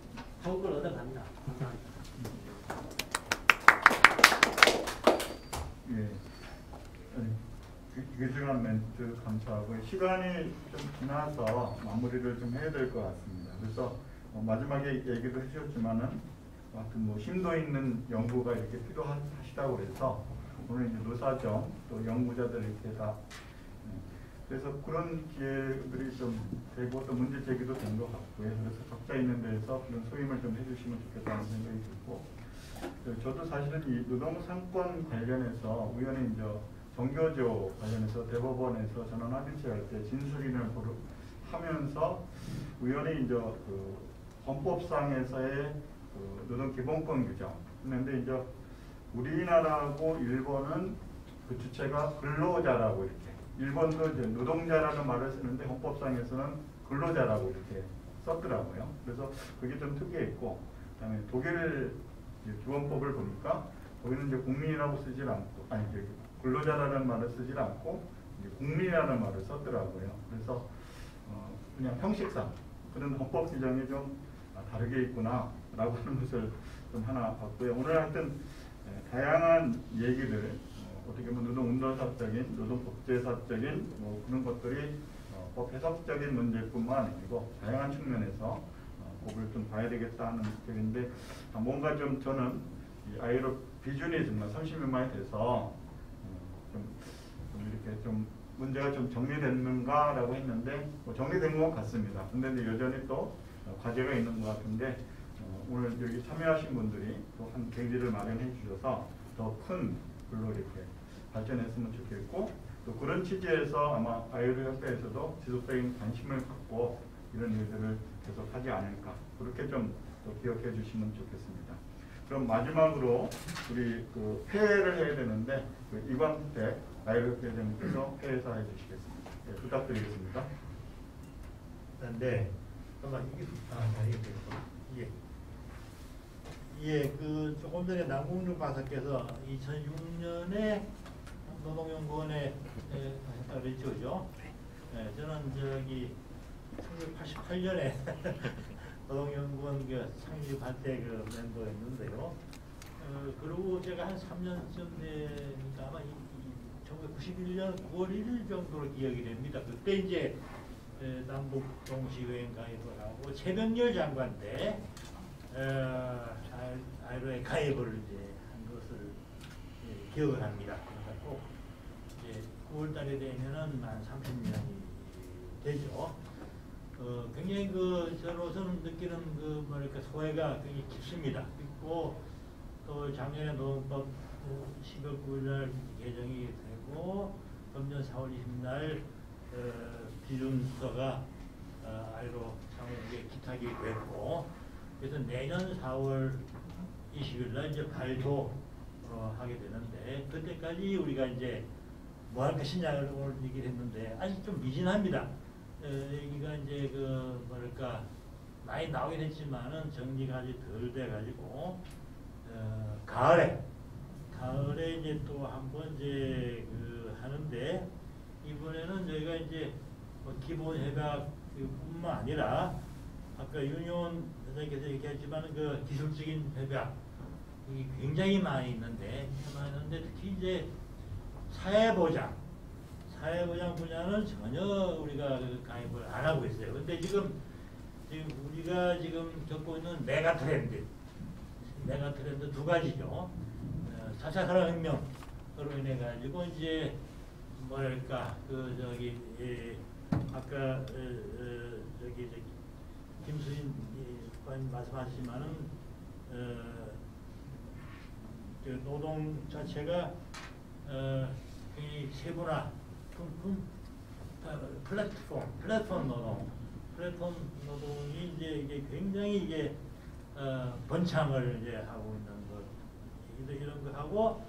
좋은 걸 얻어갑니다. 감사합니다. 예. 유중한 멘트 감사하고 시간이 좀 지나서 마무리를 좀 해야 될 것 같습니다. 그래서 마지막에 얘기도 해주셨지만은 하여튼 뭐 심도 있는 연구가 이렇게 필요하시다고 그래서 오늘 이제 노사정 또 연구자들 이렇게 다 그래서 그런 기회들이 좀 되고 또 문제 제기도 된 것 같고요. 그래서 적자 있는 데에서 그런 소임을 좀 해주시면 좋겠다는 생각이 들고 저도 사실은 이 노동상권 관련해서 우연히 이제 정교조 관련해서 대법원에서 전원합의 체할 때 진술인을 하면서 우연히 이제 그 헌법상에서의 그 노동기본권 규정 했는데 이제 우리나라하고 일본은 그 주체가 근로자라고 이렇게 일본도 이제 노동자라는 말을 쓰는데 헌법상에서는 근로자라고 이렇게 썼더라고요. 그래서 그게 좀 특이했고, 그다음에 독일 기본법을 보니까 거기는 이제 국민이라고 쓰질 않고, 아니 이제 근로자라는 말을 쓰질 않고 이제 국민이라는 말을 썼더라고요. 그래서 그냥 형식상 그런 헌법 규정이 좀 다르게 있구나라고 하는 것을 좀 하나 봤고요. 오늘 하여튼 다양한 얘기들, 어떻게 보면 노동운동사적인, 노동국제사적인 뭐 그런 것들이 법 해석적인 문제뿐만 아니고 다양한 측면에서 법을 좀 봐야 되겠다 하는 생각인데, 뭔가 좀 저는 이 ILO 비준이 정말 30년 만에 돼서 좀 이렇게 좀 문제가 좀 정리됐는가라고 했는데 뭐 정리된 것 같습니다. 근데 여전히 또 과제가 있는 것 같은데, 오늘 여기 참여하신 분들이 또 한 계기를 마련해 주셔서 더 큰 글로 이렇게 발전했으면 좋겠고, 또 그런 취지에서 아마 ILO 협회에서도 지속적인 관심을 갖고 이런 일들을 계속 하지 않을까, 그렇게 좀 또 기억해 주시면 좋겠습니다. 그럼 마지막으로 우리 그 폐회를 해야 되는데, 그 이광택 ILO 협회장님께서 폐회사 해주시겠습니다. 네, 부탁드리겠습니다. 네. 잠깐만 이게 이게 되겠구나. 예, 그 조금 전에 남궁준 박사께서 2006년에 노동연구원에 했다고 그랬죠, 그죠? 네, 저는 저기 1988년에 노동연구원 그 창립할 때 그 멤버였는데요. 그리고 제가 한 3년쯤 되니까 아마 1991년 9월 1일 정도로 기억이 됩니다. 그때 이제 남북 동시여행 가입을 하고 최병렬 장관 때 ILO에 가입을 이제 한 것을 기억을 합니다. 그래서 이제 9월 달에 되면은 한 30년이 되죠. 굉장히 그 저로서는 느끼는 그 뭐랄까 소외가 굉장히 깊습니다. 그리고 또 작년에 노동법 12월 9일날 개정이 되고 금년 4월 20일 비준서가 ILO 상원에 기탁이 됐고, 그래서 내년 4월 20일 날 이제 발표하게 되는데, 그때까지 우리가 이제 뭐 할 것이냐를 오늘 얘기를 했는데 아직 좀 미진합니다. 여기가 이제 그 뭐랄까 많이 나오긴 했지만은 정리가 아직 덜 돼가지고 가을에 이제 또 한번 이제 그 하는데, 이번에는 저희가 이제 뭐 기본 협약뿐만 아니라 아까 윤효원 회장께서 얘기했지만 그 기술적인 협약이 굉장히 많이 있는데 특히 이제 사회보장 분야는 전혀 우리가 가입을 안 하고 있어요. 근데 지금 우리가 지금 겪고 있는 메가 트렌드 두 가지죠. 4차 산업혁명으로 인해 가지고 이제 뭐랄까 그 저기 아까 저기 김수인 말씀하시지만은 그 노동 자체가 이 세분화 플랫폼 노동이 이제 이게 굉장히 이게 번창을 이제 하고 있는 것, 이런 거 하고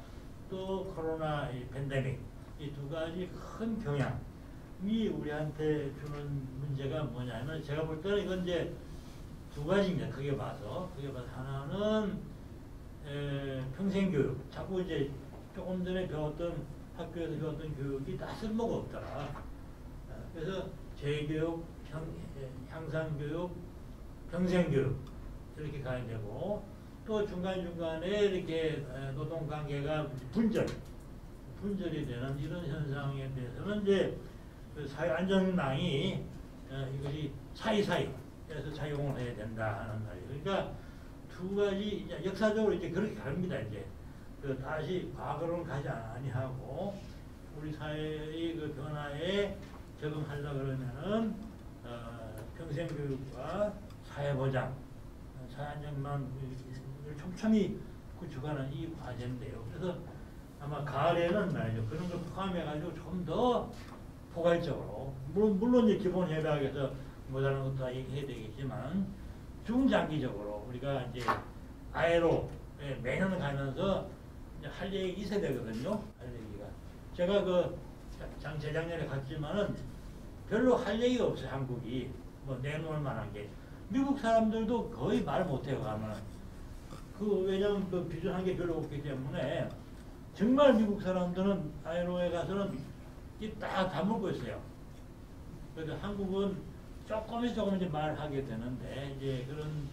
또 코로나 이 팬데믹, 이 두 가지 큰 경향이 우리한테 주는 문제가 뭐냐면, 제가 볼 때는 이건 이제 두 가지입니다. 크게 봐서 하나는 평생교육, 자꾸 이제 조금 전에 배웠던 학교에서 배웠던 교육이 다 쓸모가 없더라. 그래서 재교육, 향상교육, 평생교육 이렇게 가야 되고, 또 중간중간에 이렇게 노동관계가 분절이 되는 이런 현상에 대해서는 이제 그 사회안전망이 이것이 사이사이에서 작용을 해야 된다 하는 말이에요. 그러니까 두 가지 이제 역사적으로 이제 그렇게 갑니다. 이제 그 다시 과거로는 가지 아니하고 우리 사회의 그 변화에 적응하려고 그러면은 평생교육과 사회보장, 사회안전망을 촘촘히 구축하는 이 과제인데요. 그래서 아마 가을에는 말이죠, 그런 걸 포함해가지고 좀 더 포괄적으로, 물론 이제 기본 협약에서 모자란 것도 다 얘기해야 되겠지만, 중장기적으로 우리가 이제 ILO에 매년 가면서 이제 할 얘기 있어야 되거든요. 할 얘기가. 제가 그 재작년에 갔지만은 별로 할 얘기가 없어요. 한국이 뭐 내놓을 만한 게. 미국 사람들도 거의 말 못해요. 가면 왜냐면 그 비준한 게 별로 없기 때문에 정말 미국 사람들은 ILO에 가서는 딱 다물고 있어요. 그래서 한국은 조금 이제 말하게 되는데 이제 그런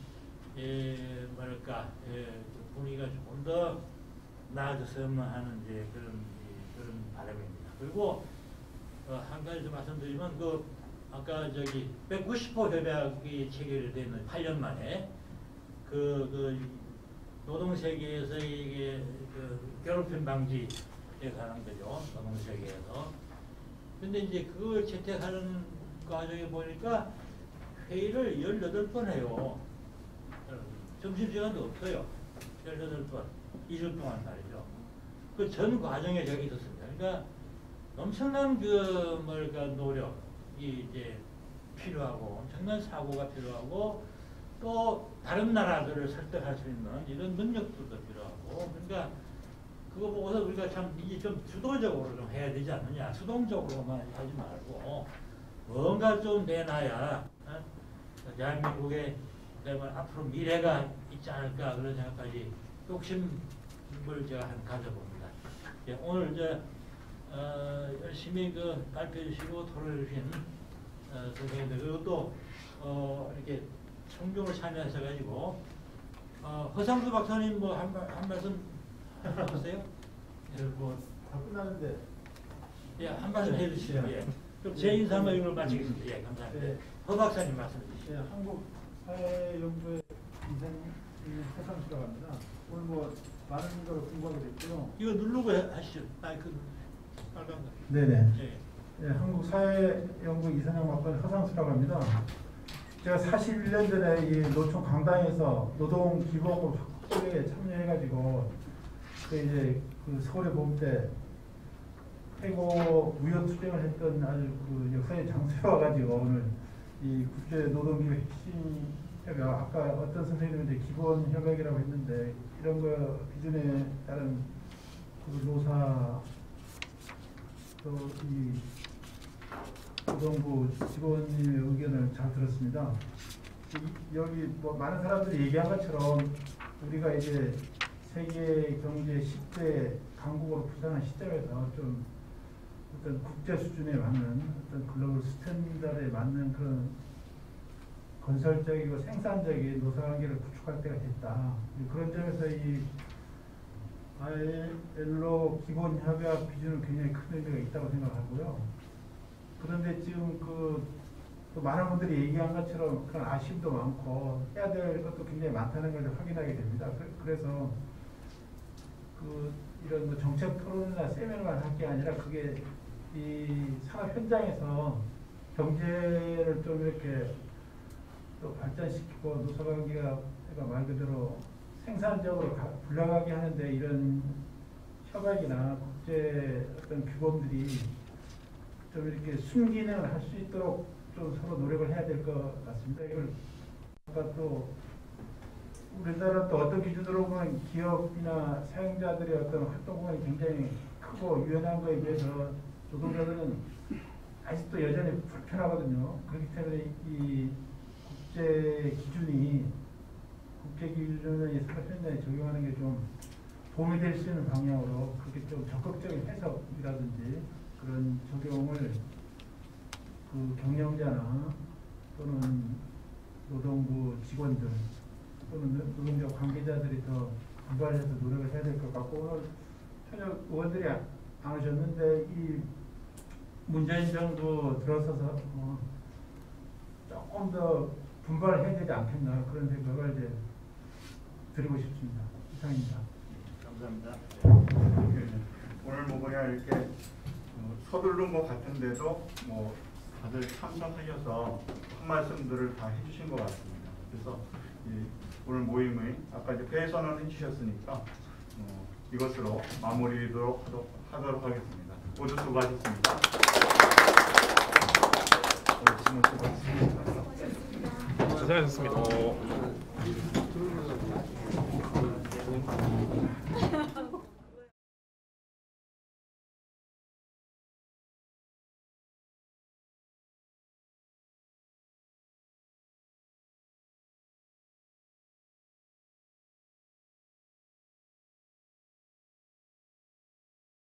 뭐랄까 분위기가 조금 더 나아졌으면 하는 이제 그런 바람입니다. 그리고 한 가지 더 말씀드리면 아까 190호 협약이 체결되는 8년 만에 노동 세계에서 이게 괴롭힘 방지에 관한 거죠. 노동 세계에서. 근데 이제 그걸 채택하는 과정에 보니까 회의를 18번 해요. 점심시간도 없어요. 18번. 2주 동안 말이죠. 그 전 과정에 저기 있었습니다. 그러니까 엄청난 노력이 이제 필요하고, 엄청난 사고가 필요하고, 또 다른 나라들을 설득할 수 있는 이런 능력들도 필요하고, 그러니까 그거 보고서 우리가 참 이게 좀 주도적으로 좀 해야 되지 않느냐. 수동적으로만 하지 말고 뭔가 좀 내놔야 대한민국의 앞으로 미래가 있지 않을까 그런 생각까지 욕심을 제가 가져봅니다. 오늘 열심히 발표해 주시고 토론해 주신 선생님들, 그리고 또 이렇게 청중을 참여하셔가지고 허상수 박사님 한 말씀 하세요? 다 끝나는데. 예, 한 말씀 해주시죠. 예. 그럼 제 인사만 이걸 마치겠습니다. 예, 감사합니다. 네. 허 박사님 말씀해 주시죠. 네, 한국사회연구회 이사님 허상수라고 합니다. 오늘 많은 걸 공부하게 됐고요. 이거 누르고 하시죠. 마이크 빨간 거. 네네. 예. 네, 한국사회연구 이사장 맡은 허상수라고 합니다. 제가 41년 전에 이 노총 강당에서 노동기본법 확보에 참여해가지고 이제 서울에 봄 때 해고 무효 투쟁을 했던 아주 역사의 장소에 와가지고 오늘 이 국제 노동기구 핵심 협약, 아까 어떤 선생님은 이제 기본 협약이라고 했는데 이런 거 기준에 따른 노사 또 이 노동부 직원님의 의견을 잘 들었습니다. 여기 많은 사람들이 얘기한 것처럼 우리가 이제 세계 경제 10대 강국으로 부상한 시점에서 좀 어떤 국제 수준에 맞는 어떤 글로벌 스탠다드에 맞는 그런 건설적이고 생산적인 노사관계를 구축할 때가 됐다. 그런 점에서 이 ILO 기본 협약 비준은 굉장히 큰 의미가 있다고 생각하고요. 그런데 지금 또 많은 분들이 얘기한 것처럼 그런 아쉬움도 많고 해야 될 것도 굉장히 많다는 걸 확인하게 됩니다. 그래서 이런 정책 토론이나 세미나를 할 게 아니라 그게 이 산업 현장에서 경제를 좀 이렇게 또 발전시키고 노사관계가 말 그대로 생산적으로 굴러가게 하는데 이런 협약이나 국제 어떤 규범들이 좀 이렇게 순기능을 할 수 있도록 좀 서로 노력을 해야 될 것 같습니다. 이걸 아까 또 우리나라 또 어떤 기준으로 보면 기업이나 사용자들의 어떤 활동 공간이 굉장히 크고 유연한 거에 비해서 노동자들은 아직도 여전히 불편하거든요. 그렇기 때문에 이 국제 기준을 산업 현장에 적용하는 게 좀 도움이 될 수 있는 방향으로 그렇게 좀 적극적인 해석이라든지 그런 적용을 경영자나 또는 노동부 직원들 또는 노동자 관계자들이 더 분발해서 노력을 해야 될 것 같고, 오늘 현역 의원들이 안 오셨는데 이 문재인 정부 들어서서 조금 더 분발해야 되지 않겠나 그런 생각을 이제 드리고 싶습니다. 이상입니다. 감사합니다. 오늘 그냥 이렇게 서두른 것 같은데도 다들 참석하셔서 한 말씀들을 다 해주신 것 같습니다. 그래서 오늘 모임의 아까 이제 배선언 해주셨으니까 이것으로 마무리하도록 하겠습니다. 모두 수고하셨습니다. 고생하셨습니다.